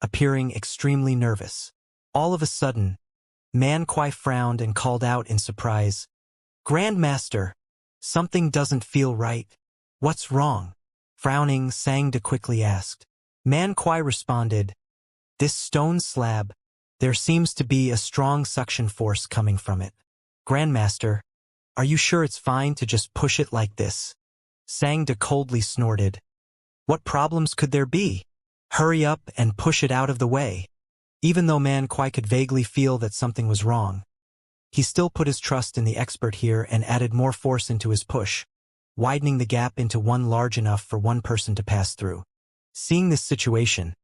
appearing extremely nervous. All of a sudden, Man Kuai frowned and called out in surprise, "Grandmaster, something doesn't feel right. What's wrong?" Frowning, Sangda quickly asked. Man Kuai responded, "This stone slab, there seems to be a strong suction force coming from it. Grandmaster, are you sure it's fine to just push it like this?" Sangda coldly snorted. What problems could there be? Hurry up and push it out of the way. Even though Man Kuai could vaguely feel that something was wrong, he still put his trust in the expert here and added more force into his push, widening the gap into one large enough for one person to pass through. Seeing this situation,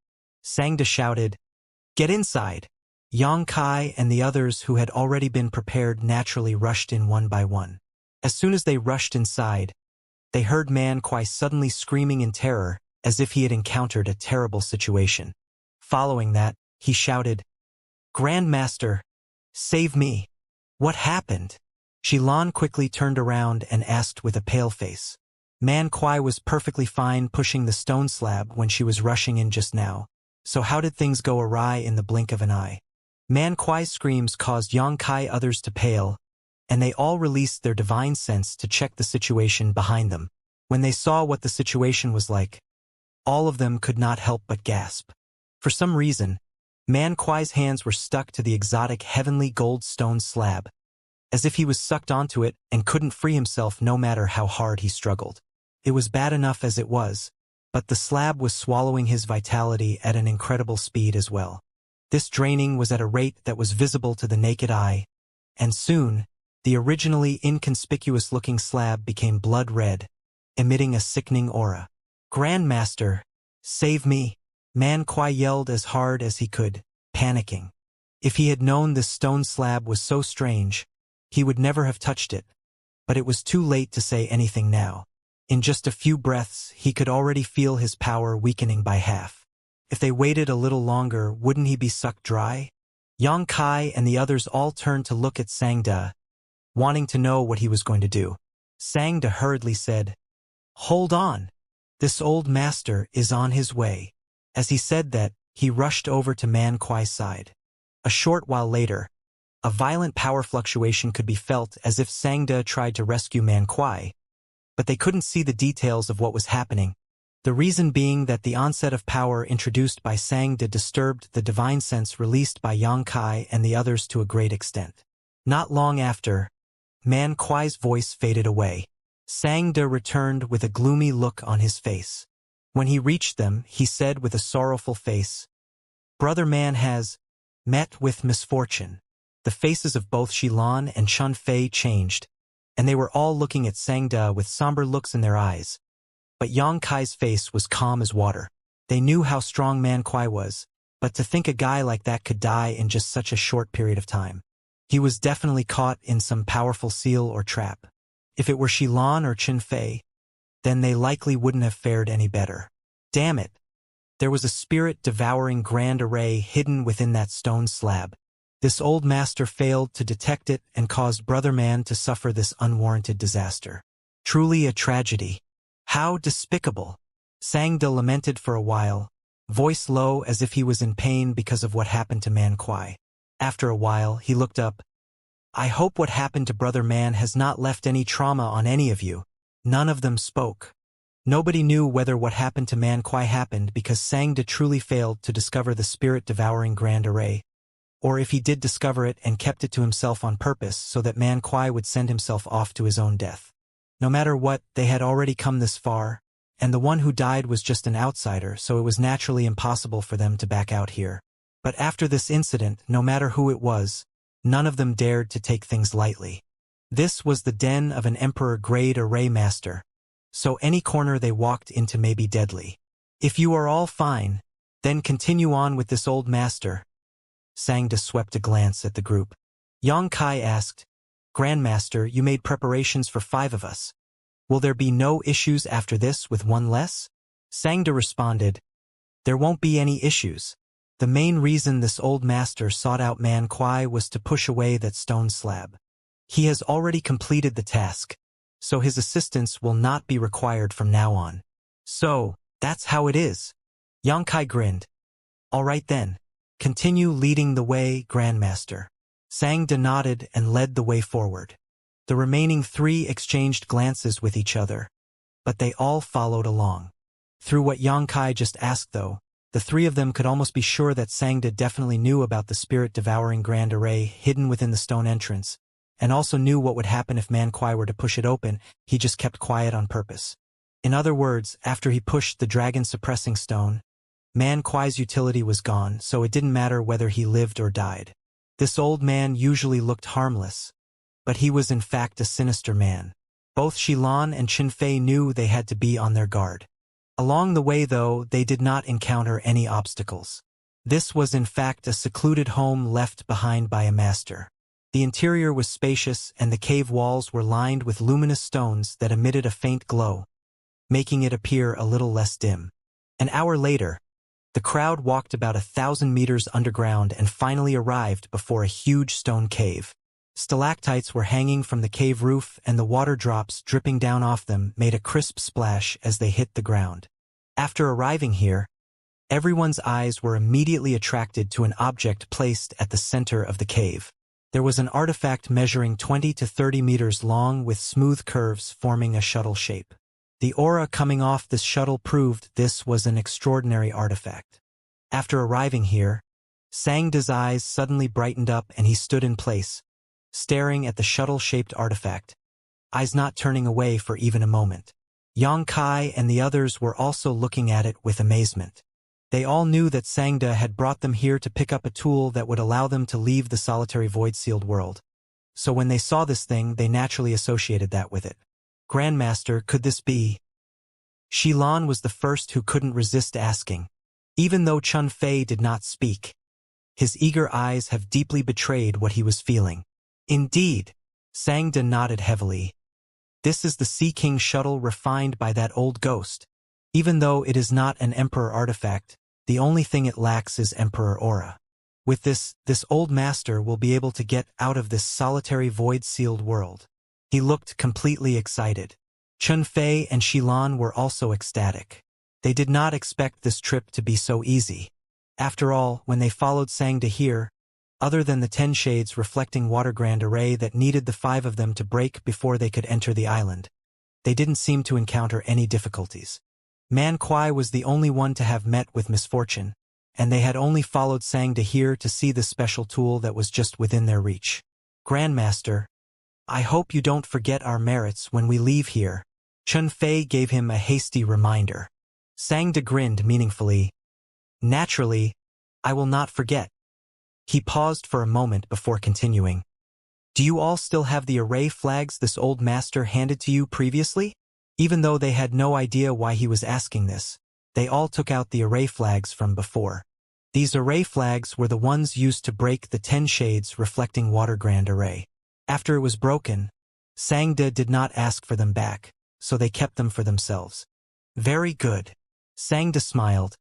Sangda shouted, "Get inside!" Yang Kai and the others who had already been prepared naturally rushed in one by one. As soon as they rushed inside, they heard Man Kuai suddenly screaming in terror as if he had encountered a terrible situation. Following that, he shouted, "Grandmaster, save me! What happened?" Xilan quickly turned around and asked with a pale face. Man Kuai was perfectly fine pushing the stone slab when she was rushing in just now, so how did things go awry in the blink of an eye? Man Kuai's screams caused Yang Kai others to pale, and they all released their divine sense to check the situation behind them. When they saw what the situation was like, all of them could not help but gasp. For some reason, Man Kuai's hands were stuck to the exotic heavenly gold stone slab, as if he was sucked onto it and couldn't free himself no matter how hard he struggled. It was bad enough as it was, but the slab was swallowing his vitality at an incredible speed as well. This draining was at a rate that was visible to the naked eye, and soon, the originally inconspicuous-looking slab became blood red, emitting a sickening aura. "Grandmaster, save me!" Man Kuai yelled as hard as he could, panicking. If he had known this stone slab was so strange, he would never have touched it, but it was too late to say anything now. In just a few breaths, he could already feel his power weakening by half. If they waited a little longer, wouldn't he be sucked dry? Yang Kai and the others all turned to look at Sangda, wanting to know what he was going to do. Sangda hurriedly said, "Hold on. This old master is on his way." As he said that, he rushed over to Man Kuai's side. A short while later, a violent power fluctuation could be felt as if Sangda tried to rescue Man Kuai, but they couldn't see the details of what was happening, the reason being that the onset of power introduced by Sangda disturbed the divine sense released by Yang Kai and the others to a great extent. Not long after, Man Kuai's voice faded away. Sangda returned with a gloomy look on his face. When he reached them, he said with a sorrowful face, "Brother Man has met with misfortune." The faces of both Shilan and Chun Fei changed, and they were all looking at Sangda with somber looks in their eyes. But Yang Kai's face was calm as water. They knew how strong Man Kuai was, but to think a guy like that could die in just such a short period of time. He was definitely caught in some powerful seal or trap. If it were Shilan or Chun Fei, then they likely wouldn't have fared any better. Damn it! There was a spirit-devouring grand array hidden within that stone slab. This old master failed to detect it and caused Brother Man to suffer this unwarranted disaster. Truly a tragedy. How despicable! Sangda lamented for a while, voice low as if he was in pain because of what happened to Man Kuai. After a while, he looked up. "I hope what happened to Brother Man has not left any trauma on any of you." None of them spoke. Nobody knew whether what happened to Man Kuai happened because Sangda truly failed to discover the spirit-devouring grand array, or if he did discover it and kept it to himself on purpose so that Man Kuai would send himself off to his own death. No matter what, they had already come this far, and the one who died was just an outsider, so it was naturally impossible for them to back out here. But after this incident, no matter who it was, none of them dared to take things lightly. This was the den of an Emperor-grade array master, so any corner they walked into may be deadly. "If you are all fine, then continue on with this old master." Sangda swept a glance at the group. Yang Kai asked, "Grandmaster, you made preparations for 5 of us. Will there be no issues after this with one less?" Sangda responded, "There won't be any issues. The main reason this old master sought out Man Kuai was to push away that stone slab. He has already completed the task, so his assistance will not be required from now on." "So, that's how it is." Yang Kai grinned. "All right then. Continue leading the way, Grandmaster." Sangda nodded and led the way forward. The remaining 3 exchanged glances with each other, but they all followed along. Through what Yang Kai just asked though, the 3 of them could almost be sure that Sangda definitely knew about the spirit-devouring grand array hidden within the stone entrance, and also knew what would happen if Man Kuai were to push it open. He just kept quiet on purpose. In other words, after he pushed the dragon-suppressing stone, Man Kuai's utility was gone, so it didn't matter whether he lived or died. This old man usually looked harmless, but he was in fact a sinister man. Both Shilan and Chun Fei knew they had to be on their guard. Along the way though, they did not encounter any obstacles. This was in fact a secluded home left behind by a master. The interior was spacious and the cave walls were lined with luminous stones that emitted a faint glow, making it appear a little less dim. An hour later, the crowd walked about 1,000 meters underground and finally arrived before a huge stone cave. Stalactites were hanging from the cave roof and the water drops dripping down off them made a crisp splash as they hit the ground. After arriving here, everyone's eyes were immediately attracted to an object placed at the center of the cave. There was an artifact measuring 20 to 30 meters long with smooth curves forming a shuttle shape. The aura coming off this shuttle proved this was an extraordinary artifact. After arriving here, Sangda's eyes suddenly brightened up and he stood in place, staring at the shuttle-shaped artifact, eyes not turning away for even a moment. Yang Kai and the others were also looking at it with amazement. They all knew that Sangda had brought them here to pick up a tool that would allow them to leave the solitary void-sealed world. So when they saw this thing, they naturally associated that with it. "Grandmaster, could this be?" Shilan was the first who couldn't resist asking. Even though Chun Fei did not speak, his eager eyes have deeply betrayed what he was feeling. "Indeed," Sangda nodded heavily. "This is the Sea King shuttle refined by that old ghost. Even though it is not an Emperor artifact, the only thing it lacks is Emperor aura. With this old master will be able to get out of this solitary void-sealed world." He looked completely excited. Chun Fei and Shilan were also ecstatic. They did not expect this trip to be so easy. After all, when they followed Sangda here, other than the 10 shades reflecting water grand array that needed the 5 of them to break before they could enter the island. They didn't seem to encounter any difficulties. Man Kuai was the only one to have met with misfortune, and they had only followed Sangda here to see the special tool that was just within their reach. Grandmaster, I hope you don't forget our merits when we leave here. Chun Fei gave him a hasty reminder. Sangda grinned meaningfully. Naturally, I will not forget. He paused for a moment before continuing. Do you all still have the array flags this old master handed to you previously? Even though they had no idea why he was asking this, they all took out the array flags from before. These array flags were the ones used to break the 10 shades reflecting water grand array. After it was broken, Sangda did not ask for them back, so they kept them for themselves. Very good. Sangda smiled.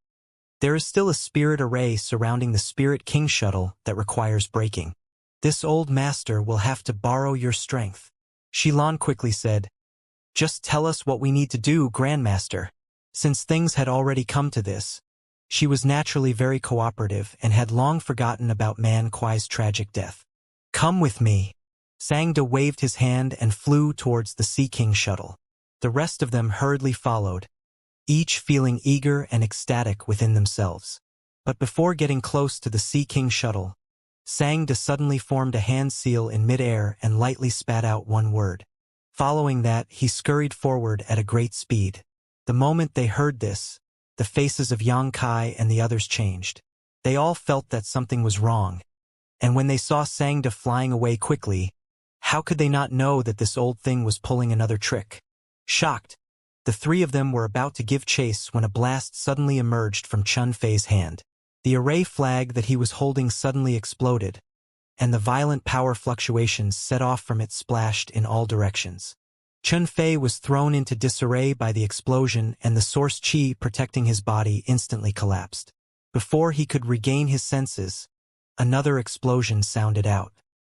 There is still a spirit array surrounding the Spirit King shuttle that requires breaking. This old master will have to borrow your strength. Xilan quickly said, Just tell us what we need to do, Grandmaster. Since things had already come to this, she was naturally very cooperative and had long forgotten about Man Kuai's tragic death. Come with me. Sangda waved his hand and flew towards the Sea King shuttle. The rest of them hurriedly followed, each feeling eager and ecstatic within themselves. But before getting close to the Sea King shuttle, Sangda suddenly formed a hand seal in midair and lightly spat out one word. Following that, he scurried forward at a great speed. The moment they heard this, the faces of Yang Kai and the others changed. They all felt that something was wrong, and when they saw Sangda flying away quickly, how could they not know that this old thing was pulling another trick? Shocked, the 3 of them were about to give chase when a blast suddenly emerged from Chun Fei's hand. The array flag that he was holding suddenly exploded, and the violent power fluctuations set off from it splashed in all directions. Chun Fei was thrown into disarray by the explosion, and the source chi protecting his body instantly collapsed. Before he could regain his senses, another explosion sounded out.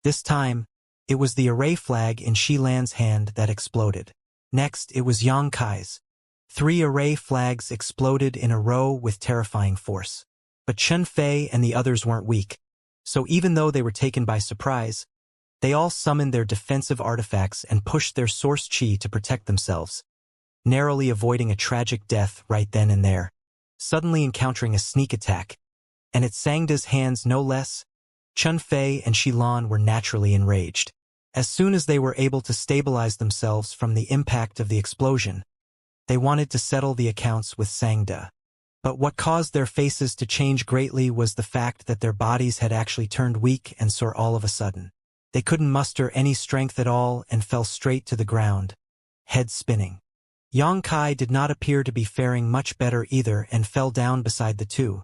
This time, it was the array flag in Xilan's hand that exploded. Next, it was Yang Kai's. 3 array flags exploded in a row with terrifying force. But Chun Fei and the others weren't weak, so even though they were taken by surprise, they all summoned their defensive artifacts and pushed their source chi to protect themselves, narrowly avoiding a tragic death right then and there. Suddenly encountering a sneak attack, and at Sangda's hands no less, Chun Fei and Xilan were naturally enraged. As soon as they were able to stabilize themselves from the impact of the explosion, they wanted to settle the accounts with Sangda. But what caused their faces to change greatly was the fact that their bodies had actually turned weak and sore all of a sudden. They couldn't muster any strength at all and fell straight to the ground, head spinning. Yang Kai did not appear to be faring much better either and fell down beside the 2,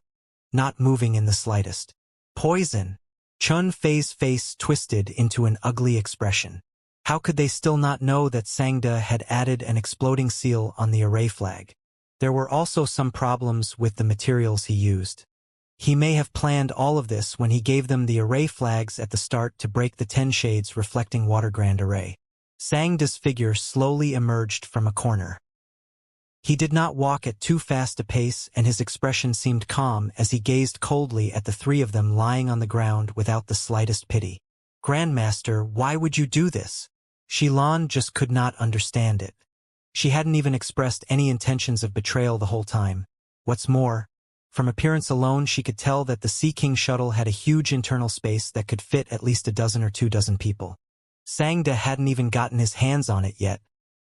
not moving in the slightest. Poison! Chun Fei's face twisted into an ugly expression. How could they still not know that Sangda had added an exploding seal on the array flag? There were also some problems with the materials he used. He may have planned all of this when he gave them the array flags at the start to break the 10 shades reflecting water grand array. Sangda's figure slowly emerged from a corner. He did not walk at too fast a pace, and his expression seemed calm as he gazed coldly at the 3 of them lying on the ground without the slightest pity. Grandmaster, why would you do this? Xilan just could not understand it. She hadn't even expressed any intentions of betrayal the whole time. What's more, from appearance alone she could tell that the Sea King shuttle had a huge internal space that could fit at least a dozen or 2 dozen people. Sangda hadn't even gotten his hands on it yet.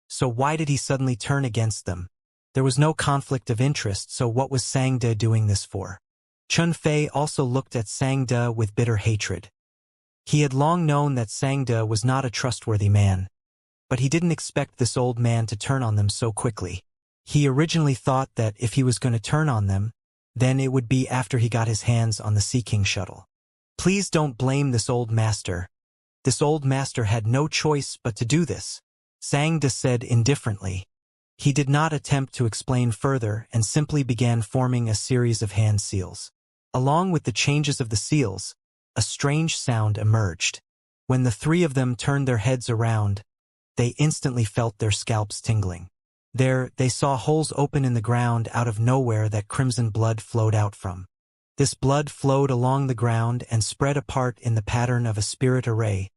So why did he suddenly turn against them? There was no conflict of interest, so what was Sangda doing this for? Chun Fei also looked at Sangda with bitter hatred. He had long known that Sangda was not a trustworthy man, but he didn't expect this old man to turn on them so quickly. He originally thought that if he was going to turn on them, then it would be after he got his hands on the Sea King shuttle. Please don't blame this old master. This old master had no choice but to do this, Sangda said indifferently. He did not attempt to explain further and simply began forming a series of hand seals. Along with the changes of the seals, a strange sound emerged. When the 3 of them turned their heads around, they instantly felt their scalps tingling. There, they saw holes open in the ground out of nowhere that crimson blood flowed out from. This blood flowed along the ground and spread apart in the pattern of a spirit array,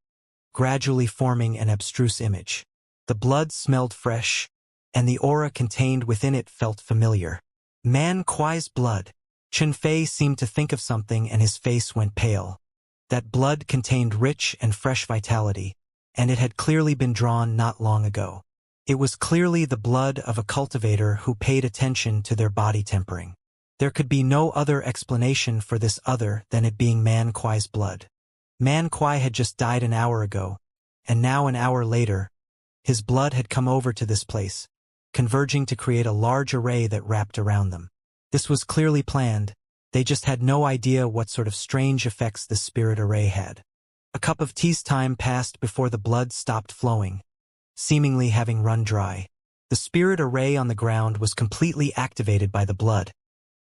gradually forming an abstruse image. The blood smelled fresh, and the aura contained within it felt familiar. Man Kuai's blood. Chen Fei seemed to think of something and his face went pale. That blood contained rich and fresh vitality, and it had clearly been drawn not long ago. It was clearly the blood of a cultivator who paid attention to their body tempering. There could be no other explanation for this other than it being Man Kuai's blood. Man Kuai had just died an hour ago, and now an hour later, his blood had come over to this place, converging to create a large array that wrapped around them. This was clearly planned, they just had no idea what sort of strange effects the spirit array had. A cup of tea's time passed before the blood stopped flowing, seemingly having run dry. The spirit array on the ground was completely activated by the blood,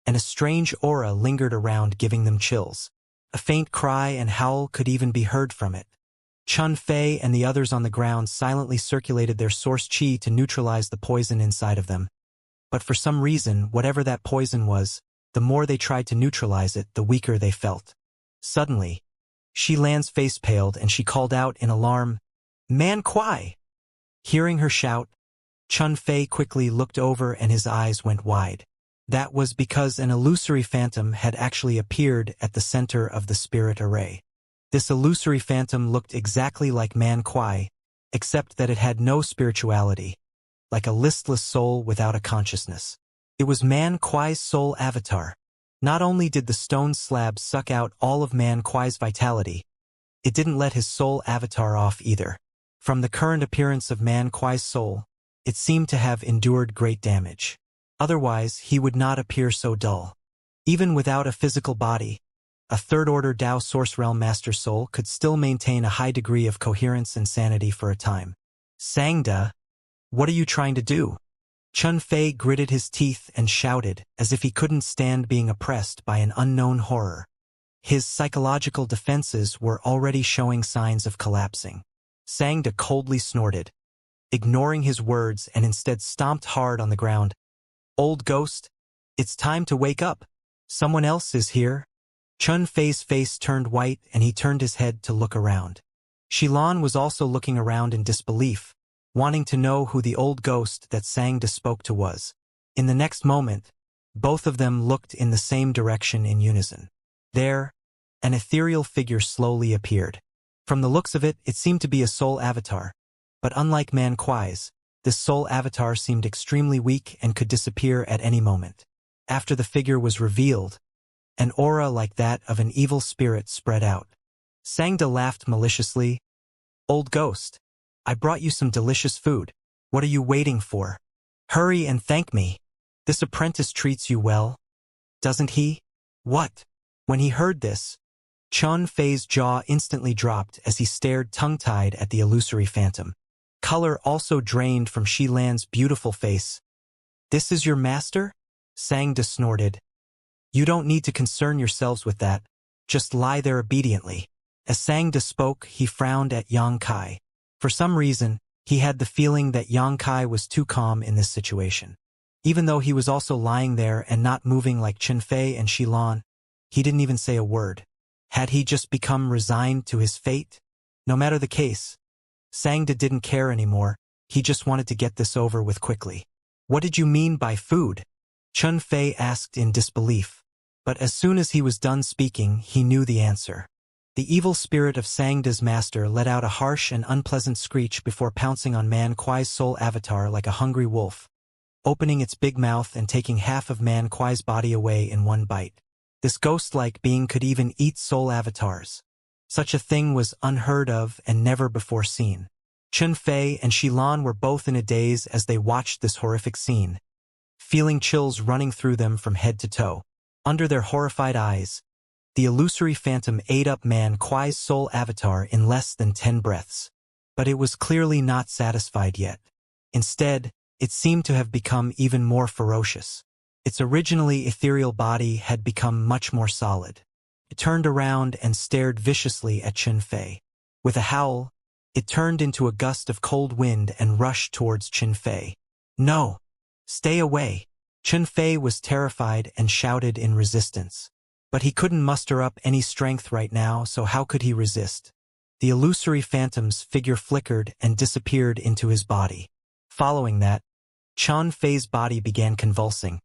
and a strange aura lingered around, giving them chills. A faint cry and howl could even be heard from it. Chen Fei and the others on the ground silently circulated their source qi to neutralize the poison inside of them. But for some reason, whatever that poison was, the more they tried to neutralize it, the weaker they felt. Suddenly, Xilan's face paled and she called out in alarm, "Man Kuai!" Hearing her shout, Chen Fei quickly looked over and his eyes went wide. That was because an illusory phantom had actually appeared at the center of the spirit array. This illusory phantom looked exactly like Man Kuai, except that it had no spirituality, like a listless soul without a consciousness. It was Man Kuai's soul avatar. Not only did the stone slab suck out all of Man Kuai's vitality, it didn't let his soul avatar off either. From the current appearance of Man Kuai's soul, it seemed to have endured great damage. Otherwise, he would not appear so dull. Even without a physical body, a third-order Dao Source Realm Master Soul could still maintain a high degree of coherence and sanity for a time. "Sangda, what are you trying to do?" Chen Fei gritted his teeth and shouted, as if he couldn't stand being oppressed by an unknown horror. His psychological defenses were already showing signs of collapsing. Sangda coldly snorted, ignoring his words, and instead stomped hard on the ground. "Old ghost, it's time to wake up. Someone else is here." Chen Fei's face turned white and he turned his head to look around. Xilan was also looking around in disbelief, wanting to know who the old ghost that Sangda spoke to was. In the next moment, both of them looked in the same direction in unison. There, an ethereal figure slowly appeared. From the looks of it, it seemed to be a soul avatar, but unlike Man Kuai's, this soul avatar seemed extremely weak and could disappear at any moment. After the figure was revealed, an aura like that of an evil spirit spread out. Sangda laughed maliciously. "Old ghost, I brought you some delicious food. What are you waiting for? Hurry and thank me. This apprentice treats you well, doesn't he?" "What?" When he heard this, Chen Fei's jaw instantly dropped as he stared tongue-tied at the illusory phantom. Color also drained from Xilan's beautiful face. "This is your master?" Sangda snorted. "You don't need to concern yourselves with that. Just lie there obediently." As Sangda spoke, he frowned at Yang Kai. For some reason, he had the feeling that Yang Kai was too calm in this situation. Even though he was also lying there and not moving like Chen Fei and Xilan, he didn't even say a word. Had he just become resigned to his fate? No matter the case, Sangda didn't care anymore. He just wanted to get this over with quickly. "What did you mean by food?" Chen Fei asked in disbelief. But as soon as he was done speaking, he knew the answer. The evil spirit of Sangda's master let out a harsh and unpleasant screech before pouncing on Man Kuai's soul avatar like a hungry wolf, opening its big mouth and taking half of Man Kuai's body away in one bite. This ghost-like being could even eat soul avatars. Such a thing was unheard of and never before seen. Chen Fei and Xilan were both in a daze as they watched this horrific scene, feeling chills running through them from head to toe. Under their horrified eyes, the illusory phantom ate up Man Kuai's soul avatar in less than 10 breaths. But it was clearly not satisfied yet. Instead, it seemed to have become even more ferocious. Its originally ethereal body had become much more solid. It turned around and stared viciously at Chen Fei. With a howl, it turned into a gust of cold wind and rushed towards Chen Fei. "No! Stay away!" Chen Fei was terrified and shouted in resistance. But he couldn't muster up any strength right now, so how could he resist? The illusory phantom's figure flickered and disappeared into his body. Following that, Chun Fei's body began convulsing,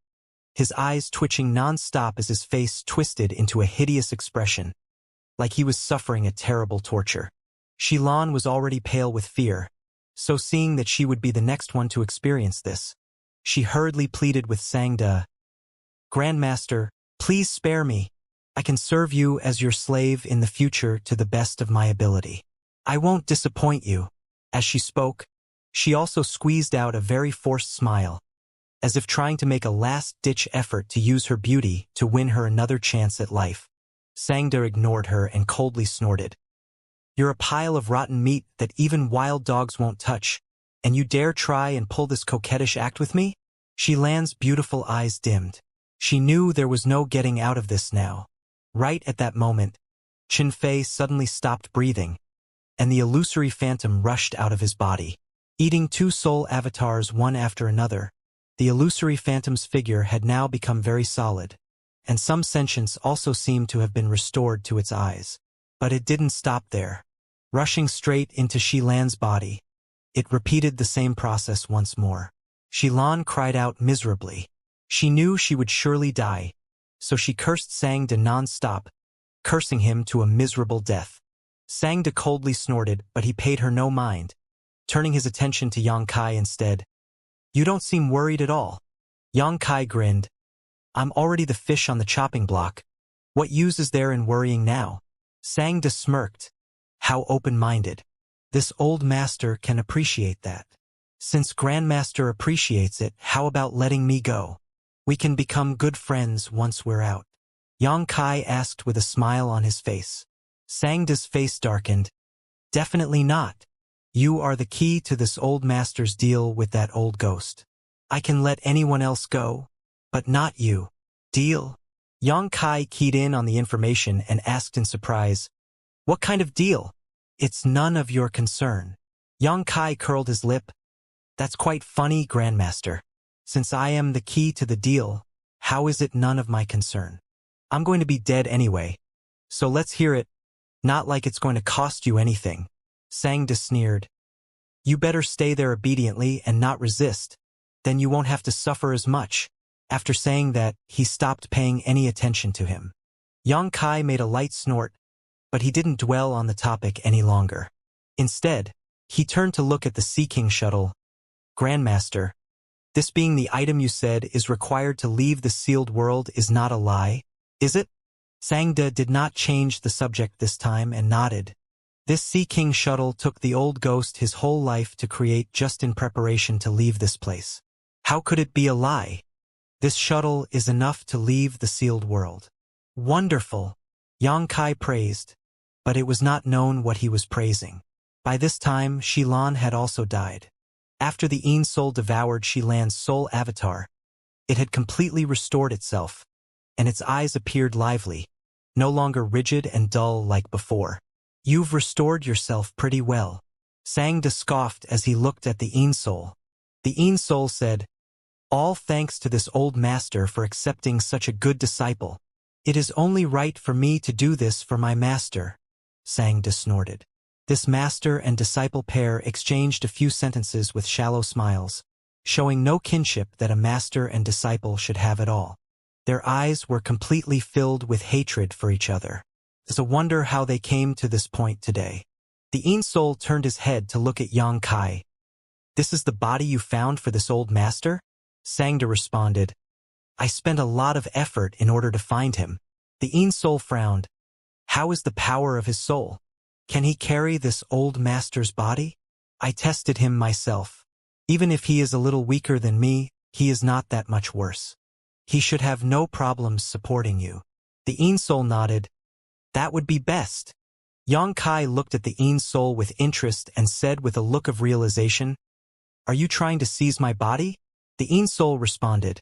his eyes twitching non-stop as his face twisted into a hideous expression, like he was suffering a terrible torture. Xilan was already pale with fear, so seeing that she would be the next one to experience this, she hurriedly pleaded with Sangda, "Grandmaster, please spare me. I can serve you as your slave in the future to the best of my ability. I won't disappoint you." As she spoke, she also squeezed out a very forced smile, as if trying to make a last-ditch effort to use her beauty to win her another chance at life. Sangda ignored her and coldly snorted. "You're a pile of rotten meat that even wild dogs won't touch, and you dare try and pull this coquettish act with me?" Xilan's beautiful eyes dimmed. She knew there was no getting out of this now. Right at that moment, Chun Fei suddenly stopped breathing, and the illusory phantom rushed out of his body. Eating two soul avatars one after another, the illusory phantom's figure had now become very solid, and some sentience also seemed to have been restored to its eyes. But it didn't stop there. Rushing straight into Xilan's body, it repeated the same process once more. Xilan cried out miserably. She knew she would surely die, so she cursed Sangda non-stop, cursing him to a miserable death. Sangda coldly snorted, but he paid her no mind, turning his attention to Yang Kai instead. "You don't seem worried at all." Yang Kai grinned. "I'm already the fish on the chopping block. What use is there in worrying now?" Sangda smirked. How open-minded. This old master can appreciate that. Since Grandmaster appreciates it, how about letting me go? We can become good friends once we're out. Yang Kai asked with a smile on his face. Sangda's face darkened. "Definitely not. You are the key to this old master's deal with that old ghost. I can let anyone else go, but not you. Deal?" Yang Kai keyed in on the information and asked in surprise, "What kind of deal?" "It's none of your concern." Yang Kai curled his lip. "That's quite funny, Grandmaster. Since I am the key to the deal, how is it none of my concern? I'm going to be dead anyway, so let's hear it. Not like it's going to cost you anything." Sangda sneered. "You better stay there obediently and not resist. Then you won't have to suffer as much." After saying that, he stopped paying any attention to him. Yang Kai made a light snort, but he didn't dwell on the topic any longer. Instead, he turned to look at the Sea King shuttle. "Grandmaster, this being the item you said is required to leave the sealed world is not a lie, is it?" Sangda did not change the subject this time and nodded. This Sea King shuttle took the old ghost his whole life to create just in preparation to leave this place. How could it be a lie? This shuttle is enough to leave the sealed world. Wonderful, Yang Kai praised, but it was not known what he was praising. By this time, Xilan had also died. After the Een Soul devoured Xilan's soul avatar, it had completely restored itself, and its eyes appeared lively, no longer rigid and dull like before. "You've restored yourself pretty well," Sangda scoffed as he looked at the Een Soul. The Een Soul said, "All thanks to this old master for accepting such a good disciple. It is only right for me to do this for my master," Sangda snorted. This master and disciple pair exchanged a few sentences with shallow smiles, showing no kinship that a master and disciple should have at all. Their eyes were completely filled with hatred for each other. It's a wonder how they came to this point today. The Een Soul turned his head to look at Yang Kai. "This is the body you found for this old master?" Sangda responded, "I spent a lot of effort in order to find him." The Een Soul frowned. "How is the power of his soul? Can he carry this old master's body?" "I tested him myself. Even if he is a little weaker than me, he is not that much worse. He should have no problems supporting you." The Een Soul nodded. "That would be best." Yang Kai looked at the Een Soul with interest and said with a look of realization, "Are you trying to seize my body?" The Een Soul responded,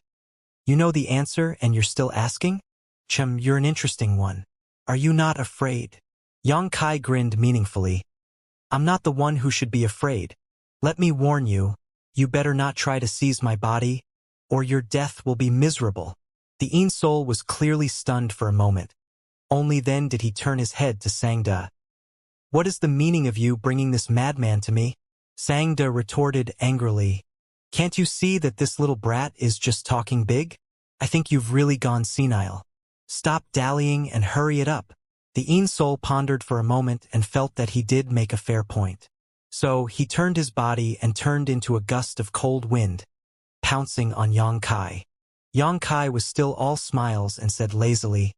"You know the answer and you're still asking? You're an interesting one. Are you not afraid?" Yang Kai grinned meaningfully. "I'm not the one who should be afraid. Let me warn you, you better not try to seize my body, or your death will be miserable." The Een Soul was clearly stunned for a moment. Only then did he turn his head to Sangda. "What is the meaning of you bringing this madman to me?" Sangda retorted angrily. "Can't you see that this little brat is just talking big? I think you've really gone senile. Stop dallying and hurry it up." The Soul pondered for a moment and felt that he did make a fair point. So he turned his body and turned into a gust of cold wind, pouncing on Yang Kai. Yang Kai was still all smiles and said lazily,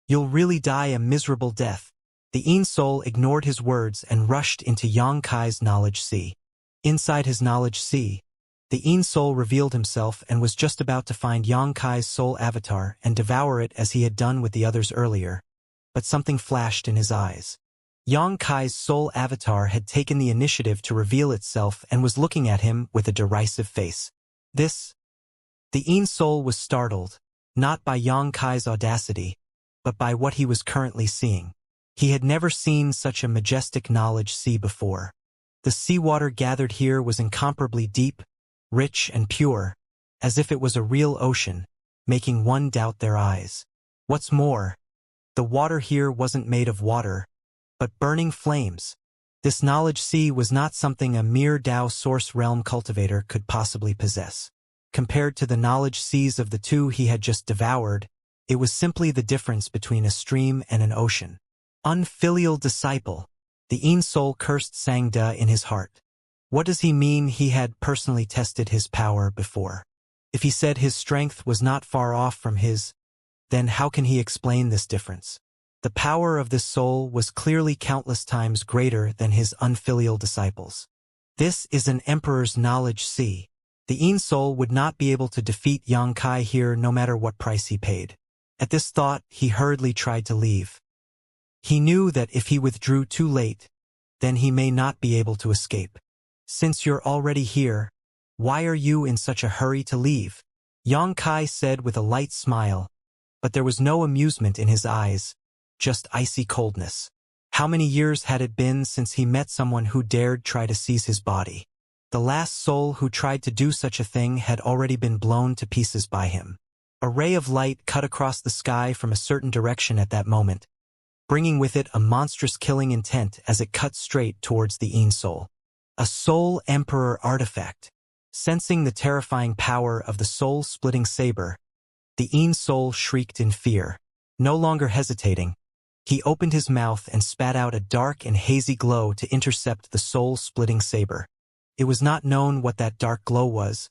"You'll really die a miserable death." The Soul ignored his words and rushed into Yang Kai's knowledge sea. Inside his knowledge sea, the Soul revealed himself and was just about to find Yang Kai's soul avatar and devour it as he had done with the others earlier. But something flashed in his eyes. Yang Kai's soul avatar had taken the initiative to reveal itself and was looking at him with a derisive face. The Soul was startled, not by Yang Kai's audacity, but by what he was currently seeing. He had never seen such a majestic knowledge sea before. The seawater gathered here was incomparably deep, rich and pure, as if it was a real ocean, making one doubt their eyes. What's more, the water here wasn't made of water, but burning flames. This knowledge sea was not something a mere Tao source realm cultivator could possibly possess. Compared to the knowledge seas of the two he had just devoured, it was simply the difference between a stream and an ocean. Unfilial disciple. The Soul cursed Sangda in his heart. What does he mean he had personally tested his power before? If he said his strength was not far off from his, then how can he explain this difference? The power of this soul was clearly countless times greater than his unfilial disciples. This is an emperor's knowledge sea. The Soul would not be able to defeat Yang Kai here no matter what price he paid. At this thought, he hurriedly tried to leave. He knew that if he withdrew too late, then he may not be able to escape. "Since you're already here, why are you in such a hurry to leave?" Yang Kai said with a light smile, but there was no amusement in his eyes, just icy coldness. How many years had it been since he met someone who dared try to seize his body? The last soul who tried to do such a thing had already been blown to pieces by him. A ray of light cut across the sky from a certain direction at that moment, bringing with it a monstrous killing intent as it cut straight towards the Soul. A Soul Emperor artifact. Sensing the terrifying power of the soul-splitting saber, the Soul shrieked in fear. No longer hesitating, he opened his mouth and spat out a dark and hazy glow to intercept the soul-splitting saber. It was not known what that dark glow was,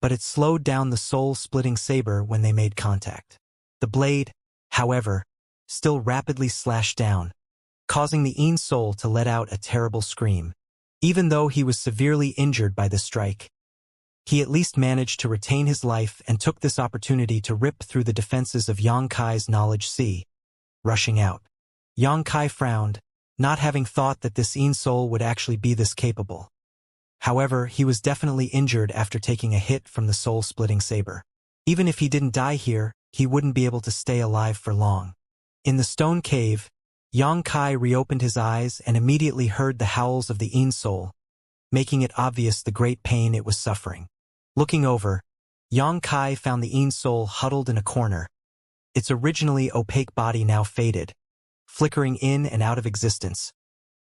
but it slowed down the soul-splitting saber when they made contact. The blade, however, still rapidly slashed down, causing the Soul to let out a terrible scream. Even though he was severely injured by the strike, he at least managed to retain his life and took this opportunity to rip through the defenses of Yang Kai's knowledge sea, rushing out. Yang Kai frowned, not having thought that this Soul would actually be this capable. However, he was definitely injured after taking a hit from the soul-splitting saber. Even if he didn't die here, he wouldn't be able to stay alive for long. In the stone cave, Yang Kai reopened his eyes and immediately heard the howls of the Soul, making it obvious the great pain it was suffering. Looking over, Yang Kai found the Soul huddled in a corner, its originally opaque body now faded, flickering in and out of existence,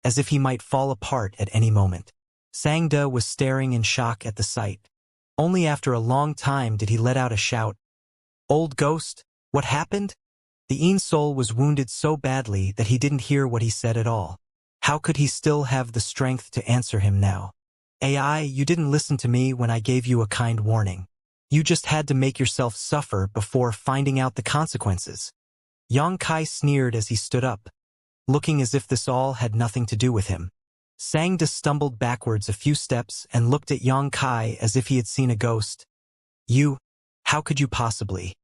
as if he might fall apart at any moment. Sangda was staring in shock at the sight. Only after a long time did he let out a shout. "Old ghost, what happened?" The Soul was wounded so badly that he didn't hear what he said at all. How could he still have the strength to answer him now? "AI, you didn't listen to me when I gave you a kind warning. You just had to make yourself suffer before finding out the consequences." Yang Kai sneered as he stood up, looking as if this all had nothing to do with him. Sangda stumbled backwards a few steps and looked at Yang Kai as if he had seen a ghost. How could you possibly?"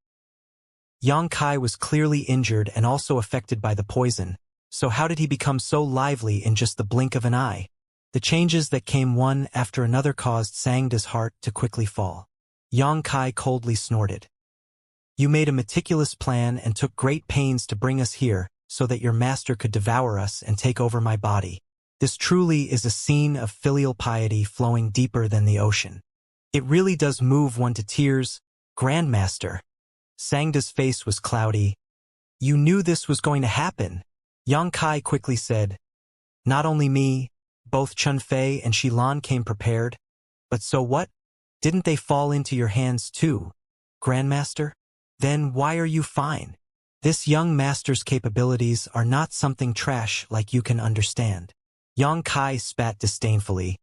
Yang Kai was clearly injured and also affected by the poison, so how did he become so lively in just the blink of an eye? The changes that came one after another caused Sangda's heart to quickly fall. Yang Kai coldly snorted. "You made a meticulous plan and took great pains to bring us here so that your master could devour us and take over my body. This truly is a scene of filial piety flowing deeper than the ocean. It really does move one to tears, Grandmaster." Sangda's face was cloudy, You knew this was going to happen. Yang Kai quickly said. Not only me, both Chun Fei and Shilan came prepared. But so what? Didn't they fall into your hands too, Grandmaster? Then why are you fine? This young master's capabilities are not something trash like you can understand. Yang Kai spat disdainfully.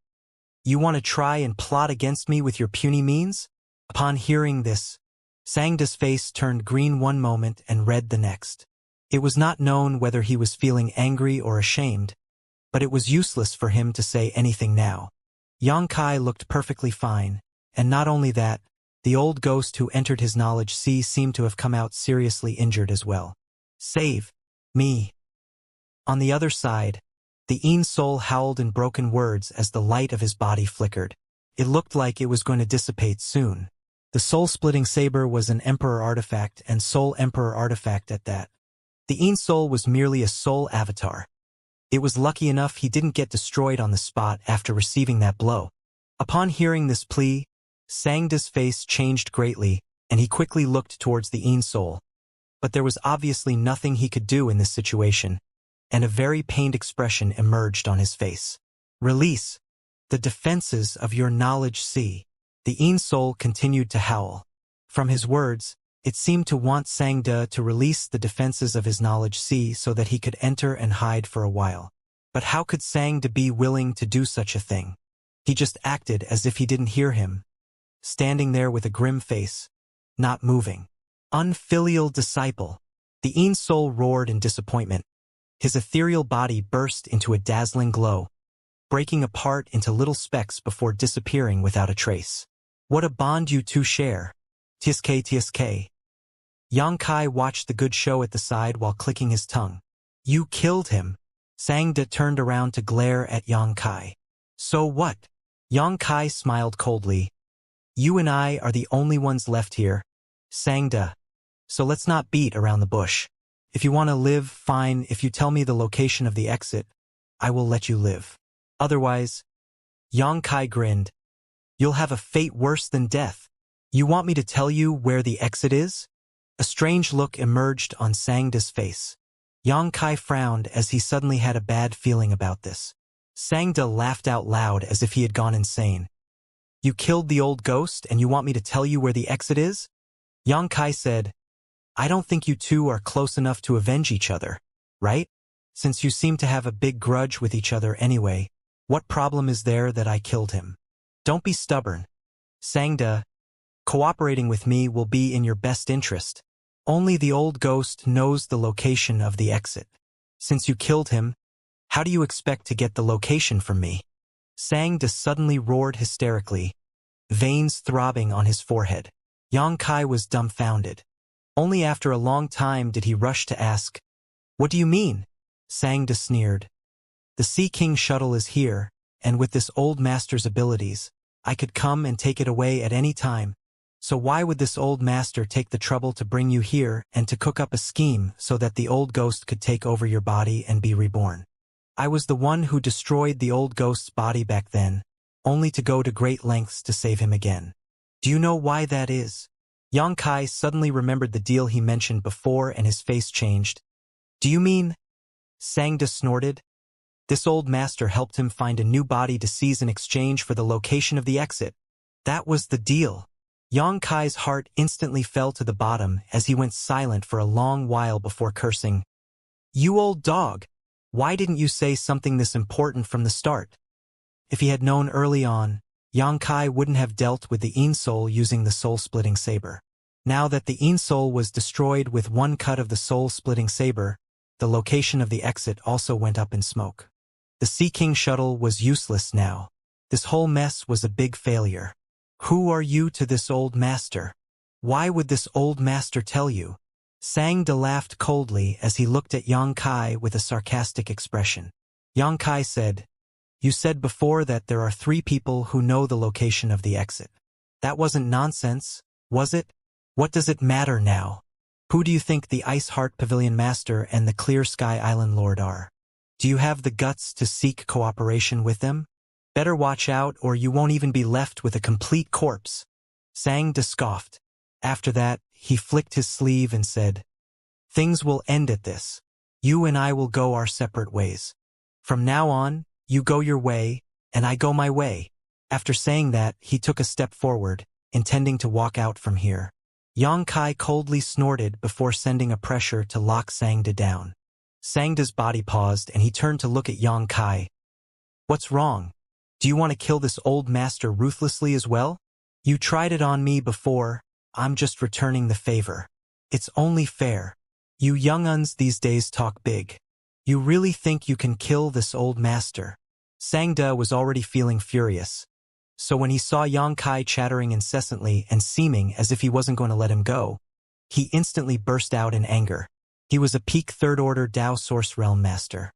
You want to try and plot against me with your puny means? Upon hearing this, Sangda's face turned green one moment and red the next. It was not known whether he was feeling angry or ashamed, but it was useless for him to say anything now. Yang Kai looked perfectly fine, and not only that, the old ghost who entered his knowledge sea seemed to have come out seriously injured as well. Save me. On the other side, the Een soul howled in broken words as the light of his body flickered. It looked like it was going to dissipate soon. The soul-splitting saber was an Emperor artifact and Soul Emperor artifact at that. The Een soul was merely a soul avatar. It was lucky enough he didn't get destroyed on the spot after receiving that blow. Upon hearing this plea, Sangda's face changed greatly, and he quickly looked towards the Een soul. But there was obviously nothing he could do in this situation, and a very pained expression emerged on his face. Release the defenses of your knowledge sea. The Een soul continued to howl. From his words, it seemed to want Sangda to release the defenses of his knowledge sea so that he could enter and hide for a while. But how could Sangda be willing to do such a thing? He just acted as if he didn't hear him, standing there with a grim face, not moving. Unfilial disciple. The Een soul roared in disappointment. His ethereal body burst into a dazzling glow, breaking apart into little specks before disappearing without a trace. What a bond you two share. Tsk. Yang Kai watched the good show at the side while clicking his tongue. You killed him. Sangda turned around to glare at Yang Kai. So what? Yang Kai smiled coldly. You and I are the only ones left here, Sangda. So let's not beat around the bush. If you want to live, fine. If you tell me the location of the exit, I will let you live. Otherwise, Yang Kai grinned. You'll have a fate worse than death. You want me to tell you where the exit is? A strange look emerged on Sangda's face. Yang Kai frowned as he suddenly had a bad feeling about this. Sangda laughed out loud as if he had gone insane. You killed the old ghost and you want me to tell you where the exit is? Yang Kai said, I don't think you two are close enough to avenge each other, right? Since you seem to have a big grudge with each other anyway, what problem is there that I killed him? Don't be stubborn. Sangda, cooperating with me will be in your best interest. Only the old ghost knows the location of the exit. Since you killed him, how do you expect to get the location from me? Sangda suddenly roared hysterically, veins throbbing on his forehead. Yang Kai was dumbfounded. Only after a long time did he rush to ask, What do you mean? Sangda sneered. The Sea King shuttle is here, and with this old master's abilities, I could come and take it away at any time. So why would this old master take the trouble to bring you here and to cook up a scheme so that the old ghost could take over your body and be reborn? I was the one who destroyed the old ghost's body back then, only to go to great lengths to save him again. Do you know why that is? Yang Kai suddenly remembered the deal he mentioned before and his face changed. Do you mean? Sangda snorted. This old master helped him find a new body to seize in exchange for the location of the exit. That was the deal. Yang Kai's heart instantly fell to the bottom as he went silent for a long while before cursing. You old dog! Why didn't you say something this important from the start? If he had known early on, Yang Kai wouldn't have dealt with the Een soul using the soul-splitting saber. Now that the Een soul was destroyed with one cut of the soul-splitting saber, the location of the exit also went up in smoke. The Sea King shuttle was useless now. This whole mess was a big failure. Who are you to this old master? Why would this old master tell you? Sangda laughed coldly as he looked at Yang Kai with a sarcastic expression. Yang Kai said, You said before that there are 3 people who know the location of the exit. That wasn't nonsense, was it? What does it matter now? Who do you think the Ice Heart Pavilion Master and the Clear Sky Island Lord are? Do you have the guts to seek cooperation with them? Better watch out or you won't even be left with a complete corpse. Sangda scoffed. After that, he flicked his sleeve and said, Things will end at this. You and I will go our separate ways. From now on, you go your way, and I go my way. After saying that, he took a step forward, intending to walk out from here. Xianxia coldly snorted before sending a pressure to lock Sangda down. Sangda's body paused and he turned to look at Xianxia. What's wrong? Do you want to kill this old master ruthlessly as well? You tried it on me before, I'm just returning the favor. It's only fair. You young-uns these days talk big. You really think you can kill this old master? Sangda was already feeling furious. So when he saw Xianxia chattering incessantly and seeming as if he wasn't going to let him go, he instantly burst out in anger. He was a peak third-order Dao Source Realm master.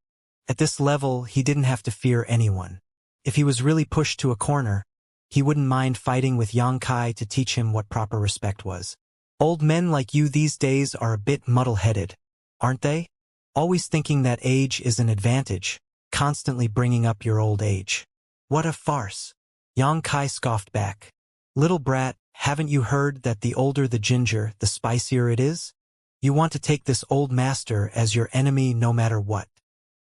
At this level, he didn't have to fear anyone. If he was really pushed to a corner, he wouldn't mind fighting with Xianxia to teach him what proper respect was. Old men like you these days are a bit muddle-headed, aren't they? Always thinking that age is an advantage, constantly bringing up your old age. What a farce. Xianxia scoffed back. Little brat, haven't you heard that the older the ginger, the spicier it is? You want to take this old master as your enemy no matter what.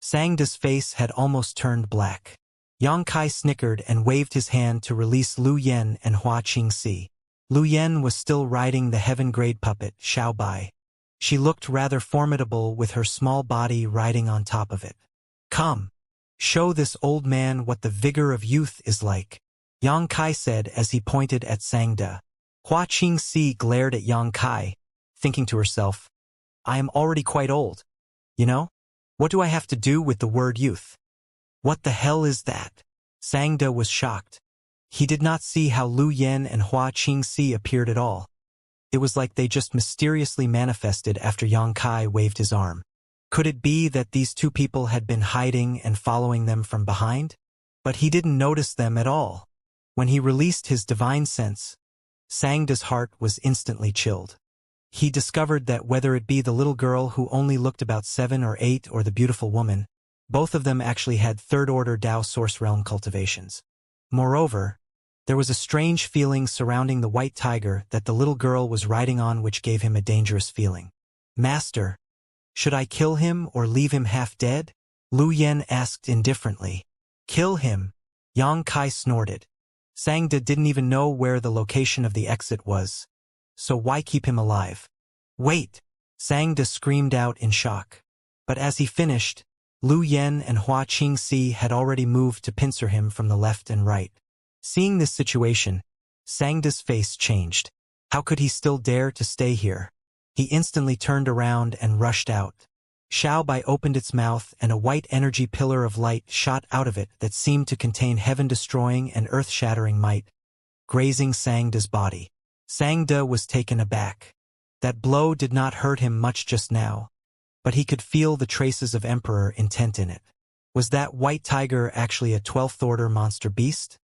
Sangda's face had almost turned black. Xianxia snickered and waved his hand to release Lu Yen and Hua Qingxi. Lu Yen was still riding the heaven-grade puppet, Xiaobai. She looked rather formidable with her small body riding on top of it. Come, show this old man what the vigor of youth is like, Xianxia said as he pointed at Sangda. Hua Qingxi glared at Xianxia, thinking to herself, I am already quite old. You know? What do I have to do with the word youth? What the hell is that? Sangda was shocked. He did not see how Lu Yen and Hua Qingxi appeared at all. It was like they just mysteriously manifested after Xianxia waved his arm. Could it be that these two people had been hiding and following them from behind? But he didn't notice them at all. When he released his divine sense, Sangda's heart was instantly chilled. He discovered that whether it be the little girl who only looked about 7 or 8 or the beautiful woman, both of them actually had third-order Dao Source Realm cultivations. Moreover, there was a strange feeling surrounding the white tiger that the little girl was riding on which gave him a dangerous feeling. Master, should I kill him or leave him half dead? Lu Yen asked indifferently. Kill him, Xianxia snorted. Sangda didn't even know where the location of the exit was, so why keep him alive? Wait! Sangda screamed out in shock. But as he finished, Lu Yen and Hua Qingxi had already moved to pincer him from the left and right. Seeing this situation, Sangda's face changed. How could he still dare to stay here? He instantly turned around and rushed out. Xiaobai opened its mouth and a white energy pillar of light shot out of it that seemed to contain heaven-destroying and earth-shattering might, grazing Sangda's body. Sangda was taken aback. That blow did not hurt him much just now, but he could feel the traces of Emperor intent in it. Was that white tiger actually a 12th-order monster beast?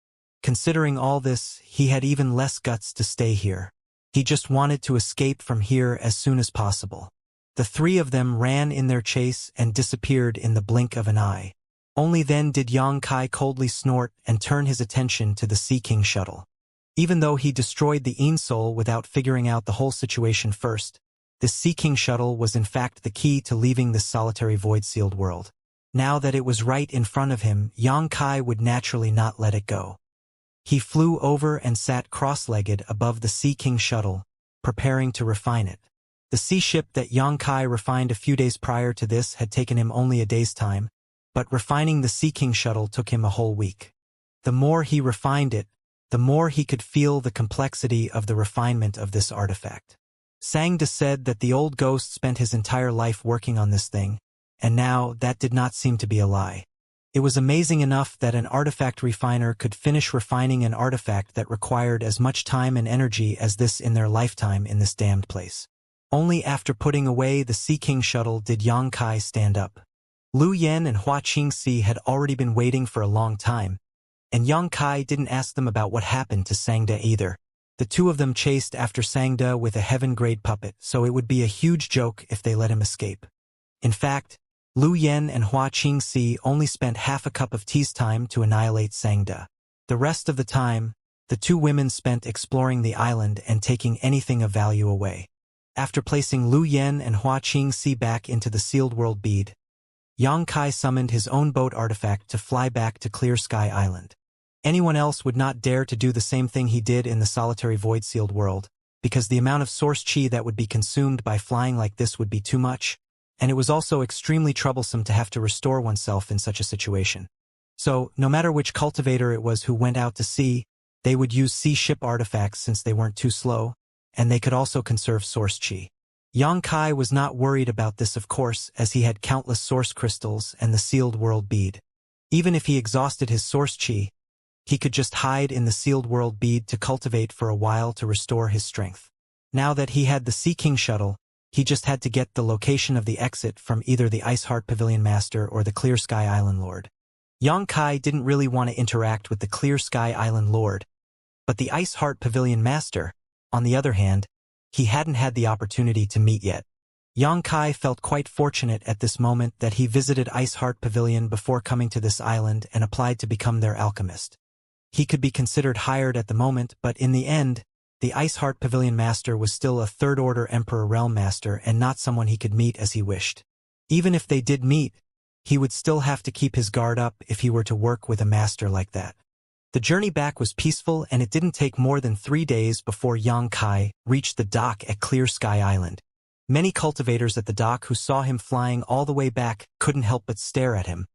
Considering all this, he had even less guts to stay here. He just wanted to escape from here as soon as possible. The three of them ran in their chase and disappeared in the blink of an eye. Only then did Xianxia coldly snort and turn his attention to the Sea King shuttle. Even though he destroyed the Insol without figuring out the whole situation first, the Sea King shuttle was in fact the key to leaving this solitary void-sealed world. Now that it was right in front of him, Xianxia would naturally not let it go. He flew over and sat cross-legged above the Sea King shuttle, preparing to refine it. The sea ship that Xianxia refined a few days prior to this had taken him only a day's time, but refining the Sea King shuttle took him a whole week. The more he refined it, the more he could feel the complexity of the refinement of this artifact. Sangda said that the old ghost spent his entire life working on this thing, and now that did not seem to be a lie. It was amazing enough that an artifact refiner could finish refining an artifact that required as much time and energy as this in their lifetime in this damned place. Only after putting away the Sea King shuttle did Xianxia stand up. Lu Yen and Hua Qingxi had already been waiting for a long time, and Xianxia didn't ask them about what happened to Sangda either. The two of them chased after Sangda with a heaven-grade puppet, so it would be a huge joke if they let him escape. In fact, Lu Yen and Hua Qingxi only spent half a cup of tea's time to annihilate Sangda. The rest of the time, the two women spent exploring the island and taking anything of value away. After placing Lu Yen and Hua Qingxi back into the sealed world bead, Yang Kai summoned his own boat artifact to fly back to Clear Sky Island. Anyone else would not dare to do the same thing he did in the solitary void-sealed world, because the amount of source chi that would be consumed by flying like this would be too much, and it was also extremely troublesome to have to restore oneself in such a situation. So, no matter which cultivator it was who went out to sea, they would use sea ship artifacts since they weren't too slow, and they could also conserve source chi. Yang Kai was not worried about this, of course, as he had countless source crystals and the sealed world bead. Even if he exhausted his source chi, he could just hide in the sealed world bead to cultivate for a while to restore his strength. Now that he had the Sea King shuttle, he just had to get the location of the exit from either the Ice Heart Pavilion Master or the Clear Sky Island Lord. Yang Kai didn't really want to interact with the Clear Sky Island Lord, but the Ice Heart Pavilion Master, on the other hand, he hadn't had the opportunity to meet yet. Yang Kai felt quite fortunate at this moment that he visited Ice Heart Pavilion before coming to this island and applied to become their alchemist. He could be considered hired at the moment, but in the end, the Ice Heart Pavilion Master was still a third-order Emperor Realm Master and not someone he could meet as he wished. Even if they did meet, he would still have to keep his guard up if he were to work with a master like that. The journey back was peaceful, and it didn't take more than 3 days before Yang Kai reached the dock at Clear Sky Island. Many cultivators at the dock who saw him flying all the way back couldn't help but stare at him,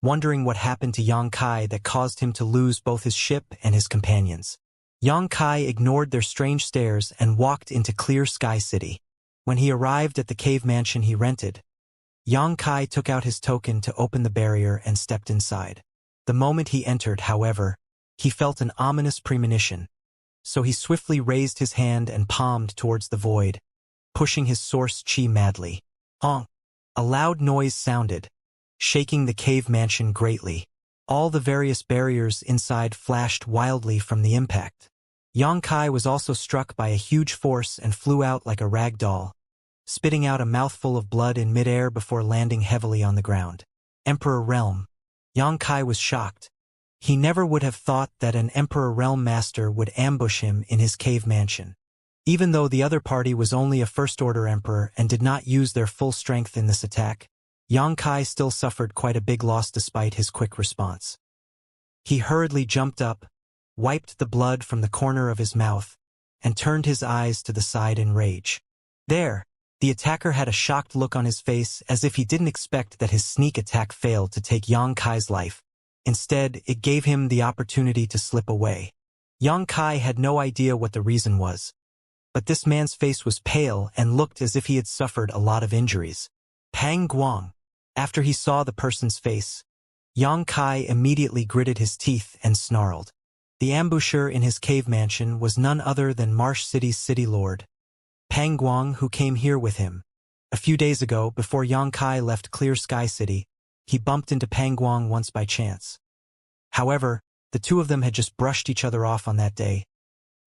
wondering what happened to Yang Kai that caused him to lose both his ship and his companions. Yang Kai ignored their strange stares and walked into Clear Sky City. When he arrived at the cave mansion he rented, Yang Kai took out his token to open the barrier and stepped inside. The moment he entered, however, he felt an ominous premonition, so he swiftly raised his hand and palmed towards the void, pushing his source chi madly. Honk! A loud noise sounded, shaking the cave mansion greatly. All the various barriers inside flashed wildly from the impact. Yang Kai was also struck by a huge force and flew out like a rag doll, spitting out a mouthful of blood in midair before landing heavily on the ground. Emperor Realm. Yang Kai was shocked. He never would have thought that an Emperor Realm Master would ambush him in his cave mansion. Even though the other party was only a First-Order Emperor and did not use their full strength in this attack, Yang Kai still suffered quite a big loss despite his quick response. He hurriedly jumped up, wiped the blood from the corner of his mouth, and turned his eyes to the side in rage. There, the attacker had a shocked look on his face as if he didn't expect that his sneak attack failed to take Yang Kai's life. Instead, it gave him the opportunity to slip away. Yang Kai had no idea what the reason was, but this man's face was pale and looked as if he had suffered a lot of injuries. Pang Guang. After he saw the person's face, Yang Kai immediately gritted his teeth and snarled. The ambusher in his cave mansion was none other than Marsh City's city lord, Pang Guang, who came here with him. A few days ago, before Yang Kai left Clear Sky City, he bumped into Pang Guang once by chance. However, the two of them had just brushed each other off on that day,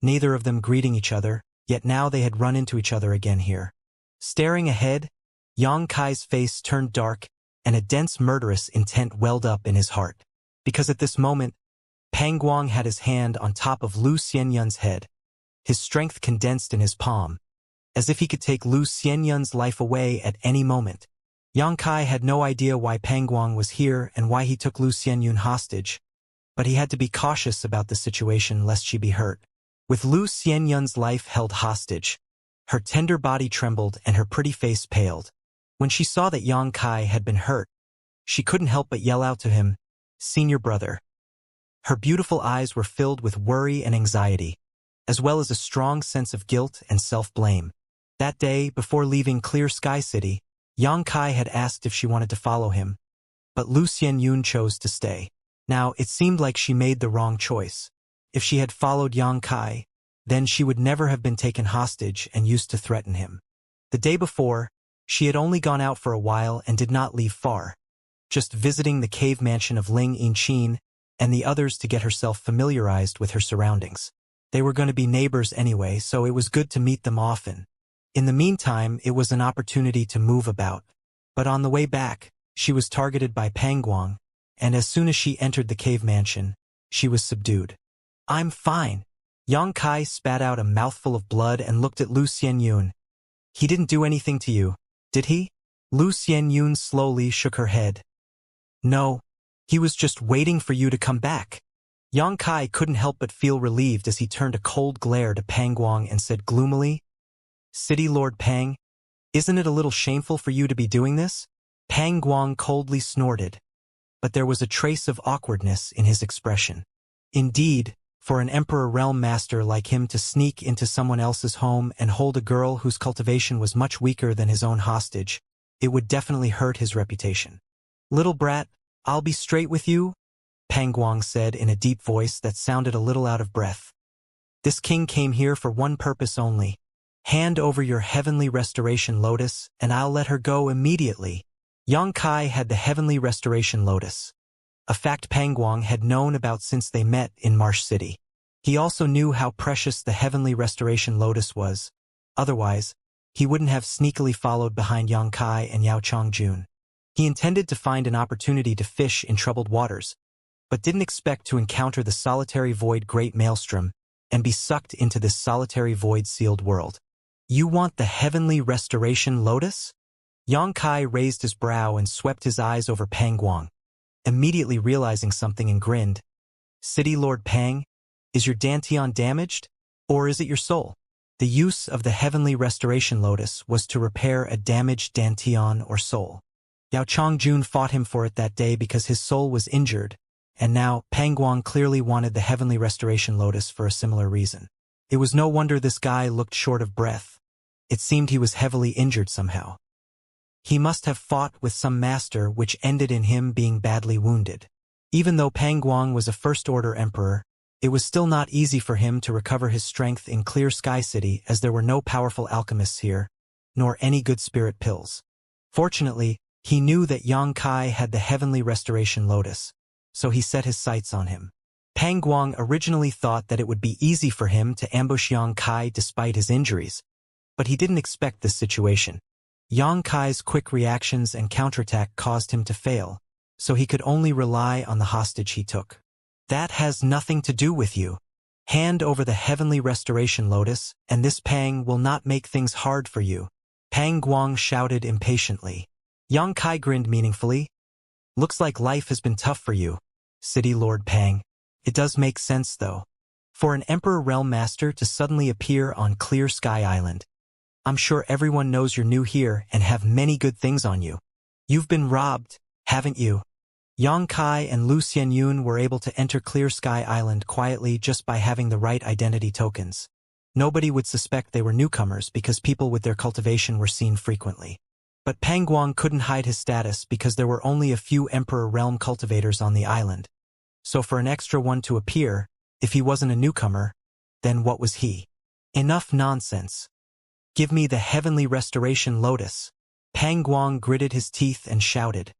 neither of them greeting each other, yet now they had run into each other again here. Staring ahead, Yang Kai's face turned dark, and a dense murderous intent welled up in his heart. Because at this moment, Pang Guang had his hand on top of Lu Xianyun's head, his strength condensed in his palm, as if he could take Lu Xianyun's life away at any moment. Yang Kai had no idea why Pang Guang was here and why he took Lu Xianyun hostage, but he had to be cautious about the situation lest she be hurt. With Lu Xianyun's life held hostage, her tender body trembled and her pretty face paled. When she saw that Yang Kai had been hurt, she couldn't help but yell out to him, "Senior brother." Her beautiful eyes were filled with worry and anxiety, as well as a strong sense of guilt and self-blame. That day, before leaving Clear Sky City, Yang Kai had asked if she wanted to follow him, but Lu Xianyun chose to stay. Now, it seemed like she made the wrong choice. If she had followed Yang Kai, then she would never have been taken hostage and used to threaten him. The day before, she had only gone out for a while and did not leave far, just visiting the cave mansion of Ling Yinchin and the others to get herself familiarized with her surroundings. They were going to be neighbors anyway, so it was good to meet them often. In the meantime, it was an opportunity to move about. But on the way back, she was targeted by Pang Guang, and as soon as she entered the cave mansion, she was subdued. "I'm fine." Yang Kai spat out a mouthful of blood and looked at Lu Xianyun. He didn't do anything to you, did he? Lu Xianyun slowly shook her head. No, he was just waiting for you to come back. Yang Kai couldn't help but feel relieved as he turned a cold glare to Pang Guang and said gloomily, City Lord Pang, isn't it a little shameful for you to be doing this? Pang Guang coldly snorted, but there was a trace of awkwardness in his expression. Indeed, for an Emperor Realm Master like him to sneak into someone else's home and hold a girl whose cultivation was much weaker than his own hostage, it would definitely hurt his reputation. Little brat, I'll be straight with you, Pang Guang said in a deep voice that sounded a little out of breath. This king came here for one purpose only. Hand over your heavenly restoration lotus, and I'll let her go immediately. Yang Kai had the heavenly restoration lotus, a fact Pang Guang had known about since they met in Marsh City. He also knew how precious the heavenly restoration lotus was. Otherwise, he wouldn't have sneakily followed behind Yang Kai and Yao Chongjun. He intended to find an opportunity to fish in troubled waters, but didn't expect to encounter the solitary void great maelstrom and be sucked into this solitary void-sealed world. You want the heavenly restoration lotus? Yang Kai raised his brow and swept his eyes over Pang Guang, immediately realizing something and grinned. City Lord Pang, is your Dantian damaged, or is it your soul? The use of the heavenly restoration lotus was to repair a damaged Dantian or soul. Yao Chongjun fought him for it that day because his soul was injured, and now Pang Guang clearly wanted the heavenly restoration lotus for a similar reason. It was no wonder this guy looked short of breath. It seemed he was heavily injured somehow. He must have fought with some master which ended in him being badly wounded. Even though Pang Guang was a first-order emperor, it was still not easy for him to recover his strength in Clear Sky City as there were no powerful alchemists here, nor any good spirit pills. Fortunately, he knew that Yang Kai had the heavenly restoration lotus, so he set his sights on him. Pang Guang originally thought that it would be easy for him to ambush Yang Kai despite his injuries, but he didn't expect this situation. Yang Kai's quick reactions and counterattack caused him to fail, so he could only rely on the hostage he took. That has nothing to do with you. Hand over the heavenly restoration lotus, and this Pang will not make things hard for you. Pang Guang shouted impatiently. Yang Kai grinned meaningfully. Looks like life has been tough for you, City Lord Pang. It does make sense, though. For an Emperor Realm Master to suddenly appear on Clear Sky Island. I'm sure everyone knows you're new here and have many good things on you. You've been robbed, haven't you? Yang Kai and Lu Xianyun were able to enter Clear Sky Island quietly just by having the right identity tokens. Nobody would suspect they were newcomers because people with their cultivation were seen frequently. But Pang Guang couldn't hide his status because there were only a few Emperor Realm cultivators on the island. So for an extra one to appear, if he wasn't a newcomer, then what was he? Enough nonsense. Give me the heavenly restoration lotus. Pang Guang gritted his teeth and shouted,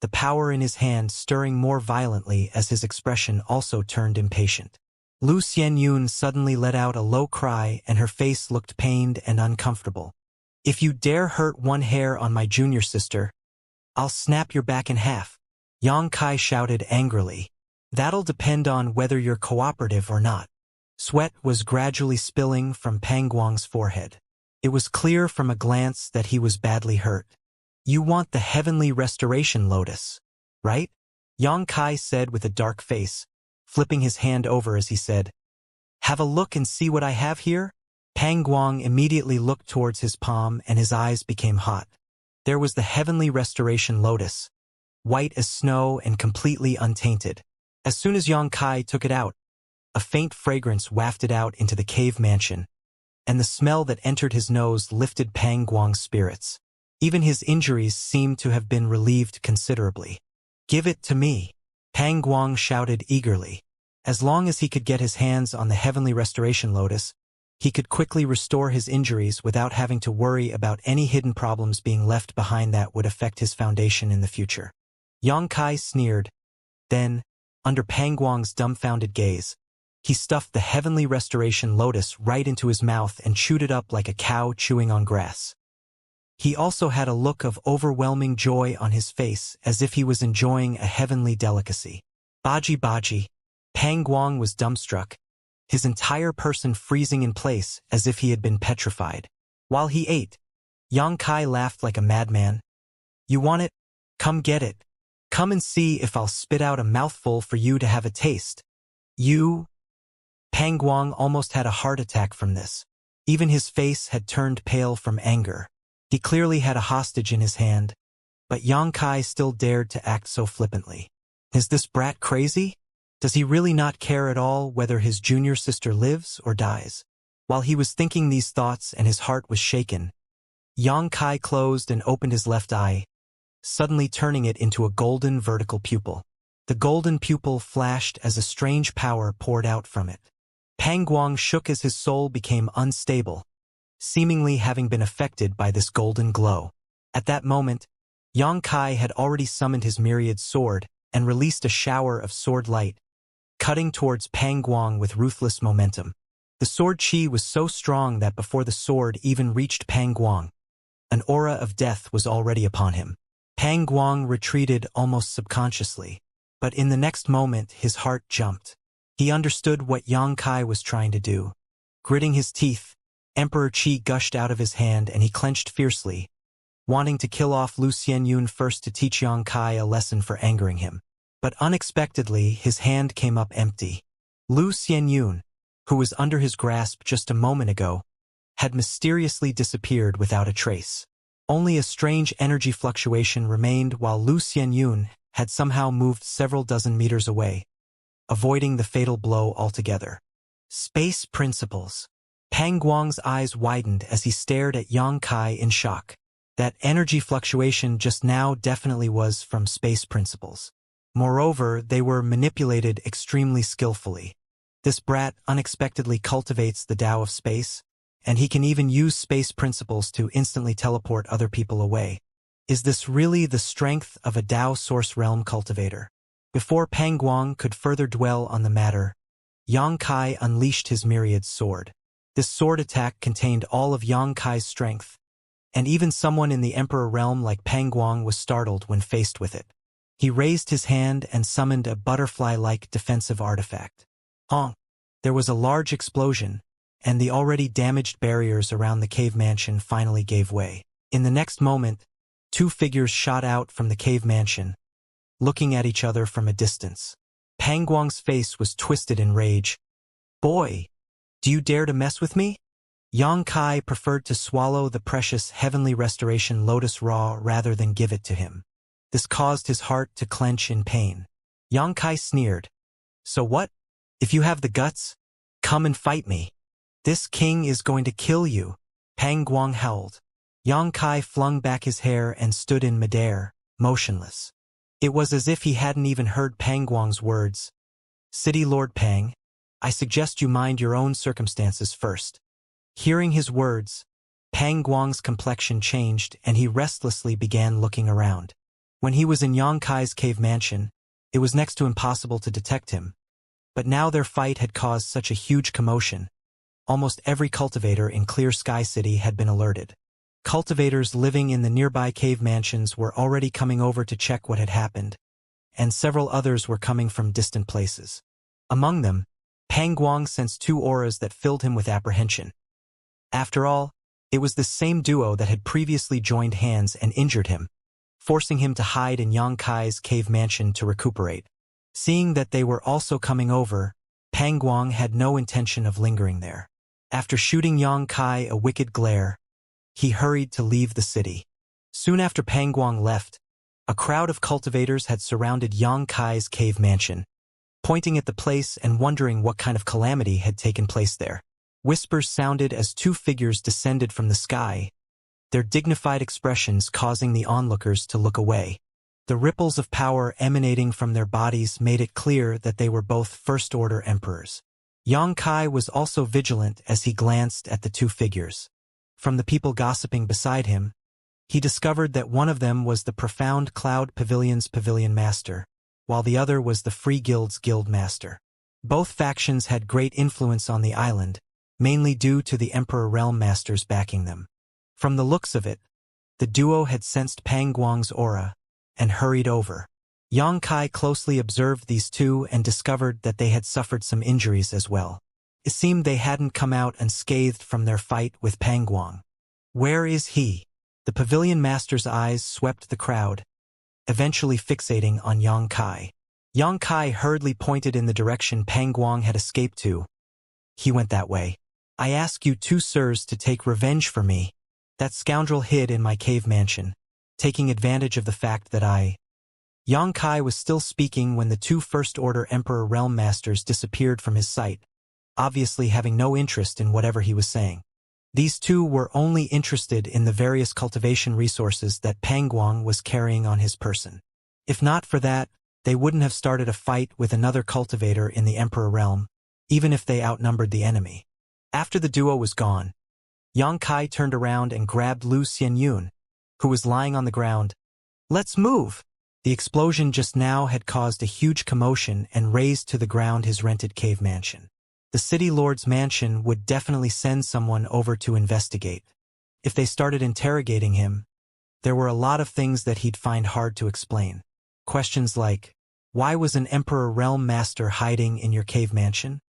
the power in his hand stirring more violently as his expression also turned impatient. Lu Xianyun suddenly let out a low cry and her face looked pained and uncomfortable. If you dare hurt one hair on my junior sister, I'll snap your back in half. Yang Kai shouted angrily. That'll depend on whether you're cooperative or not. Sweat was gradually spilling from Pang Guang's forehead. It was clear from a glance that he was badly hurt. You want the heavenly restoration lotus, right? Yang Kai said with a dark face, flipping his hand over as he said, have a look and see what I have here? Pang Guang immediately looked towards his palm and his eyes became hot. There was the heavenly restoration lotus, white as snow and completely untainted. As soon as Yang Kai took it out, a faint fragrance wafted out into the cave mansion, and the smell that entered his nose lifted Pang Guang's spirits. Even his injuries seemed to have been relieved considerably. Give it to me, Pang Guang shouted eagerly. As long as he could get his hands on the heavenly restoration lotus, he could quickly restore his injuries without having to worry about any hidden problems being left behind that would affect his foundation in the future. Yang Kai sneered. Then, under Pang Guang's dumbfounded gaze, he stuffed the heavenly restoration lotus right into his mouth and chewed it up like a cow chewing on grass. He also had a look of overwhelming joy on his face as if he was enjoying a heavenly delicacy. Baji. Pang Guang was dumbstruck, his entire person freezing in place as if he had been petrified. While he ate, Yang Kai laughed like a madman. You want it? Come get it. Come and see if I'll spit out a mouthful for you to have a taste. You? Pang Guang almost had a heart attack from this. Even his face had turned pale from anger. He clearly had a hostage in his hand, but Yang Kai still dared to act so flippantly. Is this brat crazy? Does he really not care at all whether his junior sister lives or dies? While he was thinking these thoughts and his heart was shaken, Yang Kai closed and opened his left eye, suddenly turning it into a golden vertical pupil. The golden pupil flashed as a strange power poured out from it. Pang Guang shook as his soul became unstable, seemingly having been affected by this golden glow. At that moment, Yang Kai had already summoned his myriad sword and released a shower of sword light, cutting towards Pang Guang with ruthless momentum. The sword chi was so strong that before the sword even reached Pang Guang, an aura of death was already upon him. Pang Guang retreated almost subconsciously, but in the next moment his heart jumped. He understood what Yang Kai was trying to do. Gritting his teeth, Emperor Qi gushed out of his hand and he clenched fiercely, wanting to kill off Lu Xianyun first to teach Yang Kai a lesson for angering him. But unexpectedly, his hand came up empty. Lu Xianyun, who was under his grasp just a moment ago, had mysteriously disappeared without a trace. Only a strange energy fluctuation remained while Lu Xianyun had somehow moved several dozen meters away, avoiding the fatal blow altogether. Space principles. Pang Guang's eyes widened as he stared at Yang Kai in shock. That energy fluctuation just now definitely was from space principles. Moreover, they were manipulated extremely skillfully. This brat unexpectedly cultivates the Tao of space, and he can even use space principles to instantly teleport other people away. Is this really the strength of a Tao source realm cultivator? Before Pang Guang could further dwell on the matter, Yang Kai unleashed his myriad sword. This sword attack contained all of Yang Kai's strength, and even someone in the Emperor realm like Pang Guang was startled when faced with it. He raised his hand and summoned a butterfly-like defensive artifact. Honk! There was a large explosion, and the already damaged barriers around the cave mansion finally gave way. In the next moment, two figures shot out from the cave mansion, looking at each other from a distance. Pang Guang's face was twisted in rage. Boy, do you dare to mess with me? Yang Kai preferred to swallow the precious heavenly restoration lotus raw rather than give it to him. This caused his heart to clench in pain. Yang Kai sneered. So what? If you have the guts, come and fight me. This king is going to kill you. Pang Guang howled. Yang Kai flung back his hair and stood in midair, motionless. It was as if he hadn't even heard Pang Guang's words. City Lord Pang, I suggest you mind your own circumstances first. Hearing his words, Pang Guang's complexion changed and he restlessly began looking around. When he was in Yang Kai's cave mansion, it was next to impossible to detect him. But now their fight had caused such a huge commotion. Almost every cultivator in Clear Sky City had been alerted. Cultivators living in the nearby cave mansions were already coming over to check what had happened, and several others were coming from distant places. Among them, Pang Guang sensed two auras that filled him with apprehension. After all, it was the same duo that had previously joined hands and injured him, forcing him to hide in Yang Kai's cave mansion to recuperate. Seeing that they were also coming over, Pang Guang had no intention of lingering there. After shooting Yang Kai a wicked glare, he hurried to leave the city. Soon after Pang Guang left, a crowd of cultivators had surrounded Yang Kai's cave mansion, pointing at the place and wondering what kind of calamity had taken place there. Whispers sounded as two figures descended from the sky, their dignified expressions causing the onlookers to look away. The ripples of power emanating from their bodies made it clear that they were both first-order emperors. Yang Kai was also vigilant as he glanced at the two figures. From the people gossiping beside him, he discovered that one of them was the Profound Cloud Pavilion's pavilion master, while the other was the Free Guild's guild master. Both factions had great influence on the island, mainly due to the Emperor Realm Masters backing them. From the looks of it, the duo had sensed Pang Guang's aura and hurried over. Yang Kai closely observed these two and discovered that they had suffered some injuries as well. It seemed they hadn't come out unscathed from their fight with Pang Guang. Where is he? The pavilion master's eyes swept the crowd, eventually fixating on Yang Kai. Yang Kai hurriedly pointed in the direction Pang Guang had escaped to. He went that way. I ask you two sirs to take revenge for me. That scoundrel hid in my cave mansion, taking advantage of the fact that Yang Kai was still speaking when the two First Order Emperor Realm Masters disappeared from his sight, obviously having no interest in whatever he was saying. These two were only interested in the various cultivation resources that Pang Guang was carrying on his person. If not for that, they wouldn't have started a fight with another cultivator in the Emperor Realm, even if they outnumbered the enemy. After the duo was gone, Yang Kai turned around and grabbed Lu Xianyun, who was lying on the ground. Let's move! The explosion just now had caused a huge commotion and razed to the ground his rented cave mansion. The city lord's mansion would definitely send someone over to investigate. If they started interrogating him, there were a lot of things that he'd find hard to explain. Questions like, why was an Emperor Realm Master hiding in your cave mansion?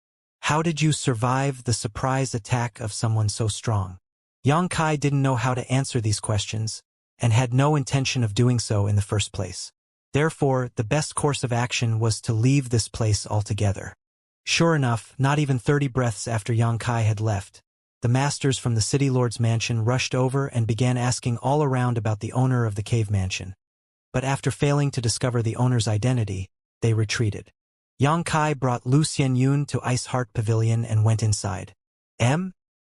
How did you survive the surprise attack of someone so strong? Yang Kai didn't know how to answer these questions, and had no intention of doing so in the first place. Therefore, the best course of action was to leave this place altogether. Sure enough, not even 30 breaths after Yang Kai had left, the masters from the city lord's mansion rushed over and began asking all around about the owner of the cave mansion. But after failing to discover the owner's identity, they retreated. Yang Kai brought Lu Xianyun to Ice Heart Pavilion and went inside.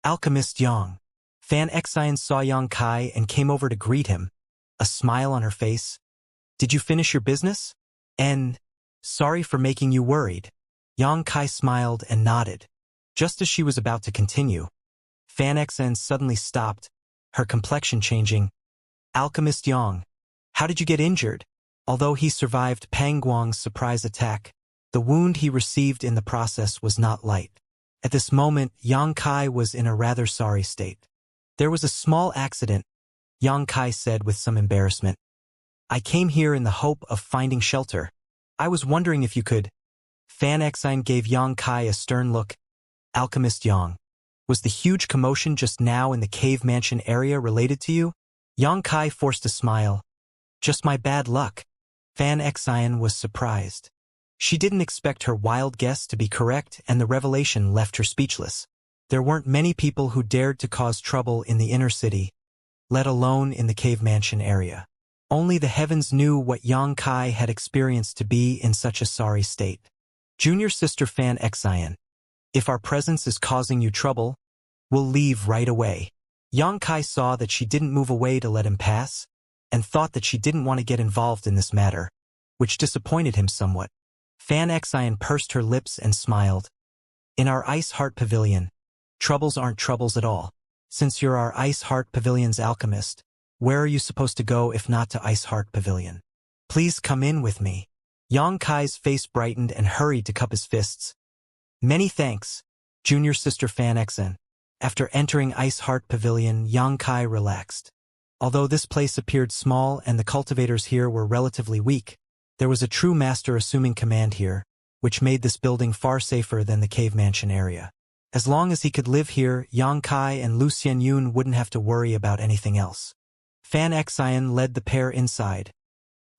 Alchemist Yang. Fan Xian saw Yang Kai and came over to greet him, a smile on her face. Did you finish your business? Sorry for making you worried. Yang Kai smiled and nodded. Just as she was about to continue, Fan Xian suddenly stopped, her complexion changing. Alchemist Yang, how did you get injured? Although he survived Pang Guang's surprise attack, the wound he received in the process was not light. At this moment, Yang Kai was in a rather sorry state. There was a small accident, Yang Kai said with some embarrassment. I came here in the hope of finding shelter. I was wondering if you could. Fan Xian gave Yang Kai a stern look. Alchemist Yang, was the huge commotion just now in the cave mansion area related to you? Yang Kai forced a smile. Just my bad luck. Fan Xian was surprised. She didn't expect her wild guess to be correct, and the revelation left her speechless. There weren't many people who dared to cause trouble in the inner city, let alone in the cave mansion area. Only the heavens knew what Yang Kai had experienced to be in such a sorry state. Junior sister Fan Xian, if our presence is causing you trouble, we'll leave right away. Yang Kai saw that she didn't move away to let him pass, and thought that she didn't want to get involved in this matter, which disappointed him somewhat. Fan Xian pursed her lips and smiled. In our Ice Heart Pavilion, troubles aren't troubles at all. Since you're our Ice Heart Pavilion's alchemist, where are you supposed to go if not to Ice Heart Pavilion? Please come in with me. Yang Kai's face brightened and hurried to cup his fists. Many thanks, Junior Sister Fan Xian. After entering Ice Heart Pavilion, Yang Kai relaxed. Although this place appeared small and the cultivators here were relatively weak, there was a true master assuming command here, which made this building far safer than the cave mansion area. As long as he could live here, Yang Kai and Lu Xianyun wouldn't have to worry about anything else. Fan Xian led the pair inside,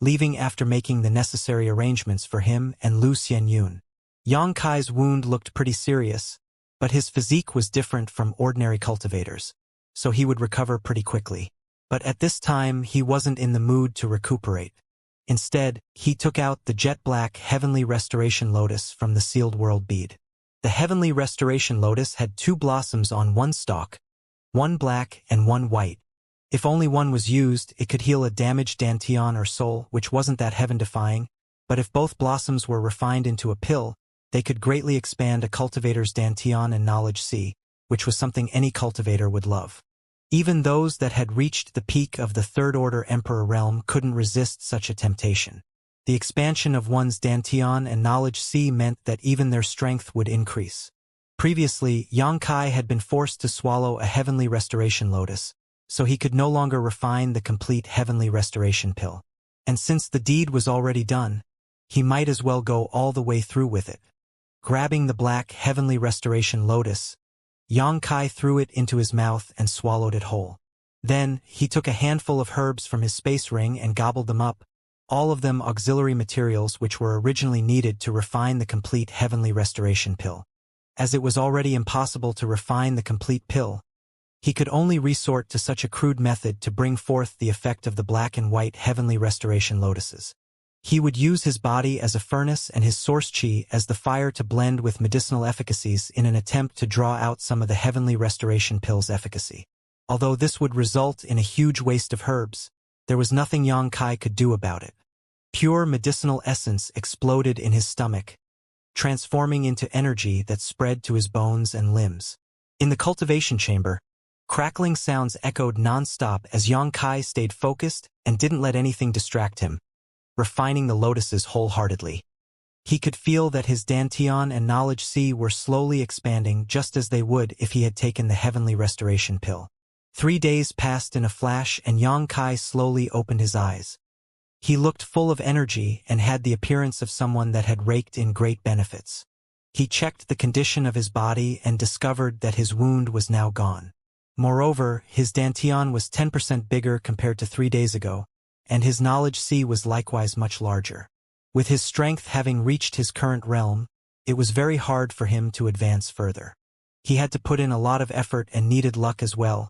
leaving after making the necessary arrangements for him and Lu Xianyun. Yang Kai's wound looked pretty serious, but his physique was different from ordinary cultivators, so he would recover pretty quickly. But at this time, he wasn't in the mood to recuperate. Instead, he took out the jet-black Heavenly Restoration Lotus from the Sealed World bead. The Heavenly Restoration Lotus had 2 blossoms on one stalk, one black and one white. If only one was used, it could heal a damaged dantian or soul, which wasn't that heaven-defying, but if both blossoms were refined into a pill, they could greatly expand a cultivator's dantian and knowledge C, which was something any cultivator would love. Even those that had reached the peak of the Third Order Emperor realm couldn't resist such a temptation. The expansion of one's dantian and knowledge C meant that even their strength would increase. Previously, Yang Kai had been forced to swallow a Heavenly Restoration Lotus, so he could no longer refine the complete Heavenly Restoration pill. And since the deed was already done, he might as well go all the way through with it. Grabbing the black Heavenly Restoration Lotus, Yang Kai threw it into his mouth and swallowed it whole. Then, he took a handful of herbs from his space ring and gobbled them up, all of them auxiliary materials which were originally needed to refine the complete heavenly restoration pill. As it was already impossible to refine the complete pill, he could only resort to such a crude method to bring forth the effect of the black and white heavenly restoration lotuses. He would use his body as a furnace and his source chi as the fire to blend with medicinal efficacies in an attempt to draw out some of the heavenly restoration pill's efficacy. Although this would result in a huge waste of herbs, there was nothing Xianxia could do about it. Pure medicinal essence exploded in his stomach, transforming into energy that spread to his bones and limbs. In the cultivation chamber, crackling sounds echoed non-stop as Xianxia stayed focused and didn't let anything distract him, refining the lotuses wholeheartedly. He could feel that his dantian and knowledge sea were slowly expanding just as they would if he had taken the heavenly restoration pill. 3 days passed in a flash and Xianxia slowly opened his eyes. He looked full of energy and had the appearance of someone that had raked in great benefits. He checked the condition of his body and discovered that his wound was now gone. Moreover, his dantian was 10% bigger compared to 3 days ago, and his knowledge sea was likewise much larger. With his strength having reached his current realm, it was very hard for him to advance further. He had to put in a lot of effort and needed luck as well.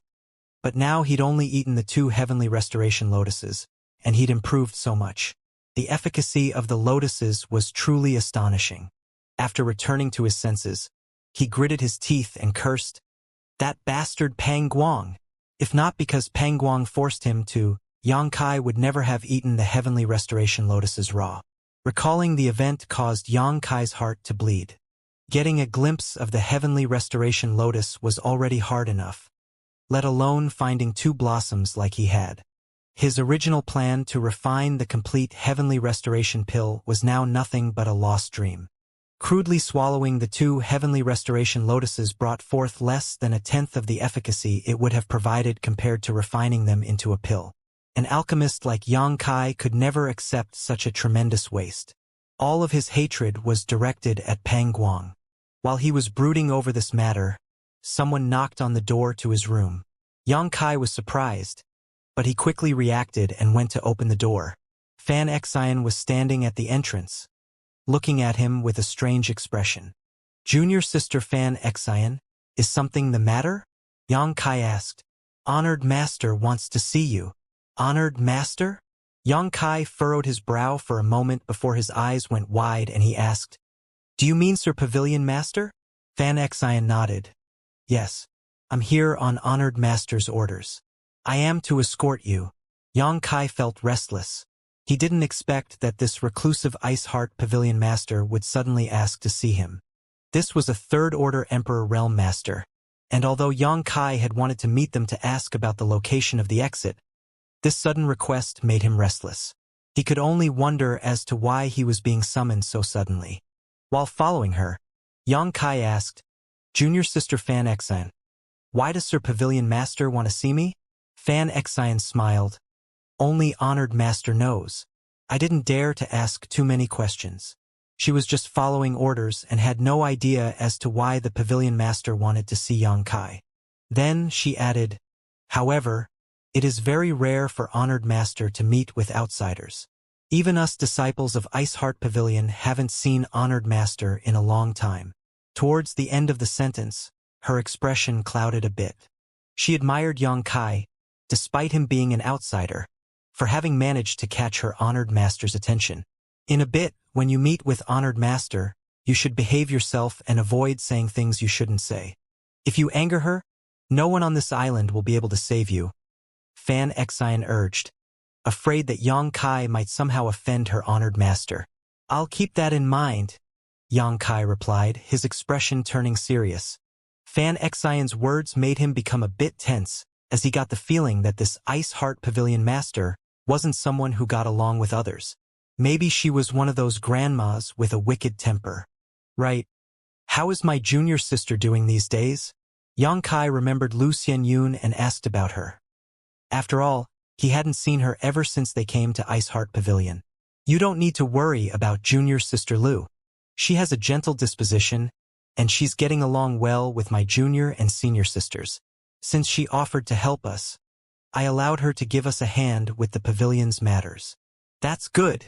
But now he'd only eaten the 2 heavenly restoration lotuses, and he'd improved so much. The efficacy of the lotuses was truly astonishing. After returning to his senses, he gritted his teeth and cursed, "That bastard Pang Guang! If not because Pang Guang forced him to, Xianxia would never have eaten the heavenly restoration lotuses raw." Recalling the event caused Xianxia's heart to bleed. Getting a glimpse of the heavenly restoration lotus was already hard enough, let alone finding 2 blossoms like he had. His original plan to refine the complete heavenly restoration pill was now nothing but a lost dream. Crudely swallowing the 2 heavenly restoration lotuses brought forth less than 1/10 of the efficacy it would have provided compared to refining them into a pill. An alchemist like Xianxia could never accept such a tremendous waste. All of his hatred was directed at Pang Guang. While he was brooding over this matter, someone knocked on the door to his room. Xianxia was surprised, but he quickly reacted and went to open the door. Fan Xian was standing at the entrance, looking at him with a strange expression. "Junior sister Fan Xian, is something the matter?" Xianxia asked. "Honored master wants to see you." "Honored master?" Xianxia furrowed his brow for a moment before his eyes went wide and he asked, "Do you mean Sir Pavilion Master?" Fan Xian nodded. "Yes, I'm here on honored master's orders. I am to escort you." Xianxia felt restless. He didn't expect that this reclusive Ice-Heart Pavilion Master would suddenly ask to see him. This was a third-order Emperor Realm Master, and although Xianxia had wanted to meet them to ask about the location of the exit, this sudden request made him restless. He could only wonder as to why he was being summoned so suddenly. While following her, Xianxia asked, "Junior sister Fan Xian, why does Sir Pavilion Master want to see me?" Fan Xian smiled. "Only honored master knows. I didn't dare to ask too many questions." She was just following orders and had no idea as to why the Pavilion Master wanted to see Xianxia. Then she added, "However, it is very rare for honored master to meet with outsiders. Even us disciples of Ice-Heart Pavilion haven't seen honored master in a long time." Towards the end of the sentence, her expression clouded a bit. She admired Xianxia, despite him being an outsider, for having managed to catch her honored master's attention. In a bit, when you meet with honored master, you should behave yourself and avoid saying things you shouldn't say. If you anger her, no one on this island will be able to save you, Fan Xian urged, afraid that Xianxia might somehow offend her honored master. "I'll keep that in mind," Xianxia replied, his expression turning serious. Fan Xian's words made him become a bit tense, as he got the feeling that this Ice-Heart Pavilion Master wasn't someone who got along with others. Maybe she was one of those grandmas with a wicked temper. Right. "How is my junior sister doing these days?" Xianxia remembered Lu Xianyun and asked about her. After all, he hadn't seen her ever since they came to Ice-Heart Pavilion. "You don't need to worry about junior sister Lu. She has a gentle disposition, and she's getting along well with my junior and senior sisters. Since she offered to help us, I allowed her to give us a hand with the pavilion's matters. That's good.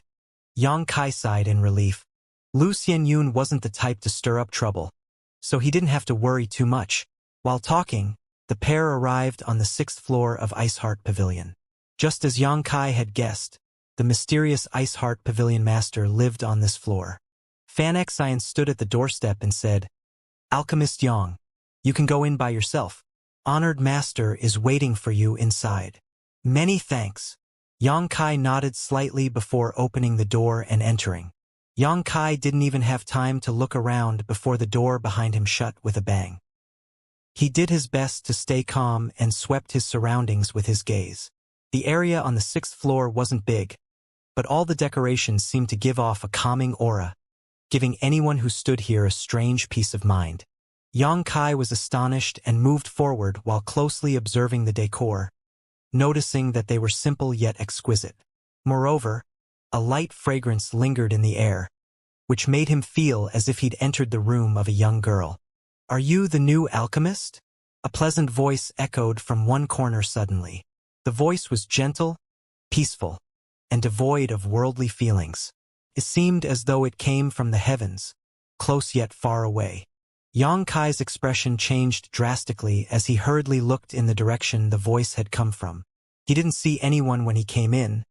Yang Kai sighed in relief. Lu Xianyun wasn't the type to stir up trouble, so he didn't have to worry too much. While talking, the pair arrived on the 6th floor of Iceheart Pavilion. Just as Yang Kai had guessed, the mysterious Iceheart Pavilion master lived on this floor. Fan Xian stood at the doorstep and said, Alchemist Yang, you can go in by yourself. Honored master is waiting for you inside. Many thanks. Yang Kai nodded slightly before opening the door and entering. Yang Kai didn't even have time to look around before the door behind him shut with a bang. He did his best to stay calm and swept his surroundings with his gaze. The area on the 6th floor wasn't big, but all the decorations seemed to give off a calming aura, giving anyone who stood here a strange peace of mind. Yang Kai was astonished and moved forward while closely observing the decor, noticing that they were simple yet exquisite. Moreover, a light fragrance lingered in the air, which made him feel as if he'd entered the room of a young girl. Are you the new alchemist? A pleasant voice echoed from one corner suddenly. The voice was gentle, peaceful, and devoid of worldly feelings. It seemed as though it came from the heavens, close yet far away. Yang Kai's expression changed drastically as he hurriedly looked in the direction the voice had come from. He didn't see anyone when he came in,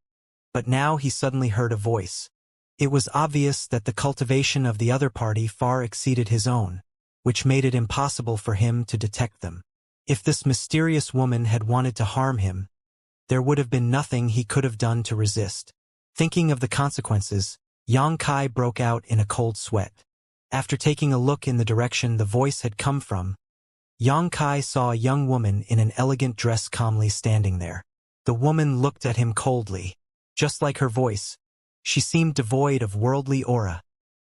but now he suddenly heard a voice. It was obvious that the cultivation of the other party far exceeded his own, which made it impossible for him to detect them. If this mysterious woman had wanted to harm him, there would have been nothing he could have done to resist. Thinking of the consequences, Yang Kai broke out in a cold sweat. After taking a look in the direction the voice had come from, Yang Kai saw a young woman in an elegant dress calmly standing there. The woman looked at him coldly. Just like her voice, she seemed devoid of worldly aura,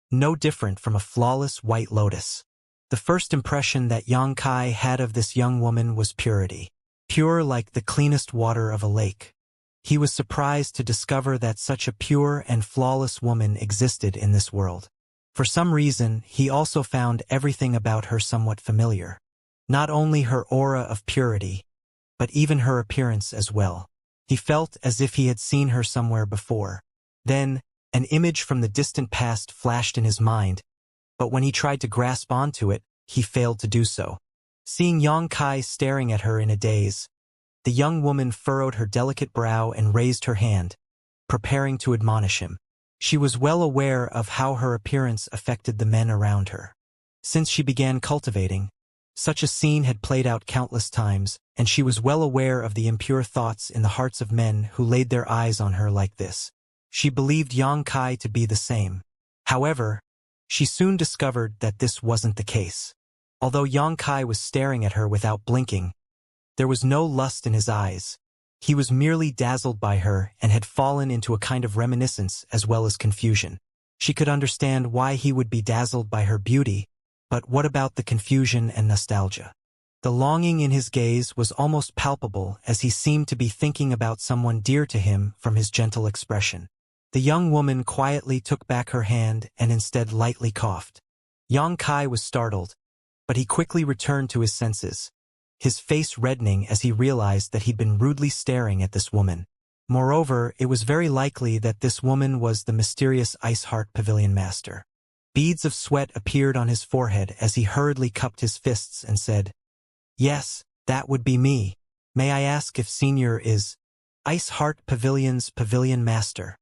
no different from a flawless white lotus. The first impression that Yang Kai had of this young woman was purity, pure like the cleanest water of a lake. He was surprised to discover that such a pure and flawless woman existed in this world. For some reason, he also found everything about her somewhat familiar. Not only her aura of purity, but even her appearance as well. He felt as if he had seen her somewhere before. Then, an image from the distant past flashed in his mind, but when he tried to grasp onto it, he failed to do so. Seeing Yang Kai staring at her in a daze, the young woman furrowed her delicate brow and raised her hand, preparing to admonish him. She was well aware of how her appearance affected the men around her. Since she began cultivating, such a scene had played out countless times, and she was well aware of the impure thoughts in the hearts of men who laid their eyes on her like this. She believed Yang Kai to be the same. However, she soon discovered that this wasn't the case. Although Yang Kai was staring at her without blinking, there was no lust in his eyes. He was merely dazzled by her and had fallen into a kind of reminiscence as well as confusion. She could understand why he would be dazzled by her beauty, but what about the confusion and nostalgia? The longing in his gaze was almost palpable as he seemed to be thinking about someone dear to him from his gentle expression. The young woman quietly took back her hand and instead lightly coughed. Yang Kai was startled, but he quickly returned to his senses, his face reddening as he realized that he'd been rudely staring at this woman. Moreover, it was very likely that this woman was the mysterious Iceheart Pavilion master. Beads of sweat appeared on his forehead as he hurriedly cupped his fists and said, Yes, that would be me. May I ask if Senior is Iceheart Pavilion's Pavilion Master?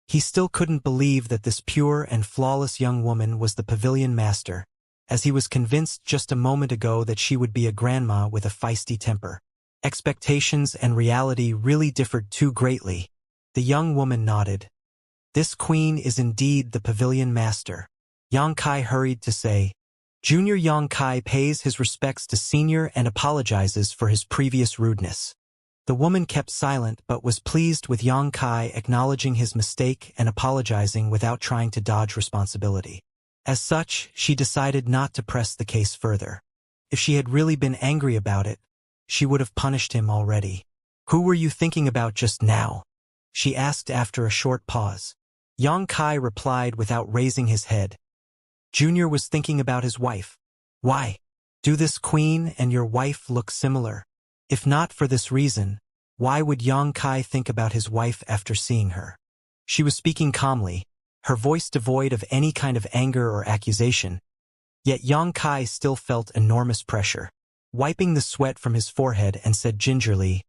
He still couldn't believe that this pure and flawless young woman was the Pavilion Master, as he was convinced just a moment ago that she would be a grandma with a feisty temper. Expectations and reality really differed too greatly. The young woman nodded. This queen is indeed the Pavilion Master. Yang Kai hurried to say, Junior Yang Kai pays his respects to Senior and apologizes for his previous rudeness. The woman kept silent but was pleased with Yang Kai acknowledging his mistake and apologizing without trying to dodge responsibility. As such, she decided not to press the case further. If she had really been angry about it, she would have punished him already. Who were you thinking about just now? She asked after a short pause. Yang Kai replied without raising his head. Junior was thinking about his wife. Why? Do this queen and your wife look similar? If not for this reason, Why would Yang Kai think about his wife after seeing her? She was speaking calmly, her voice devoid of any kind of anger or accusation, yet Yang Kai still felt enormous pressure. Wiping the sweat from his forehead and said gingerly,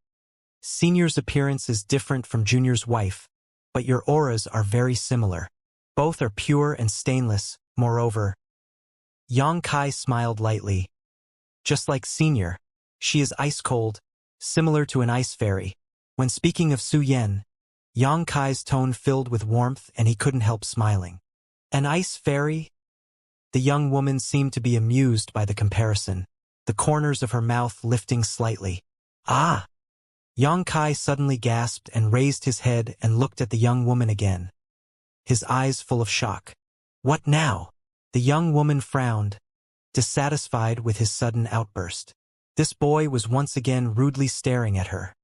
"Senior's appearance is different from Junior's wife, but your auras are very similar. Both are pure and stainless, moreover." Yang Kai smiled lightly. "Just like Senior, she is ice-cold, similar to an ice fairy." When speaking of Su Yan, Yang Kai's tone filled with warmth and he couldn't help smiling. "An ice fairy?" The young woman seemed to be amused by the comparison, the corners of her mouth lifting slightly. "Ah!" Yang Kai suddenly gasped and raised his head and looked at the young woman again, his eyes full of shock. "What now?" The young woman frowned, dissatisfied with his sudden outburst. This boy was once again rudely staring at her.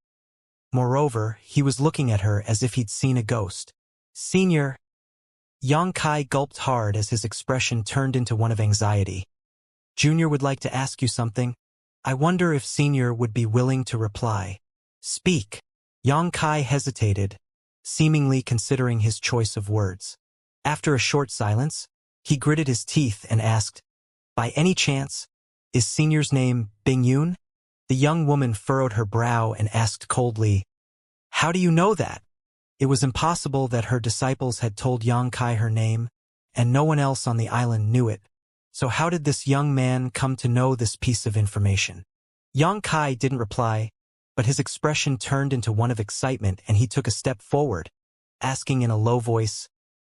Moreover, he was looking at her as if he'd seen a ghost. "Senior." Yang Kai gulped hard as his expression turned into one of anxiety. "Junior would like to ask you something. I wonder if Senior would be willing to reply." "Speak." Yang Kai hesitated, seemingly considering his choice of words. After a short silence, he gritted his teeth and asked, "By any chance, is Senior's name Bing Yun?" The young woman furrowed her brow and asked coldly, "How do you know that?" It was impossible that her disciples had told Yang Kai her name, and no one else on the island knew it. So how did this young man come to know this piece of information? Yang Kai didn't reply, but his expression turned into one of excitement and he took a step forward, asking in a low voice,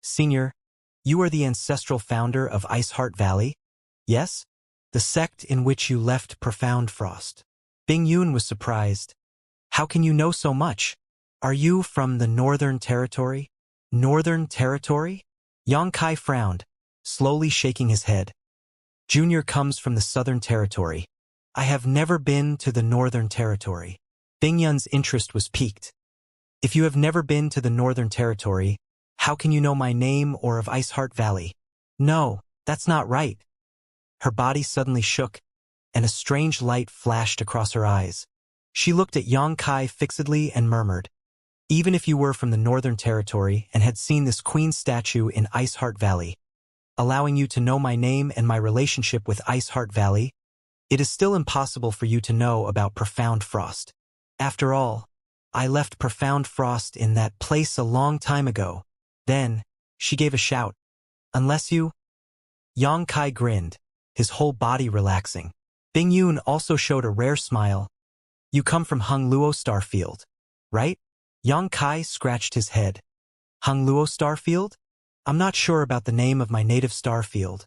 "Senior, you are the ancestral founder of Ice Heart Valley? Yes? The sect in which you left Profound Frost." Bing Yun was surprised. "How can you know so much? Are you from the Northern Territory?" "Northern Territory?" Yang Kai frowned, slowly shaking his head. "Junior comes from the Southern Territory. I have never been to the Northern Territory." Bing Yun's interest was piqued. "If you have never been to the Northern Territory, how can you know my name or of Ice Heart Valley?" "No, that's not right." Her body suddenly shook, and a strange light flashed across her eyes. She looked at Yang Kai fixedly and murmured, "Even if you were from the Northern Territory and had seen this queen statue in Ice Heart Valley, allowing you to know my name and my relationship with Ice Heart Valley, it is still impossible for you to know about Profound Frost. After all, I left Profound Frost in that place a long time ago." Then, she gave a shout, "Unless you—" Yang Kai grinned, his whole body relaxing. Bing Yun also showed a rare smile. "You come from Hung Luo Starfield, right?" Yang Kai scratched his head. "Hung Luo Starfield? I'm not sure about the name of my native starfield,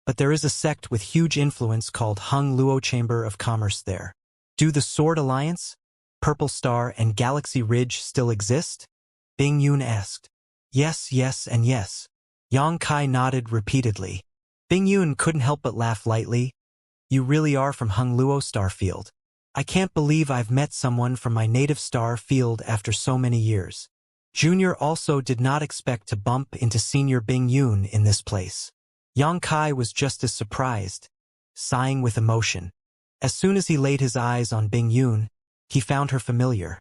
but there is a sect with huge influence called Hung Luo Chamber of Commerce there. Do the Sword Alliance, Purple Star, and Galaxy Ridge still exist?" Bing Yun asked. "Yes, yes, and yes." Yang Kai nodded repeatedly. Bing Yun couldn't help but laugh lightly. "You really are from Hung Luo Starfield. I can't believe I've met someone from my native star field after so many years." Junior also did not expect to bump into Senior Bing Yun in this place. Yang Kai was just as surprised, sighing with emotion. As soon as he laid his eyes on Bing Yun, he found her familiar.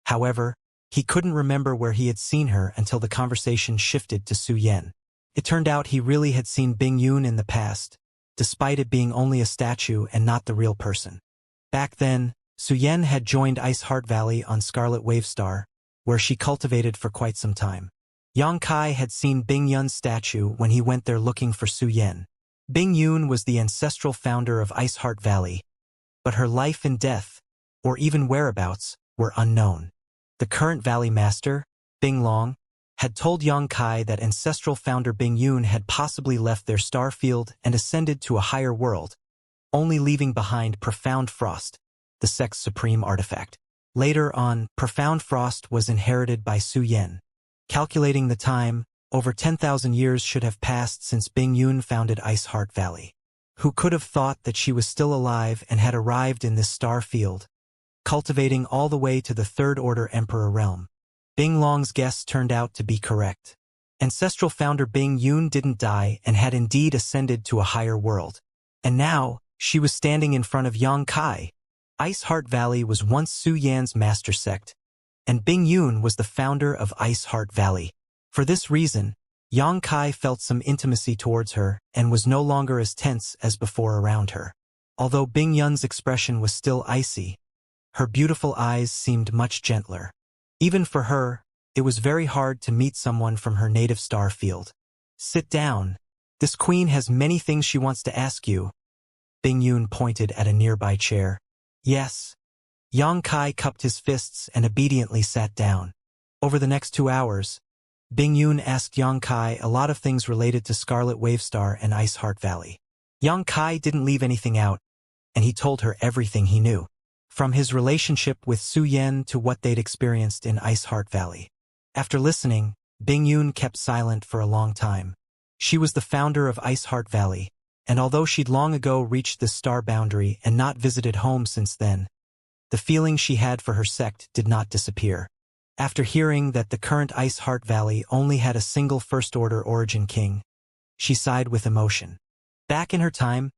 However, he couldn't remember where he had seen her until the conversation shifted to Su Yan. It turned out he really had seen Bing Yun in the past, despite it being only a statue and not the real person. Back then, Su Yan had joined Ice Heart Valley on Scarlet Wave Star, where she cultivated for quite some time. Yang Kai had seen Bing Yun's statue when he went there looking for Su Yan. Bing Yun was the ancestral founder of Ice Heart Valley, but her life and death, or even whereabouts, were unknown. The current Valley Master, Bing Long, had told Yang Kai that ancestral founder Bing Yun had possibly left their star field and ascended to a higher world, only leaving behind Profound Frost, the sect's supreme artifact. Later on, Profound Frost was inherited by Su Yan. Calculating the time, over 10,000 years should have passed since Bing Yun founded Ice Heart Valley. Who could have thought that she was still alive and had arrived in this star field, cultivating all the way to the Third Order Emperor realm? Bing Long's guess turned out to be correct. Ancestral founder Bing Yun didn't die and had indeed ascended to a higher world. And now, she was standing in front of Yang Kai, Ice Heart Valley was once Su Yan's master sect, and Bing Yun was the founder of Ice Heart Valley. For this reason, Yang Kai felt some intimacy towards her and was no longer as tense as before around her. Although Bing Yun's expression was still icy, her beautiful eyes seemed much gentler. Even for her, it was very hard to meet someone from her native star field. Sit down. This queen has many things she wants to ask you. Bing Yun pointed at a nearby chair. Yes. Yang Kai cupped his fists and obediently sat down. Over the next 2 hours, Bing Yun asked Yang Kai a lot of things related to Scarlet Wavestar and Ice Heart Valley. Yang Kai didn't leave anything out, and he told her everything he knew, from his relationship with Su Yan to what they'd experienced in Ice Heart Valley. After listening, Bing Yun kept silent for a long time. She was the founder of Ice Heart Valley, and although she'd long ago reached the star boundary and not visited home since then, the feeling she had for her sect did not disappear. After hearing that the current Ice Heart Valley only had a single First-Order Origin King, she sighed with emotion. Back in her time,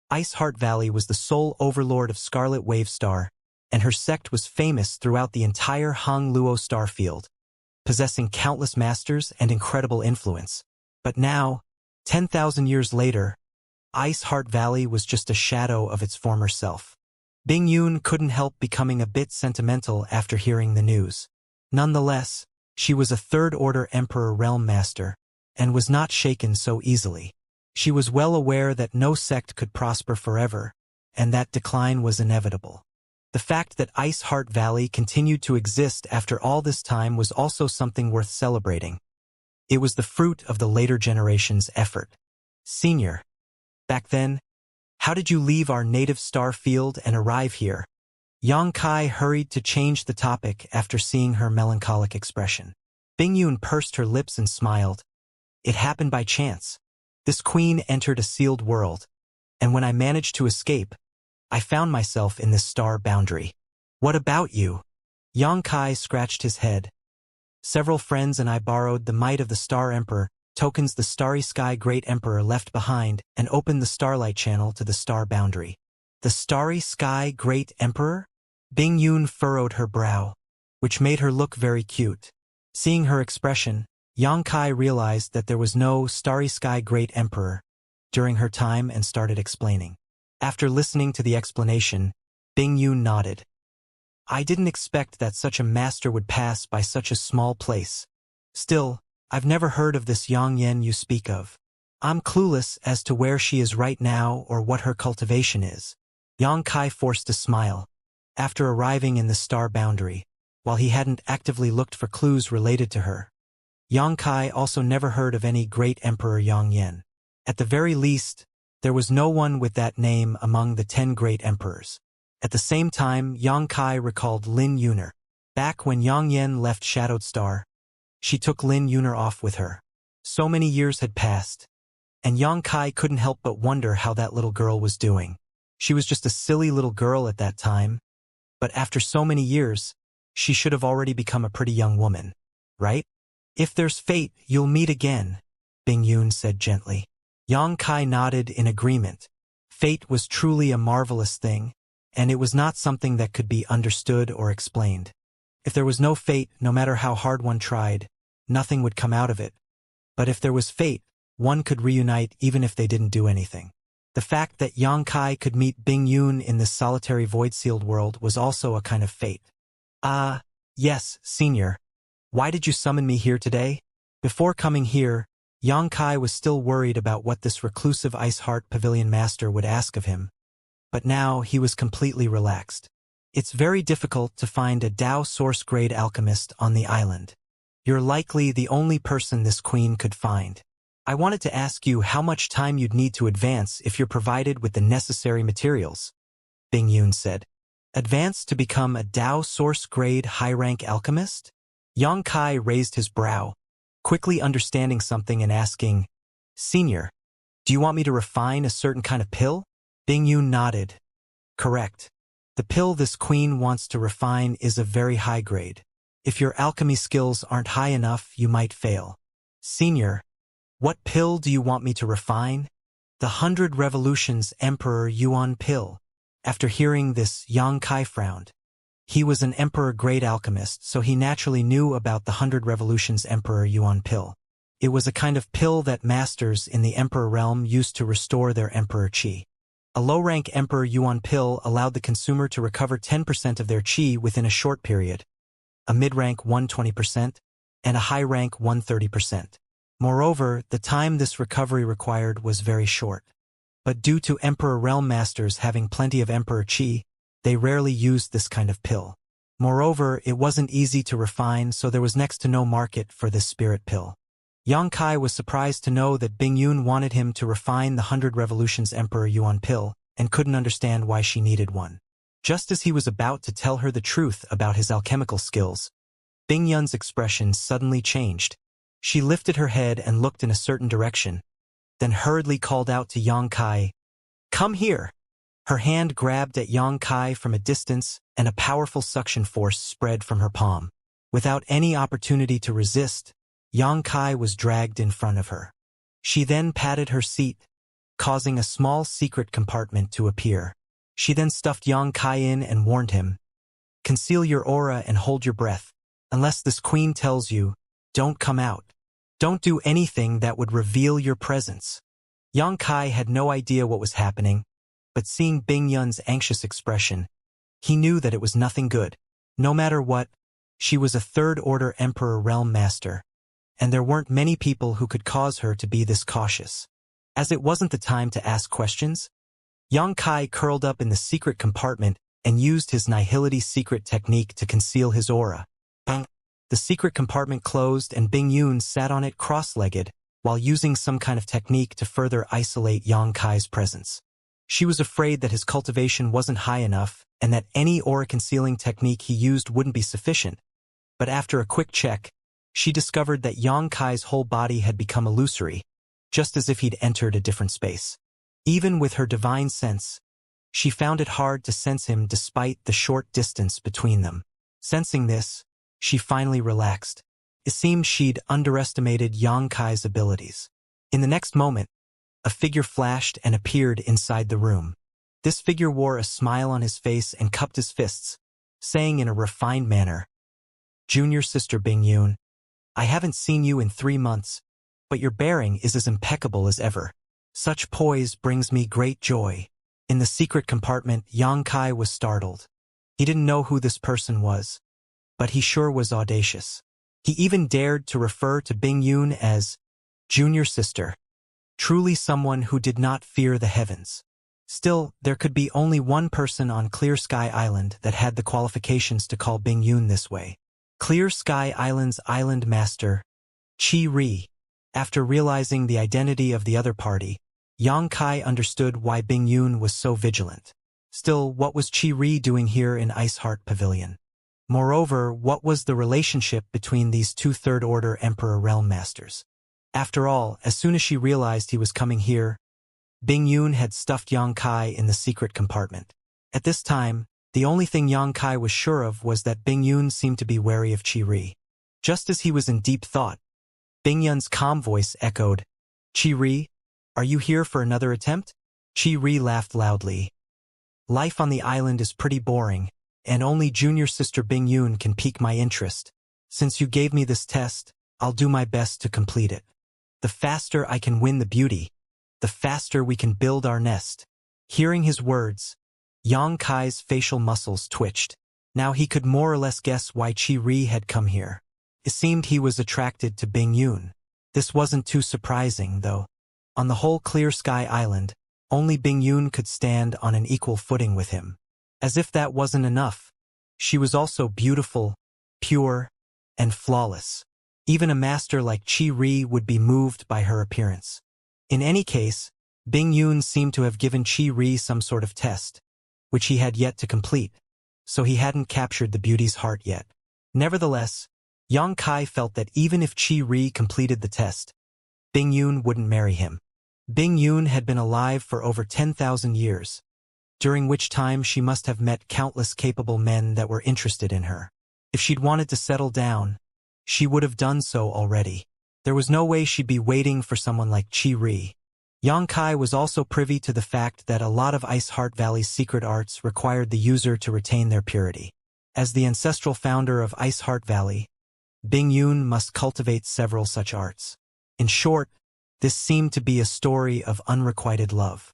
Ice Heart Valley was the sole overlord of Scarlet Wavestar, and her sect was famous throughout the entire Hong Luo star field, possessing countless masters and incredible influence. But now, 10,000 years later, Ice Heart Valley was just a shadow of its former self. Bing Yun couldn't help becoming a bit sentimental after hearing the news. Nonetheless, she was a Third-Order Emperor Realm Master, and was not shaken so easily. She was well aware that no sect could prosper forever, and that decline was inevitable. The fact that Ice Heart Valley continued to exist after all this time was also something worth celebrating. It was the fruit of the later generation's effort. Senior. Back then, how did you leave our native star field and arrive here? Yang Kai hurried to change the topic after seeing her melancholic expression. Bing Yun pursed her lips and smiled. It happened by chance. This queen entered a sealed world, and when I managed to escape, I found myself in this star boundary. What about you? Yang Kai scratched his head. Several friends and I borrowed the might of the Star Emperor, tokens the Starry Sky Great Emperor left behind, and opened the Starlight Channel to the star boundary. The Starry Sky Great Emperor? Bing Yun furrowed her brow, which made her look very cute. Seeing her expression, Yang Kai realized that there was no Starry Sky Great Emperor during her time and started explaining. After listening to the explanation, Bing Yun nodded. I didn't expect that such a master would pass by such a small place. Still, I've never heard of this Yang Yen you speak of. I'm clueless as to where she is right now or what her cultivation is. Yang Kai forced a smile. After arriving in the star boundary, while he hadn't actively looked for clues related to her, Yang Kai also never heard of any great Emperor Yang Yen. At the very least, there was no one with that name among the 10 great emperors. At the same time, Yang Kai recalled Lin Yuner. Back when Yang Yen left Shadowed Star, she took Lin Yuner off with her. So many years had passed, and Yang Kai couldn't help but wonder how that little girl was doing. She was just a silly little girl at that time, but after so many years, she should have already become a pretty young woman, right? If there's fate, you'll meet again, Bing Yun said gently. Yang Kai nodded in agreement. Fate was truly a marvelous thing, and it was not something that could be understood or explained. If there was no fate, no matter how hard one tried, nothing would come out of it. But if there was fate, one could reunite even if they didn't do anything. The fact that Yang Kai could meet Bing Yun in this solitary void-sealed world was also a kind of fate. Yes, Senior. Why did you summon me here today? Before coming here, Yang Kai was still worried about what this reclusive Ice Heart Pavilion Master would ask of him. But now he was completely relaxed. It's very difficult to find a Dao Source-grade alchemist on the island. You're likely the only person this queen could find. I wanted to ask you how much time you'd need to advance if you're provided with the necessary materials, Bing Yun said. Advance to become a Dao Source-grade high-rank alchemist? Yang Kai raised his brow, quickly understanding something and asking, Senior, do you want me to refine a certain kind of pill? Bing Yun nodded. Correct. The pill this queen wants to refine is of very high grade. If your alchemy skills aren't high enough, you might fail. Senior, what pill do you want me to refine? The 100 Revolutions Emperor Yuan pill. After hearing this, Yang Kai frowned. He was an emperor-grade alchemist, so he naturally knew about the 100 Revolutions Emperor Yuan pill. It was a kind of pill that masters in the emperor realm used to restore their emperor qi. A low-rank emperor Yuan pill allowed the consumer to recover 10% of their qi within a short period, a mid-rank 120%, and a high-rank 130%. Moreover, the time this recovery required was very short. But due to Emperor Realm Masters having plenty of Emperor Qi, they rarely used this kind of pill. Moreover, it wasn't easy to refine, so there was next to no market for this spirit pill. Yang Kai was surprised to know that Bing Yun wanted him to refine the 100 Revolutions Emperor Yuan pill, and couldn't understand why she needed one. Just as he was about to tell her the truth about his alchemical skills, Bing Yun's expression suddenly changed. She lifted her head and looked in a certain direction, then hurriedly called out to Yang Kai, "Come here!" Her hand grabbed at Yang Kai from a distance, and a powerful suction force spread from her palm. Without any opportunity to resist, Yang Kai was dragged in front of her. She then patted her seat, causing a small secret compartment to appear. She then stuffed Yang Kai in and warned him, "Conceal your aura and hold your breath. Unless this queen tells you, don't come out. Don't do anything that would reveal your presence." Yang Kai had no idea what was happening, but seeing Bing Yun's anxious expression, he knew that it was nothing good. No matter what, she was a third-order Emperor Realm Master, and there weren't many people who could cause her to be this cautious. As it wasn't the time to ask questions, Yang Kai curled up in the secret compartment and used his Nihility secret technique to conceal his aura. The secret compartment closed and Bing Yun sat on it cross-legged while using some kind of technique to further isolate Yang Kai's presence. She was afraid that his cultivation wasn't high enough and that any aura-concealing technique he used wouldn't be sufficient, but after a quick check, she discovered that Yang Kai's whole body had become illusory, just as if he'd entered a different space. Even with her divine sense, she found it hard to sense him despite the short distance between them. Sensing this, she finally relaxed. It seemed she'd underestimated Yang Kai's abilities. In the next moment, a figure flashed and appeared inside the room. This figure wore a smile on his face and cupped his fists, saying in a refined manner, "Junior sister Bing Yun, I haven't seen you in 3 months, but your bearing is as impeccable as ever. Such poise brings me great joy." In the secret compartment, Yang Kai was startled. He didn't know who this person was, but he sure was audacious. He even dared to refer to Bing Yun as junior sister, truly someone who did not fear the heavens. Still, there could be only one person on Clear Sky Island that had the qualifications to call Bing Yun this way. Clear Sky Island's island master, Qi Ri. After realizing the identity of the other party, Yang Kai understood why Bing Yun was so vigilant. Still, what was Qi Ri doing here in Iceheart Pavilion? Moreover, what was the relationship between these two third-order Emperor Realm Masters? After all, as soon as she realized he was coming here, Bing Yun had stuffed Yang Kai in the secret compartment. At this time, the only thing Yang Kai was sure of was that Bing Yun seemed to be wary of Qi Ri. Just as he was in deep thought, Bing Yun's calm voice echoed, "Qi Ri, are you here for another attempt?" Qi Ri laughed loudly. "Life on the island is pretty boring, and only junior sister Bing Yun can pique my interest. Since you gave me this test, I'll do my best to complete it. The faster I can win the beauty, the faster we can build our nest." Hearing his words, Yang Kai's facial muscles twitched. Now he could more or less guess why Qi Ri had come here. It seemed he was attracted to Bing Yun. This wasn't too surprising, though. On the whole Clear Sky Island, only Bing Yun could stand on an equal footing with him. As if that wasn't enough, she was also beautiful, pure, and flawless. Even a master like Qi Ri would be moved by her appearance. In any case, Bing Yun seemed to have given Qi Ri some sort of test, which he had yet to complete, so he hadn't captured the beauty's heart yet. Nevertheless, Yang Kai felt that even if Qi Ri completed the test, Bing Yun wouldn't marry him. Bing Yun had been alive for over 10,000 years, during which time she must have met countless capable men that were interested in her. If she'd wanted to settle down, she would have done so already. There was no way she'd be waiting for someone like Qi Ri. Yongkai was also privy to the fact that a lot of Ice Heart Valley's secret arts required the user to retain their purity. As the ancestral founder of Ice Heart Valley, Bing Yun must cultivate several such arts. In short, this seemed to be a story of unrequited love.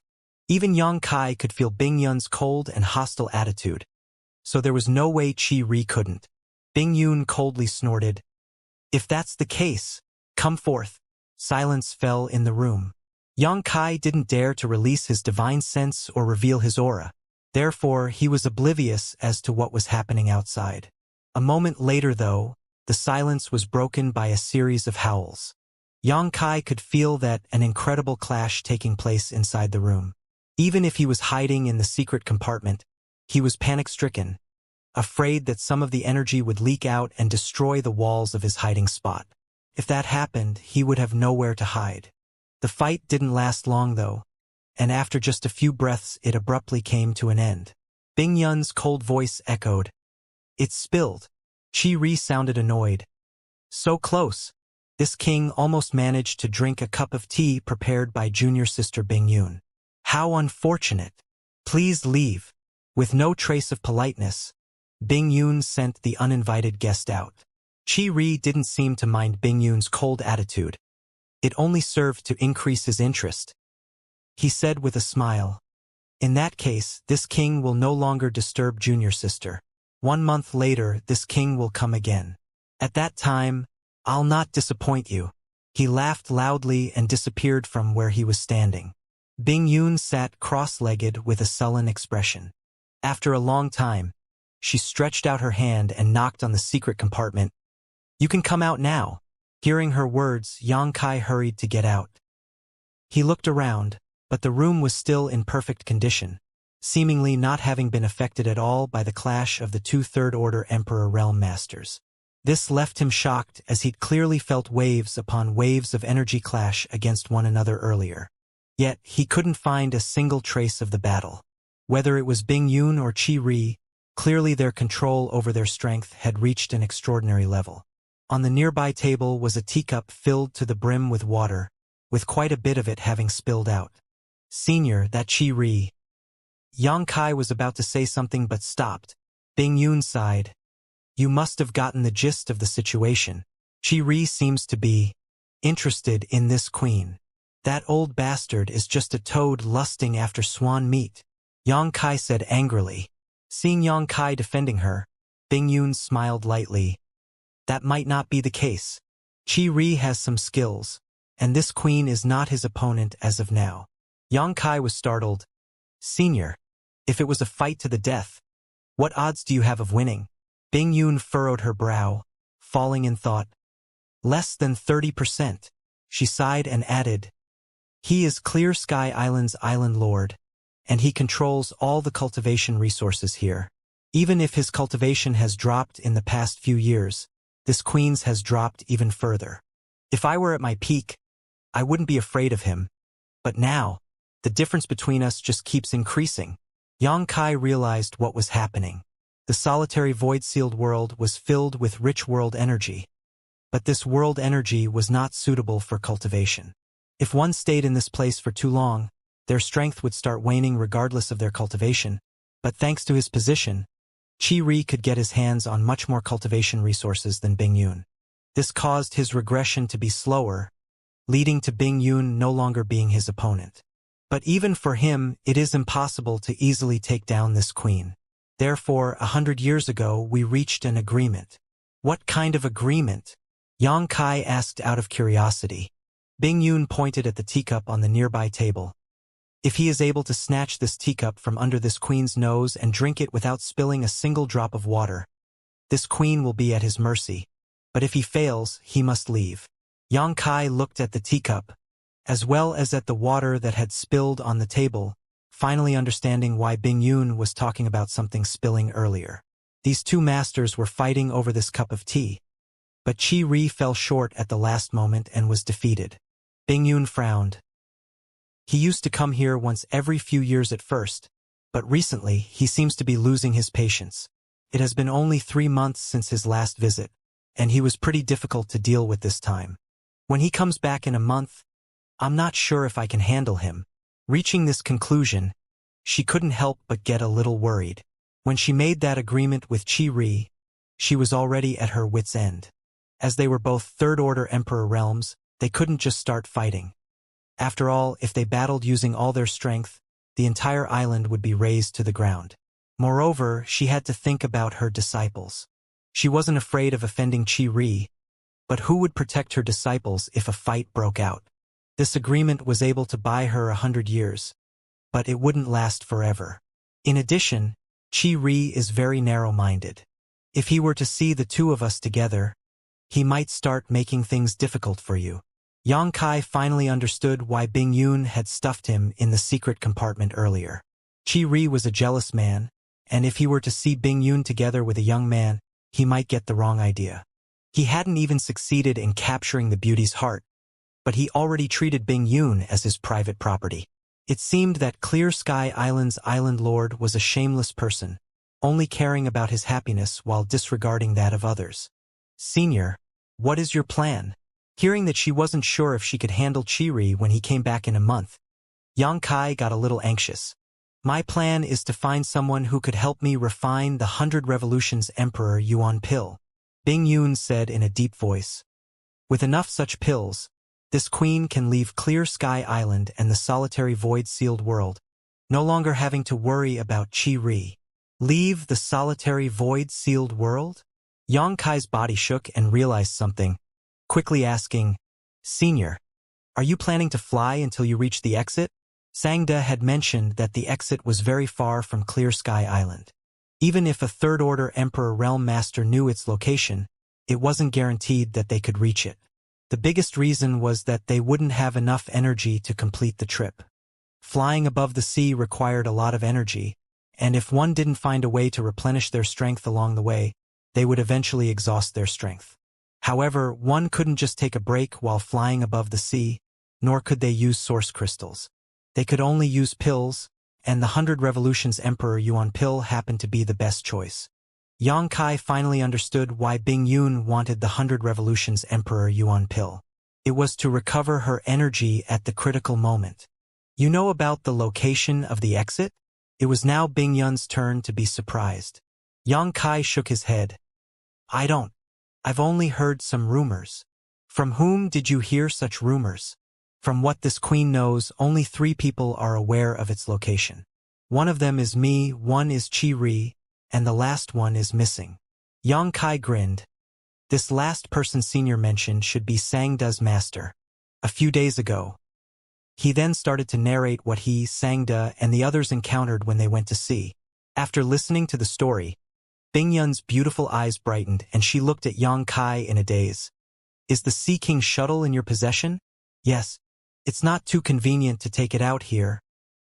Even Yongkai could feel Bing Yun's cold and hostile attitude, so there was no way Qi-Ri couldn't. Bing Yun coldly snorted, "If that's the case, come forth." Silence fell in the room. Yongkai didn't dare to release his divine sense or reveal his aura. Therefore, he was oblivious as to what was happening outside. A moment later, though, the silence was broken by a series of howls. Yongkai could feel that an incredible clash taking place inside the room. Even if he was hiding in the secret compartment, he was panic-stricken, afraid that some of the energy would leak out and destroy the walls of his hiding spot. If that happened, he would have nowhere to hide. The fight didn't last long, though, and after just a few breaths it abruptly came to an end. Bing Yun's cold voice echoed, "It's spilled." Qi-Ri sounded annoyed. So close. This king almost managed to drink a cup of tea prepared by junior sister Bing Yun. How unfortunate. Please leave. With no trace of politeness, Bing Yun sent the uninvited guest out. Qi-Ri didn't seem to mind Bing Yun's cold attitude. It only served to increase his interest. He said with a smile, "In that case, this king will no longer disturb junior sister. 1 month later, this king will come again. At that time, I'll not disappoint you." He laughed loudly and disappeared from where he was standing. Bing Yun sat cross-legged with a sullen expression. After a long time, she stretched out her hand and knocked on the secret compartment. "You can come out now." Hearing her words, Yongkai hurried to get out. He looked around, but the room was still in perfect condition, seemingly not having been affected at all by the clash of the 2 third-order Emperor Realm Masters. This left him shocked, as he'd clearly felt waves upon waves of energy clash against one another earlier. Yet, he couldn't find a single trace of the battle. Whether it was Bing Yun or Qi-Ri, clearly their control over their strength had reached an extraordinary level. On the nearby table was a teacup filled to the brim with water, with quite a bit of it having spilled out. "Senior, that Qi-Ri." Yongkai was about to say something but stopped. Bing Yun sighed. "You must have gotten the gist of the situation. Qi-Ri seems to be interested in this queen. That old bastard is just a toad lusting after swan meat," Yongkai said angrily. Seeing Yongkai defending her, Bing Yun smiled lightly. "That might not be the case. Qi-Ri has some skills, and this queen is not his opponent as of now." Yongkai was startled. "Senior, if it was a fight to the death, what odds do you have of winning?" Bing Yun furrowed her brow, falling in thought. "Less than 30%. She sighed and added, "He is Clear Sky Island's island lord, and he controls all the cultivation resources here. Even if his cultivation has dropped in the past few years, this queen's has dropped even further. If I were at my peak, I wouldn't be afraid of him. But now, the difference between us just keeps increasing." Yongkai realized what was happening. The solitary void-sealed world was filled with rich world energy. But this world energy was not suitable for cultivation. If one stayed in this place for too long, their strength would start waning regardless of their cultivation. But thanks to his position, Qi-Ri could get his hands on much more cultivation resources than Bing Yun. This caused his regression to be slower, leading to Bing Yun no longer being his opponent. But even for him, it is impossible to easily take down this queen. Therefore, 100 years ago, we reached an agreement. "What kind of agreement?" Yongkai asked out of curiosity. Bing Yun pointed at the teacup on the nearby table. "If he is able to snatch this teacup from under this queen's nose and drink it without spilling a single drop of water, this queen will be at his mercy. But if he fails, he must leave." Yongkai looked at the teacup, as well as at the water that had spilled on the table, finally understanding why Bing Yun was talking about something spilling earlier. These two masters were fighting over this cup of tea. But Qi-Ri fell short at the last moment and was defeated. Bing Yun frowned. He used to come here once every few years at first, but recently he seems to be losing his patience. It has been only 3 months since his last visit, and he was pretty difficult to deal with this time. When he comes back in a month, I'm not sure if I can handle him. Reaching this conclusion, she couldn't help but get a little worried. When she made that agreement with Chi-Ri, she was already at her wit's end. As they were both third-order Emperor realms, they couldn't just start fighting. After all, if they battled using all their strength, the entire island would be razed to the ground. Moreover, she had to think about her disciples. She wasn't afraid of offending Chi-Ri, but who would protect her disciples if a fight broke out? This agreement was able to buy her 100 years, but it wouldn't last forever. In addition, Chi-Ri is very narrow-minded. If he were to see the two of us together, he might start making things difficult for you. Yang Kai finally understood why Bing Yun had stuffed him in the secret compartment earlier. Chi-Ri was a jealous man, and if he were to see Bing Yun together with a young man, he might get the wrong idea. He hadn't even succeeded in capturing the beauty's heart, but he already treated Bing Yun as his private property. It seemed that Clear Sky Island's island lord was a shameless person, only caring about his happiness while disregarding that of others. Senior, what is your plan? Hearing that she wasn't sure if she could handle Chi-Ri when he came back in a month, Yang Kai got a little anxious. My plan is to find someone who could help me refine the 100 Revolutions Emperor Yuan pill, Bing Yun said in a deep voice. With enough such pills, this queen can leave Clear Sky Island and the solitary void-sealed world, no longer having to worry about Chi-Ri. Leave the solitary void-sealed world? Yang Kai's body shook and realized something, quickly asking, Senior, are you planning to fly until you reach the exit? Sangda had mentioned that the exit was very far from Clear Sky Island. Even if a third-order Emperor Realm Master knew its location, it wasn't guaranteed that they could reach it. The biggest reason was that they wouldn't have enough energy to complete the trip. Flying above the sea required a lot of energy, and if one didn't find a way to replenish their strength along the way, they would eventually exhaust their strength. However, one couldn't just take a break while flying above the sea, nor could they use source crystals. They could only use pills, and the 100 Revolutions Emperor Yuan pill happened to be the best choice. Yang Kai finally understood why Bing Yun wanted the 100 Revolutions Emperor Yuan pill. It was to recover her energy at the critical moment. You know about the location of the exit? It was now Bing Yun's turn to be surprised. Yang Kai shook his head. I don't. I've only heard some rumors. From whom did you hear such rumors? From what this queen knows, only 3 people are aware of its location. One of them is me, one is Chi-Ri, and the last one is missing. Yang Kai grinned. This last person Senior mentioned should be Sangda's master. A few days ago. He then started to narrate what he, Sangda, and the others encountered when they went to sea. After listening to the story, Bing Yun's beautiful eyes brightened and she looked at Yang Kai in a daze. Is the Sea King shuttle in your possession? Yes. It's not too convenient to take it out here,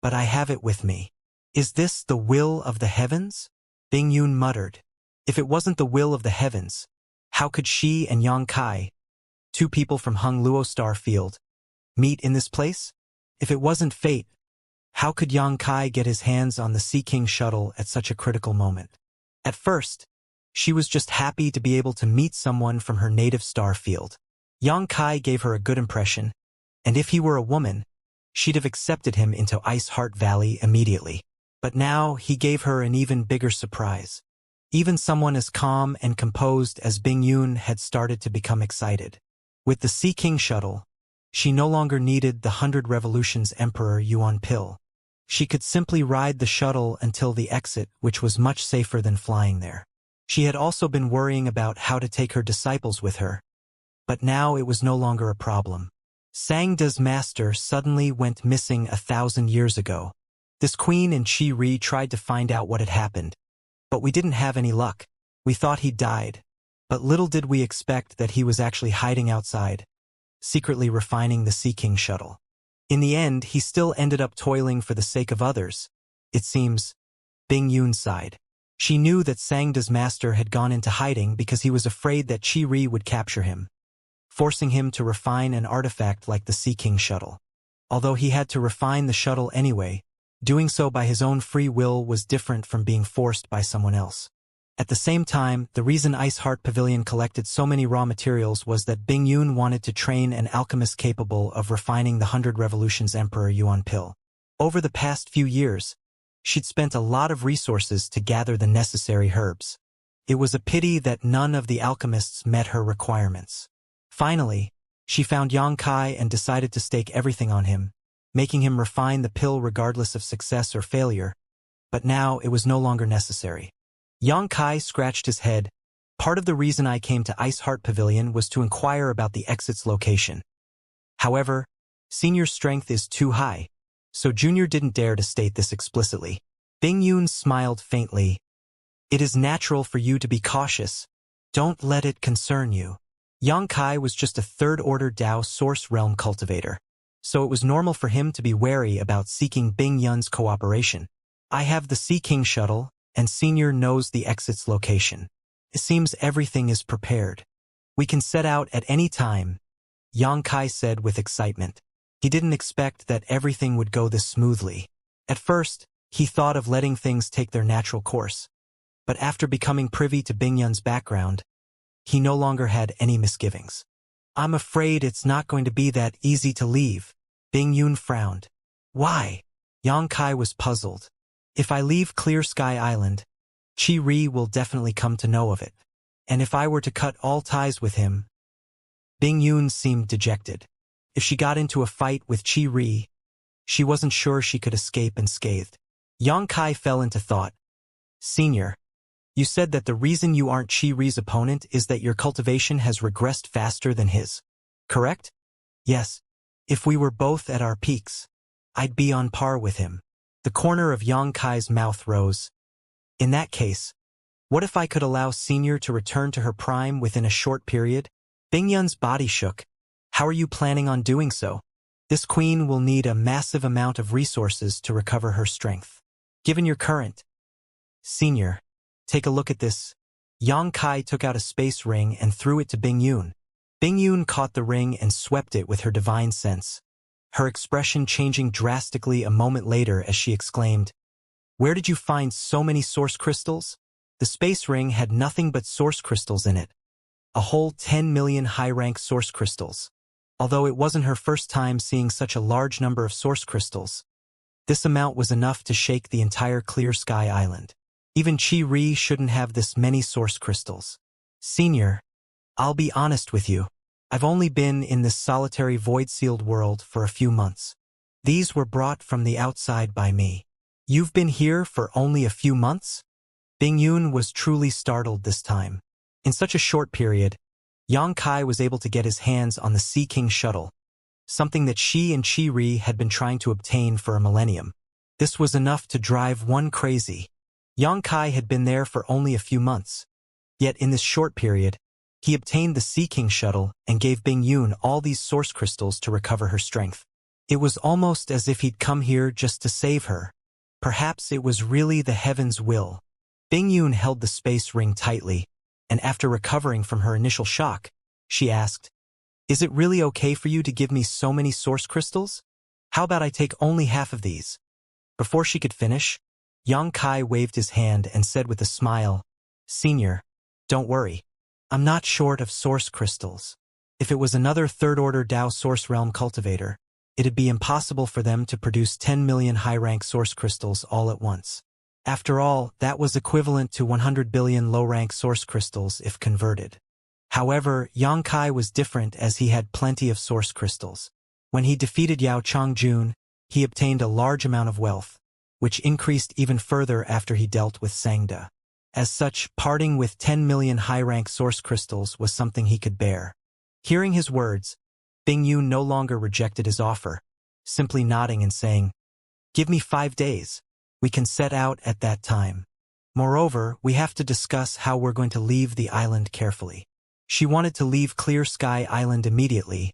but I have it with me. Is this the will of the heavens? Bing Yun muttered. If it wasn't the will of the heavens, how could she and Yang Kai, 2 people from Hung Luo Star Field, meet in this place? If it wasn't fate, how could Yang Kai get his hands on the Sea King shuttle at such a critical moment? At first, she was just happy to be able to meet someone from her native star field. Yang Kai gave her a good impression, and if he were a woman, she'd have accepted him into Ice Heart Valley immediately. But now he gave her an even bigger surprise. Even someone as calm and composed as Bing Yun had started to become excited. With the Sea King shuttle, she no longer needed the 100 Revolutions Emperor Yuan pill. She could simply ride the shuttle until the exit, which was much safer than flying there. She had also been worrying about how to take her disciples with her, but now it was no longer a problem. Sangda's master suddenly went missing 1,000 years ago. This queen and Chi-Ri tried to find out what had happened, but we didn't have any luck. We thought he'd died, but little did we expect that he was actually hiding outside, secretly refining the Sea King shuttle. In the end, he still ended up toiling for the sake of others, it seems. Bing Yun sighed. She knew that Sangda's master had gone into hiding because he was afraid that Chi-Ri would capture him, forcing him to refine an artifact like the Sea King shuttle. Although he had to refine the shuttle anyway, doing so by his own free will was different from being forced by someone else. At the same time, the reason Ice Heart Pavilion collected so many raw materials was that Bing Yun wanted to train an alchemist capable of refining the 100 Revolutions Emperor Yuan Pil. Over the past few years, she'd spent a lot of resources to gather the necessary herbs. It was a pity that none of the alchemists met her requirements. Finally, she found Yang Kai and decided to stake everything on him, making him refine the pill regardless of success or failure, but now it was no longer necessary. Yang Kai scratched his head. Part of the reason I came to Ice Heart Pavilion was to inquire about the exit's location. However, Senior's strength is too high, so Junior didn't dare to state this explicitly. Bing Yun smiled faintly. It is natural for you to be cautious. Don't let it concern you. Yang Kai was just a third-order Dao source realm cultivator, so it was normal for him to be wary about seeking Bing Yun's cooperation. I have the Sea King shuttle, and Senior knows the exit's location. It seems everything is prepared. We can set out at any time, Yang Kai said with excitement. He didn't expect that everything would go this smoothly. At first, he thought of letting things take their natural course. But after becoming privy to Bing Yun's background, he no longer had any misgivings. I'm afraid it's not going to be that easy to leave. Bing Yun frowned. Why? Yang Kai was puzzled. If I leave Clear Sky Island, Chi Ri will definitely come to know of it. And if I were to cut all ties with him... Bing Yun seemed dejected. If she got into a fight with Chi Ri, she wasn't sure she could escape unscathed. Yang Kai fell into thought. Senior, you said that the reason you aren't Chi Ri's opponent is that your cultivation has regressed faster than his. Correct? Yes. If we were both at our peaks, I'd be on par with him. The corner of Yang Kai's mouth rose. In that case, what if I could allow Senior to return to her prime within a short period? Bing Yun's body shook. How are you planning on doing so? This queen will need a massive amount of resources to recover her strength. Given your current... Senior, take a look at this. Yang Kai took out a space ring and threw it to Bing Yun. Bing Yun caught the ring and swept it with her divine sense, her expression changing drastically a moment later as she exclaimed, Where did you find so many source crystals? The space ring had nothing but source crystals in it. A whole 10 million high-rank source crystals. Although it wasn't her first time seeing such a large number of source crystals, this amount was enough to shake the entire Clear Sky Island. Even Chi Ri shouldn't have this many source crystals. Senior, I'll be honest with you. I've only been in this solitary void-sealed world for a few months. These were brought from the outside by me. You've been here for only a few months? Bing Yun was truly startled this time. In such a short period, Yang Kai was able to get his hands on the Sea King shuttle, something that she and Chi Ri had been trying to obtain for a millennium. This was enough to drive one crazy. Yang Kai had been there for only a few months. Yet in this short period, he obtained the Sea King shuttle and gave Bing Yun all these source crystals to recover her strength. It was almost as if he'd come here just to save her. Perhaps it was really the heaven's will. Bing Yun held the space ring tightly, and after recovering from her initial shock, she asked, Is it really okay for you to give me so many source crystals? How about I take only half of these? Before she could finish, Yang Kai waved his hand and said with a smile, Senior, don't worry. I'm not short of source crystals. If it was another third-order Dao source realm cultivator, it'd be impossible for them to produce 10 million high-rank source crystals all at once. After all, that was equivalent to 100 billion low-rank source crystals if converted. However, Yang Kai was different as he had plenty of source crystals. When he defeated Yao Changjun, he obtained a large amount of wealth, which increased even further after he dealt with Sangda. As such, parting with 10 million high-rank source crystals was something he could bear. Hearing his words, Bing Yun no longer rejected his offer, simply nodding and saying, Give me 5 days. We can set out at that time. Moreover, we have to discuss how we're going to leave the island carefully. She wanted to leave Clear Sky Island immediately,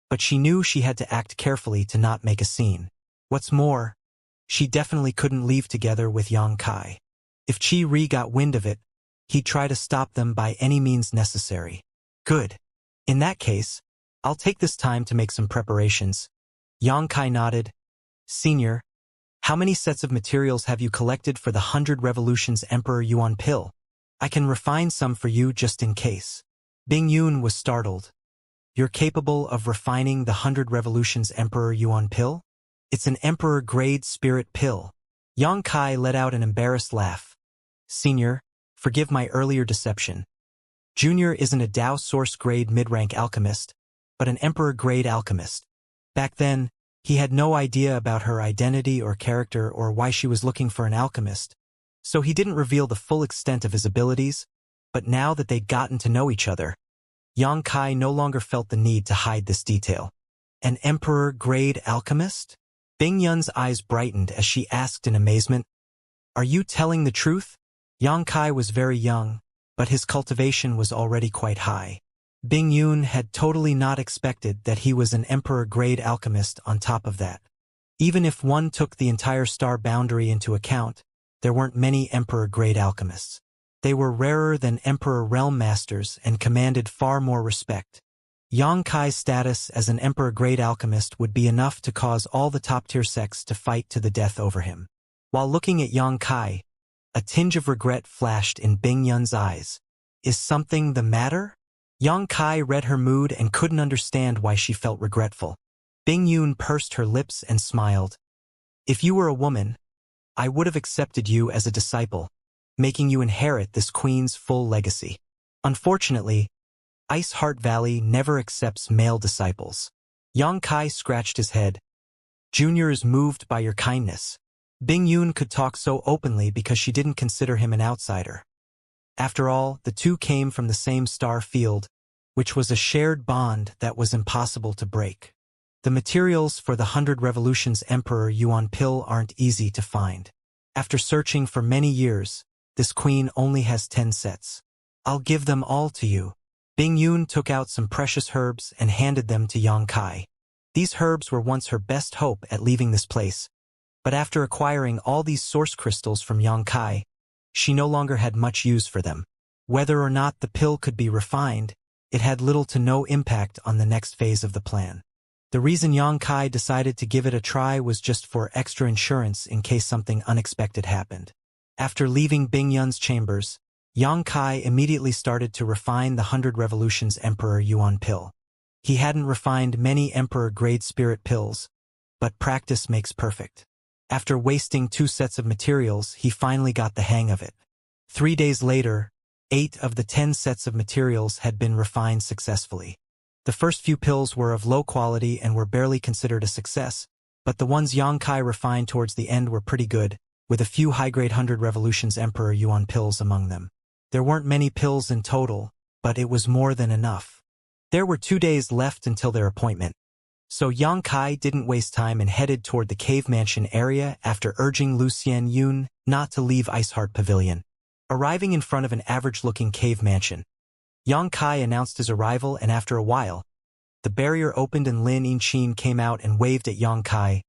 but she knew she had to act carefully to not make a scene. What's more, she definitely couldn't leave together with Yang Kai. If Chi Ri got wind of it, he'd try to stop them by any means necessary. Good. In that case, I'll take this time to make some preparations. Yang Kai nodded. Senior, how many sets of materials have you collected for the 100 Revolutions Emperor Yuan Pil? I can refine some for you just in case. Bing Yun was startled. You're capable of refining the 100 Revolutions Emperor Yuan pill? It's an Emperor-grade spirit pill. Yang Kai let out an embarrassed laugh. Senior, forgive my earlier deception. Junior isn't a Dao Source-grade mid-rank alchemist, but an Emperor-grade alchemist. Back then, he had no idea about her identity or character or why she was looking for an alchemist, so he didn't reveal the full extent of his abilities, but now that they'd gotten to know each other, Yang Kai no longer felt the need to hide this detail. An Emperor-grade alchemist? Bing Yun's eyes brightened as she asked in amazement, Are you telling the truth? Yang Kai was very young, but his cultivation was already quite high. Bing Yun had totally not expected that he was an Emperor-grade alchemist on top of that. Even if one took the entire star boundary into account, there weren't many Emperor-grade alchemists. They were rarer than Emperor Realm Masters and commanded far more respect. Yang Kai's status as an Emperor-grade alchemist would be enough to cause all the top-tier sects to fight to the death over him. While looking at Yang Kai, a tinge of regret flashed in Bing Yun's eyes. Is something the matter? Yang Kai read her mood and couldn't understand why she felt regretful. Bing Yun pursed her lips and smiled. If you were a woman, I would have accepted you as a disciple, making you inherit this queen's full legacy. Unfortunately, Ice Heart Valley never accepts male disciples. Yang Kai scratched his head. Junior is moved by your kindness. Bing Yun could talk so openly because she didn't consider him an outsider. After all, the two came from the same star field, which was a shared bond that was impossible to break. The materials for the 100 Revolutions Emperor Yuan pill aren't easy to find. After searching for many years, this queen only has 10 sets. I'll give them all to you. Bing Yun took out some precious herbs and handed them to Yang Kai. These herbs were once her best hope at leaving this place, but after acquiring all these source crystals from Yang Kai, she no longer had much use for them. Whether or not the pill could be refined, it had little to no impact on the next phase of the plan. The reason Yang Kai decided to give it a try was just for extra insurance in case something unexpected happened. After leaving Bing Yun's chambers, Yang Kai immediately started to refine the 100 Revolutions Emperor Yuan pill. He hadn't refined many Emperor-grade spirit pills, but practice makes perfect. After wasting 2 sets of materials, he finally got the hang of it. 3 days later, 8 of the 10 sets of materials had been refined successfully. The first few pills were of low quality and were barely considered a success, but the ones Yang Kai refined towards the end were pretty good, with a few high-grade 100 Revolutions Emperor Yuan pills among them. There weren't many pills in total, but it was more than enough. There were 2 days left until their appointment, so Yang Kai didn't waste time and headed toward the cave mansion area after urging Lu Xianyun not to leave Iceheart Pavilion. Arriving in front of an average-looking cave mansion, Yang Kai announced his arrival, and after a while, the barrier opened and Lin Yinqin came out and waved at Yang Kai.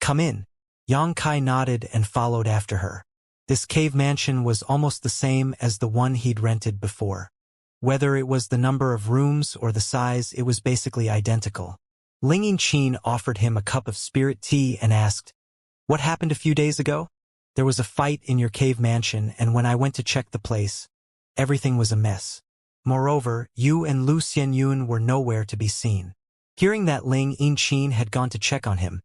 Come in. Yang Kai nodded and followed after her. This cave mansion was almost the same as the one he'd rented before. Whether it was the number of rooms or the size, it was basically identical. Ling Yinqin offered him a cup of spirit tea and asked, What happened a few days ago? There was a fight in your cave mansion, and when I went to check the place, everything was a mess. Moreover, you and Lu Xianyun were nowhere to be seen. Hearing that Ling Yinqin had gone to check on him,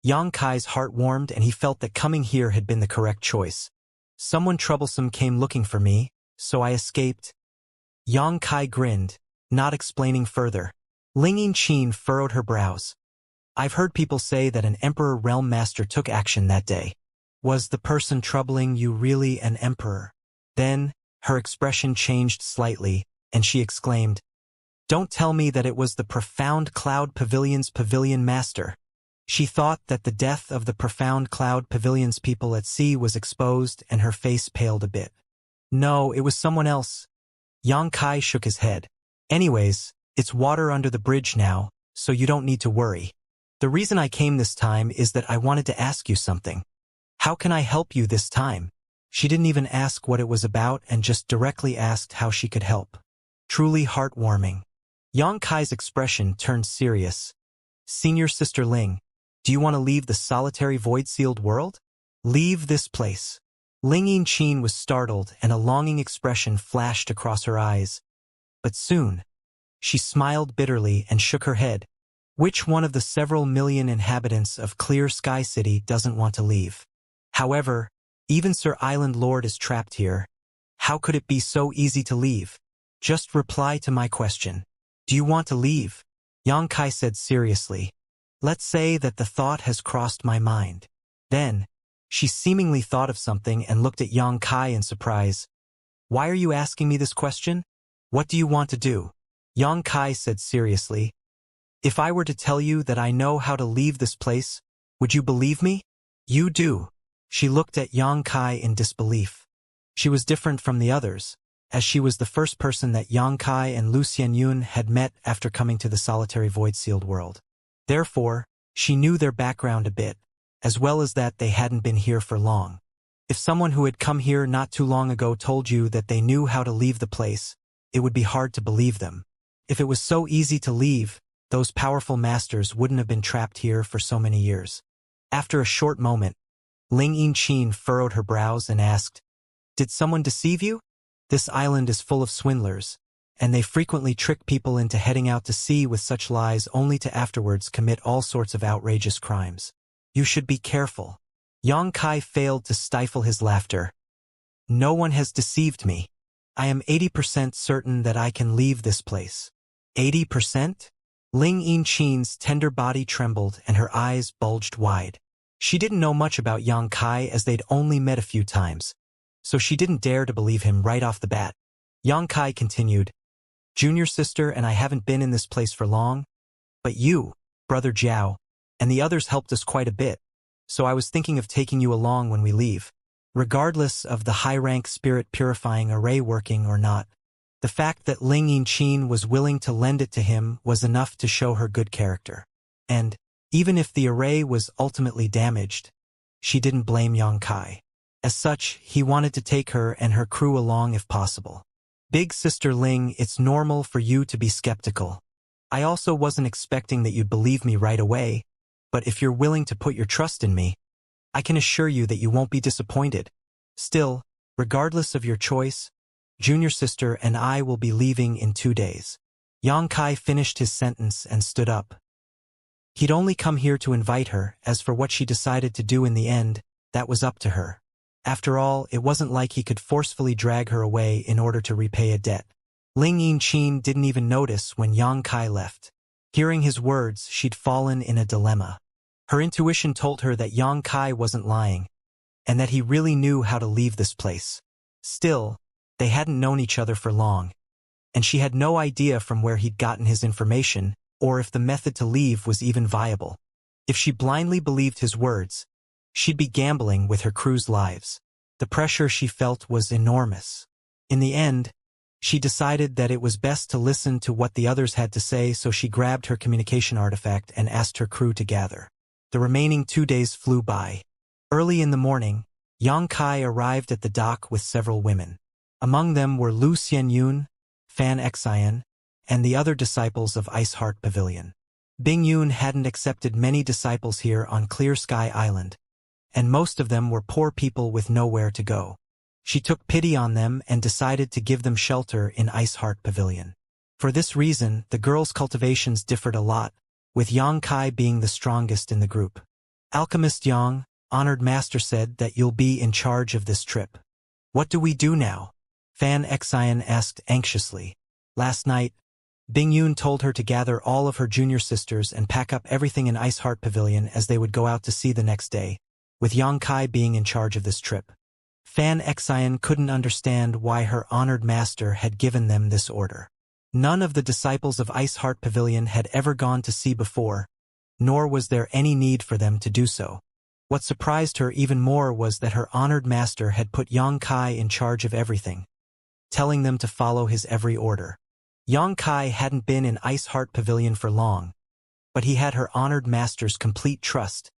Yang Kai's heart warmed and he felt that coming here had been the correct choice. Someone troublesome came looking for me, so I escaped. Yang Kai grinned, not explaining further. Ling Yinqin furrowed her brows. I've heard people say that an Emperor Realm Master took action that day. Was the person troubling you really an emperor? Then, her expression changed slightly, and she exclaimed, Don't tell me that it was the Profound Cloud Pavilion's Pavilion Master. She thought that the death of the Profound Cloud Pavilion's people at sea was exposed, and her face paled a bit. No, it was someone else. Yang Kai shook his head. Anyways, it's water under the bridge now, so you don't need to worry. The reason I came this time is that I wanted to ask you something. How can I help you this time? She didn't even ask what it was about and just directly asked how she could help. Truly heartwarming. Yang Kai's expression turned serious. Senior Sister Ling, do you want to leave the solitary void-sealed world? Leave this place. Ling Yinchin was startled and a longing expression flashed across her eyes. But soon, she smiled bitterly and shook her head. Which one of the several million inhabitants of Clear Sky City doesn't want to leave? However, even Sir Island Lord is trapped here. How could it be so easy to leave? Just reply to my question. Do you want to leave? Yang Kai said seriously. Let's say that the thought has crossed my mind. Then, she seemingly thought of something and looked at Yang Kai in surprise. Why are you asking me this question? What do you want to do? Yang Kai said seriously. If I were to tell you that I know how to leave this place, would you believe me? You do. She looked at Yang Kai in disbelief. She was different from the others, as she was the first person that Yang Kai and Lu Xianyun had met after coming to the solitary void-sealed world. Therefore, she knew their background a bit, as well as that they hadn't been here for long. If someone who had come here not too long ago told you that they knew how to leave the place, it would be hard to believe them. If it was so easy to leave, those powerful masters wouldn't have been trapped here for so many years. After a short moment, Ling Yinchin furrowed her brows and asked, Did someone deceive you? This island is full of swindlers, and they frequently trick people into heading out to sea with such lies only to afterwards commit all sorts of outrageous crimes. You should be careful. Yang Kai failed to stifle his laughter. No one has deceived me. I am 80% certain that I can leave this place. 80%? Ling Yinchin's tender body trembled and her eyes bulged wide. She didn't know much about Yang Kai as they'd only met a few times, so she didn't dare to believe him right off the bat. Yang Kai continued, Junior sister and I haven't been in this place for long, but you, Brother Jiao, and the others helped us quite a bit, so I was thinking of taking you along when we leave. Regardless of the high-rank spirit-purifying array working or not, the fact that Ling Yinchin was willing to lend it to him was enough to show her good character. And, even if the array was ultimately damaged, she didn't blame Yang Kai. As such, he wanted to take her and her crew along if possible. Big Sister Ling, it's normal for you to be skeptical. I also wasn't expecting that you'd believe me right away, but if you're willing to put your trust in me, I can assure you that you won't be disappointed. Still, regardless of your choice, Junior sister and I will be leaving in 2 days. Yang Kai finished his sentence and stood up. He'd only come here to invite her, as for what she decided to do in the end, that was up to her. After all, it wasn't like he could forcefully drag her away in order to repay a debt. Ling Yinchin didn't even notice when Yang Kai left. Hearing his words, she'd fallen in a dilemma. Her intuition told her that Yang Kai wasn't lying, and that he really knew how to leave this place. Still, they hadn't known each other for long, and she had no idea from where he'd gotten his information, or if the method to leave was even viable. If she blindly believed his words, she'd be gambling with her crew's lives. The pressure she felt was enormous. In the end, she decided that it was best to listen to what the others had to say, so she grabbed her communication artifact and asked her crew to gather. The remaining 2 days flew by. Early in the morning, Yang Kai arrived at the dock with several women. Among them were Lu Xianyun, Fan Xian, and the other disciples of Ice Heart Pavilion. Bing Yun hadn't accepted many disciples here on Clear Sky Island, and most of them were poor people with nowhere to go. She took pity on them and decided to give them shelter in Ice Heart Pavilion. For this reason, the girls' cultivations differed a lot, with Yang Kai being the strongest in the group. Alchemist Yang, honored master, said that you'll be in charge of this trip. What do we do now? Fan Xian asked anxiously. Last night, Bing Yun told her to gather all of her junior sisters and pack up everything in Ice Heart Pavilion as they would go out to sea the next day, with Yang Kai being in charge of this trip. Fan Xian couldn't understand why her honored master had given them this order. None of the disciples of Ice Heart Pavilion had ever gone to sea before, nor was there any need for them to do so. What surprised her even more was that her honored master had put Yang Kai in charge of everything, telling them to follow his every order. Yang Kai hadn't been in Ice Heart Pavilion for long, but he had her honored master's complete trust,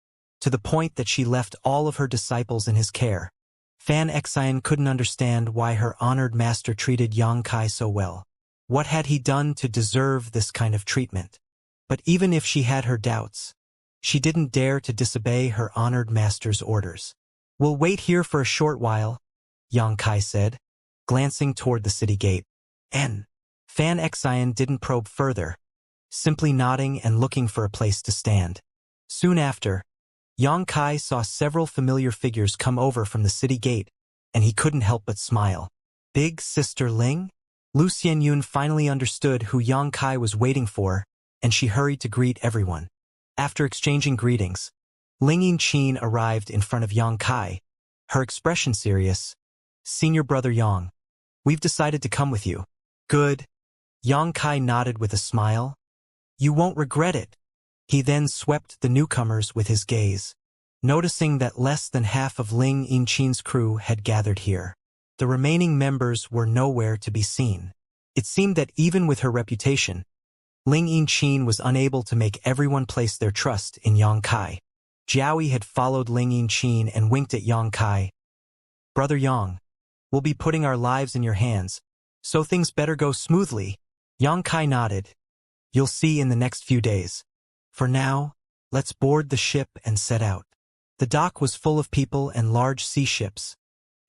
to the point that she left all of her disciples in his care. Fan Xian couldn't understand why her honored master treated Yang Kai so well. What had he done to deserve this kind of treatment? But even if she had her doubts, she didn't dare to disobey her honored master's orders. We'll wait here for a short while, Xianxia said, glancing toward the city gate. Fan Xian didn't probe further, simply nodding and looking for a place to stand. Soon after, Xianxia saw several familiar figures come over from the city gate, and he couldn't help but smile. Big Sister Ling? Lu Xianyun finally understood who Xianxia was waiting for, and she hurried to greet everyone. After exchanging greetings, Ling Yinqin arrived in front of Xianxia, her expression serious. Senior brother Yang, we've decided to come with you. Good. Xianxia nodded with a smile. You won't regret it. He then swept the newcomers with his gaze, noticing that less than half of Ling Yinqin's crew had gathered here. The remaining members were nowhere to be seen. It seemed that even with her reputation, Ling Yinqin was unable to make everyone place their trust in Xianxia. Jiaoyi had followed Ling Yinqin and winked at Xianxia. Brother Yang, we'll be putting our lives in your hands, so things better go smoothly. Xianxia nodded. You'll see in the next few days. For now, let's board the ship and set out. The dock was full of people and large sea ships.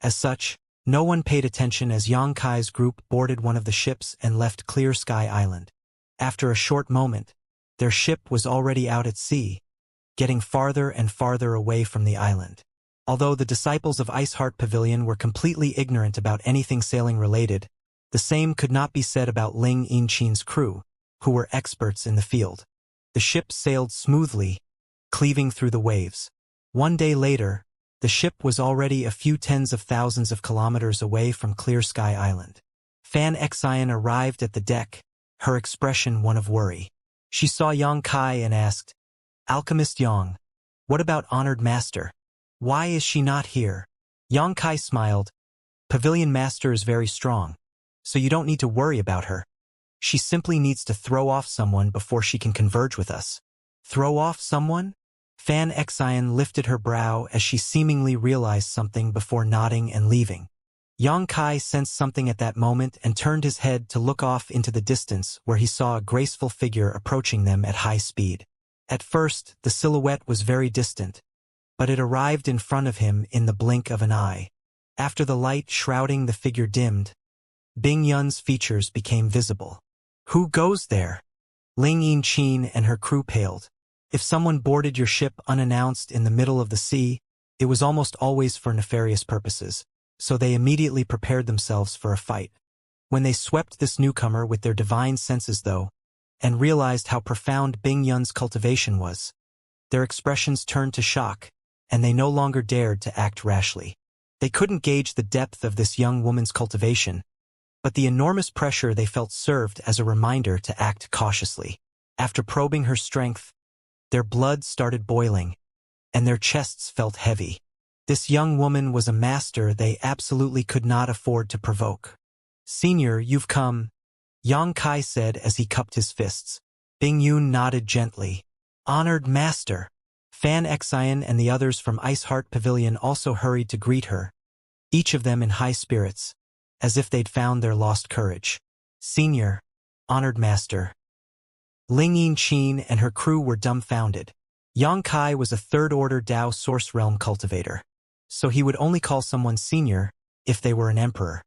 As such, no one paid attention as Xianxia's group boarded one of the ships and left Clear Sky Island. After a short moment, their ship was already out at sea, getting farther and farther away from the island. Although the disciples of Iceheart Pavilion were completely ignorant about anything sailing related, the same could not be said about Ling Yinqin's crew, who were experts in the field. The ship sailed smoothly, cleaving through the waves. One day later, the ship was already a few tens of thousands of kilometers away from Clear Sky Island. Fan Xian arrived at the deck, her expression one of worry. She saw Xianxia and asked, Alchemist Yang, what about Honored Master? Why is she not here? Xianxia smiled. Pavilion Master is very strong, so you don't need to worry about her. She simply needs to throw off someone before she can converge with us. Throw off someone? Fan Xian lifted her brow as she seemingly realized something before nodding and leaving. Xianxia sensed something at that moment and turned his head to look off into the distance where he saw a graceful figure approaching them at high speed. At first, the silhouette was very distant, but it arrived in front of him in the blink of an eye. After the light shrouding the figure dimmed, Bing Yun's features became visible. Who goes there? Ling Yinqin and her crew paled. If someone boarded your ship unannounced in the middle of the sea, it was almost always for nefarious purposes, so they immediately prepared themselves for a fight. When they swept this newcomer with their divine senses though, and realized how profound Bing Yun's cultivation was, their expressions turned to shock, and they no longer dared to act rashly. They couldn't gauge the depth of this young woman's cultivation, but the enormous pressure they felt served as a reminder to act cautiously. After probing her strength, their blood started boiling, and their chests felt heavy. This young woman was a master they absolutely could not afford to provoke. Senior, you've come, Xianxia said as he cupped his fists. Bing Yun nodded gently. Honored Master. Fan Xian and the others from Iceheart Pavilion also hurried to greet her, each of them in high spirits, as if they'd found their lost courage. Senior, Honored Master. Ling Yinqin and her crew were dumbfounded. Xianxia was a third-order Dao Source Realm cultivator, so he would only call someone senior if they were an emperor.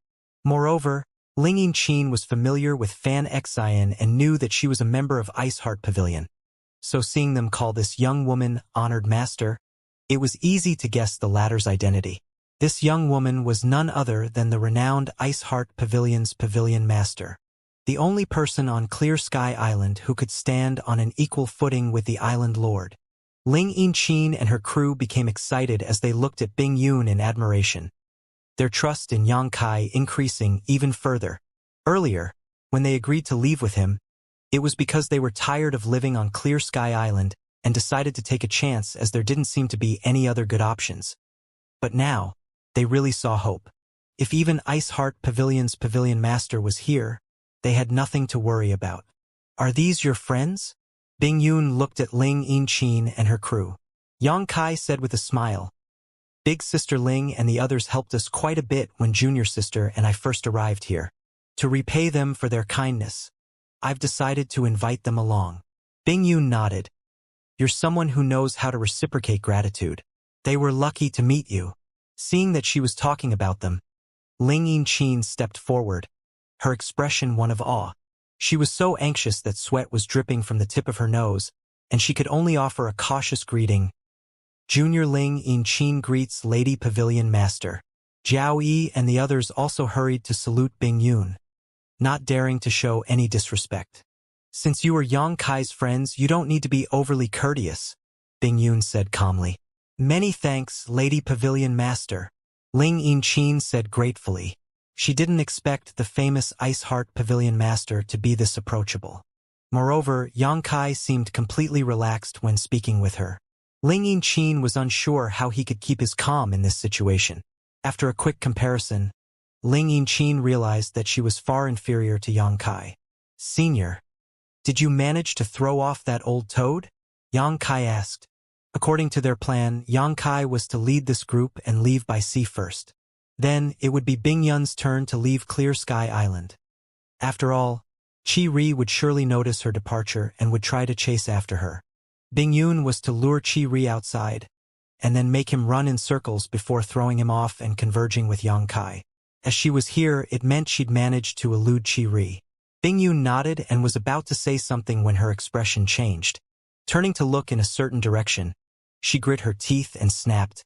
Moreover, Ling Yinqin was familiar with Fan Xian and knew that she was a member of Iceheart Pavilion. So seeing them call this young woman Honored Master, it was easy to guess the latter's identity. This young woman was none other than the renowned Iceheart Pavilion's Pavilion Master, the only person on Clear Sky Island who could stand on an equal footing with the island lord. Ling Yinqin and her crew became excited as they looked at Bing Yun in admiration, their trust in Xianxia increasing even further. Earlier, when they agreed to leave with him, it was because they were tired of living on Clear Sky Island and decided to take a chance as there didn't seem to be any other good options. But now, they really saw hope. If even Iceheart Pavilion's Pavilion Master was here, they had nothing to worry about. Are these your friends? Bing Yun looked at Ling Yinqin and her crew. Xianxia said with a smile. Big Sister Ling and the others helped us quite a bit when Junior Sister and I first arrived here. To repay them for their kindness, I've decided to invite them along. Bing Yun nodded. You're someone who knows how to reciprocate gratitude. They were lucky to meet you. Seeing that she was talking about them, Ling Yinchin stepped forward, her expression one of awe. She was so anxious that sweat was dripping from the tip of her nose, and she could only offer a cautious greeting. Junior Ling Yinchin greets Lady Pavilion Master. Jiao Yi and the others also hurried to salute Bing Yun, not daring to show any disrespect. Since you are Yang Kai's friends, you don't need to be overly courteous, Bing Yun said calmly. Many thanks, Lady Pavilion Master, Ling Yinchin said gratefully. She didn't expect the famous Ice Heart Pavilion Master to be this approachable. Moreover, Yang Kai seemed completely relaxed when speaking with her. Ling Yinchin was unsure how he could keep his calm in this situation. After a quick comparison, Ling Yinchin realized that she was far inferior to Yang Kai. Senior, did you manage to throw off that old toad? Yang Kai asked. According to their plan, Yang Kai was to lead this group and leave by sea first. Then, it would be Bing Yun's turn to leave Clear Sky Island. After all, Qi Ri would surely notice her departure and would try to chase after her. Bing Yun was to lure Qi Ri outside, and then make him run in circles before throwing him off and converging with Yang Kai. As she was here, it meant she'd managed to elude Qi Ri. Bing Yun nodded and was about to say something when her expression changed. Turning to look in a certain direction, she grit her teeth and snapped.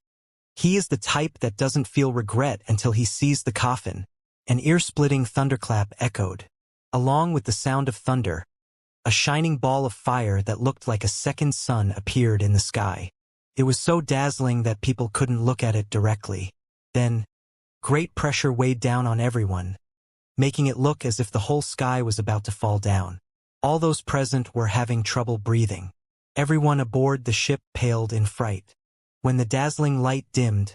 He is the type that doesn't feel regret until he sees the coffin. An ear-splitting thunderclap echoed. Along with the sound of thunder, a shining ball of fire that looked like a second sun appeared in the sky. It was so dazzling that people couldn't look at it directly. Then, great pressure weighed down on everyone, making it look as if the whole sky was about to fall down. All those present were having trouble breathing. Everyone aboard the ship paled in fright. When the dazzling light dimmed,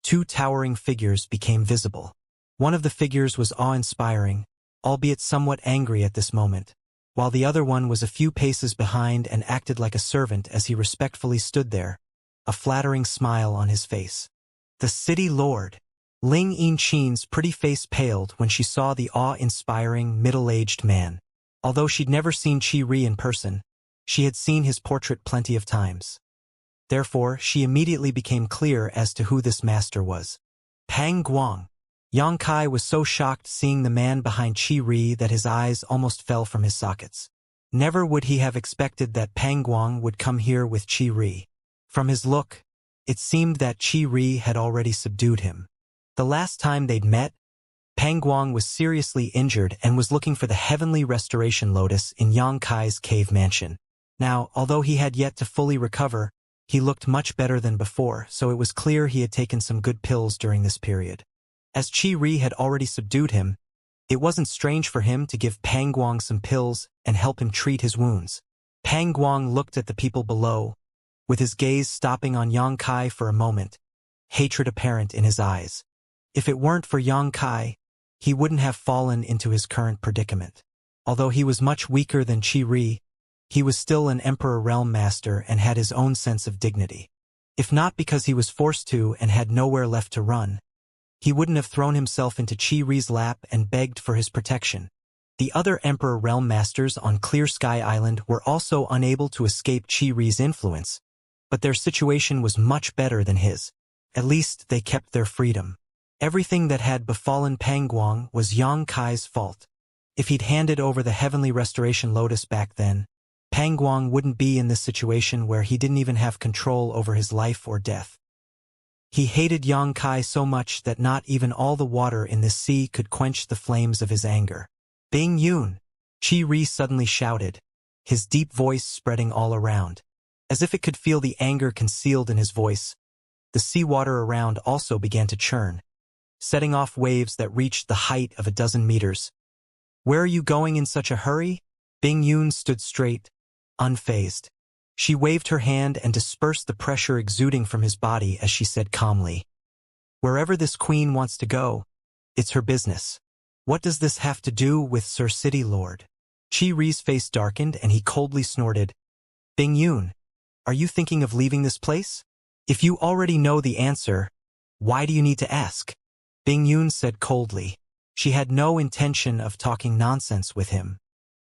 two towering figures became visible. One of the figures was awe-inspiring, albeit somewhat angry at this moment, while the other one was a few paces behind and acted like a servant as he respectfully stood there, a flattering smile on his face. The city lord. Ling Yinchin's pretty face paled when she saw the awe-inspiring, middle-aged man. Although she'd never seen Qi Ri in person, she had seen his portrait plenty of times. Therefore, she immediately became clear as to who this master was. Pang Guang. Yang Kai was so shocked seeing the man behind Qi Ri that his eyes almost fell from his sockets. Never would he have expected that Pang Guang would come here with Qi Ri. From his look, it seemed that Qi Ri had already subdued him. The last time they'd met, Pang Guang was seriously injured and was looking for the heavenly restoration lotus in Yang Kai's cave mansion. Now, although he had yet to fully recover, he looked much better than before, so it was clear he had taken some good pills during this period. As Qi Ri had already subdued him, it wasn't strange for him to give Pang Guang some pills and help him treat his wounds. Pang Guang looked at the people below, with his gaze stopping on Yang Kai for a moment, hatred apparent in his eyes. If it weren't for Yang Kai, he wouldn't have fallen into his current predicament. Although he was much weaker than Qi Ri, he was still an Emperor Realm Master and had his own sense of dignity. If not because he was forced to and had nowhere left to run, he wouldn't have thrown himself into Qi Ri's lap and begged for his protection. The other Emperor Realm Masters on Clear Sky Island were also unable to escape Qi Ri's influence, but their situation was much better than his. At least they kept their freedom. Everything that had befallen Pang Guang was Yang Kai's fault. If he'd handed over the Heavenly Restoration Lotus back then, Pang Guang wouldn't be in this situation where he didn't even have control over his life or death. He hated Yang Kai so much that not even all the water in this sea could quench the flames of his anger. Bing Yun! Qi Ri suddenly shouted, his deep voice spreading all around. As if it could feel the anger concealed in his voice, the seawater around also began to churn, setting off waves that reached the height of 12 meters. Where are you going in such a hurry? Bing Yun stood straight, unfazed. She waved her hand and dispersed the pressure exuding from his body as she said calmly, wherever this queen wants to go, it's her business. What does this have to do with Sir City Lord? Qi Ri's face darkened and he coldly snorted, Bing Yun, are you thinking of leaving this place? If you already know the answer, why do you need to ask? Bing Yun said coldly. She had no intention of talking nonsense with him.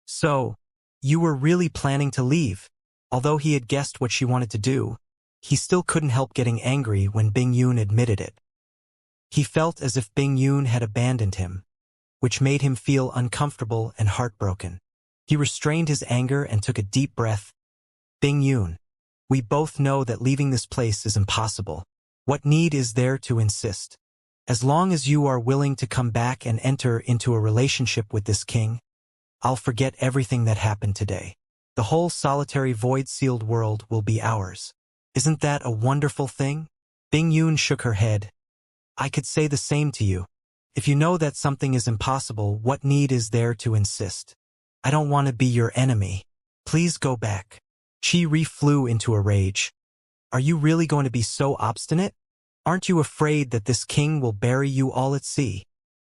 So, you were really planning to leave? Although he had guessed what she wanted to do, he still couldn't help getting angry when Bing Yun admitted it. He felt as if Bing Yun had abandoned him, which made him feel uncomfortable and heartbroken. He restrained his anger and took a deep breath. Bing Yun, we both know that leaving this place is impossible. What need is there to insist? As long as you are willing to come back and enter into a relationship with this king, I'll forget everything that happened today. The whole solitary void-sealed world will be ours. Isn't that a wonderful thing? Bing Yun shook her head. I could say the same to you. If you know that something is impossible, what need is there to insist? I don't want to be your enemy. Please go back. Chi Ri flew into a rage. Are you really going to be so obstinate? Aren't you afraid that this king will bury you all at sea?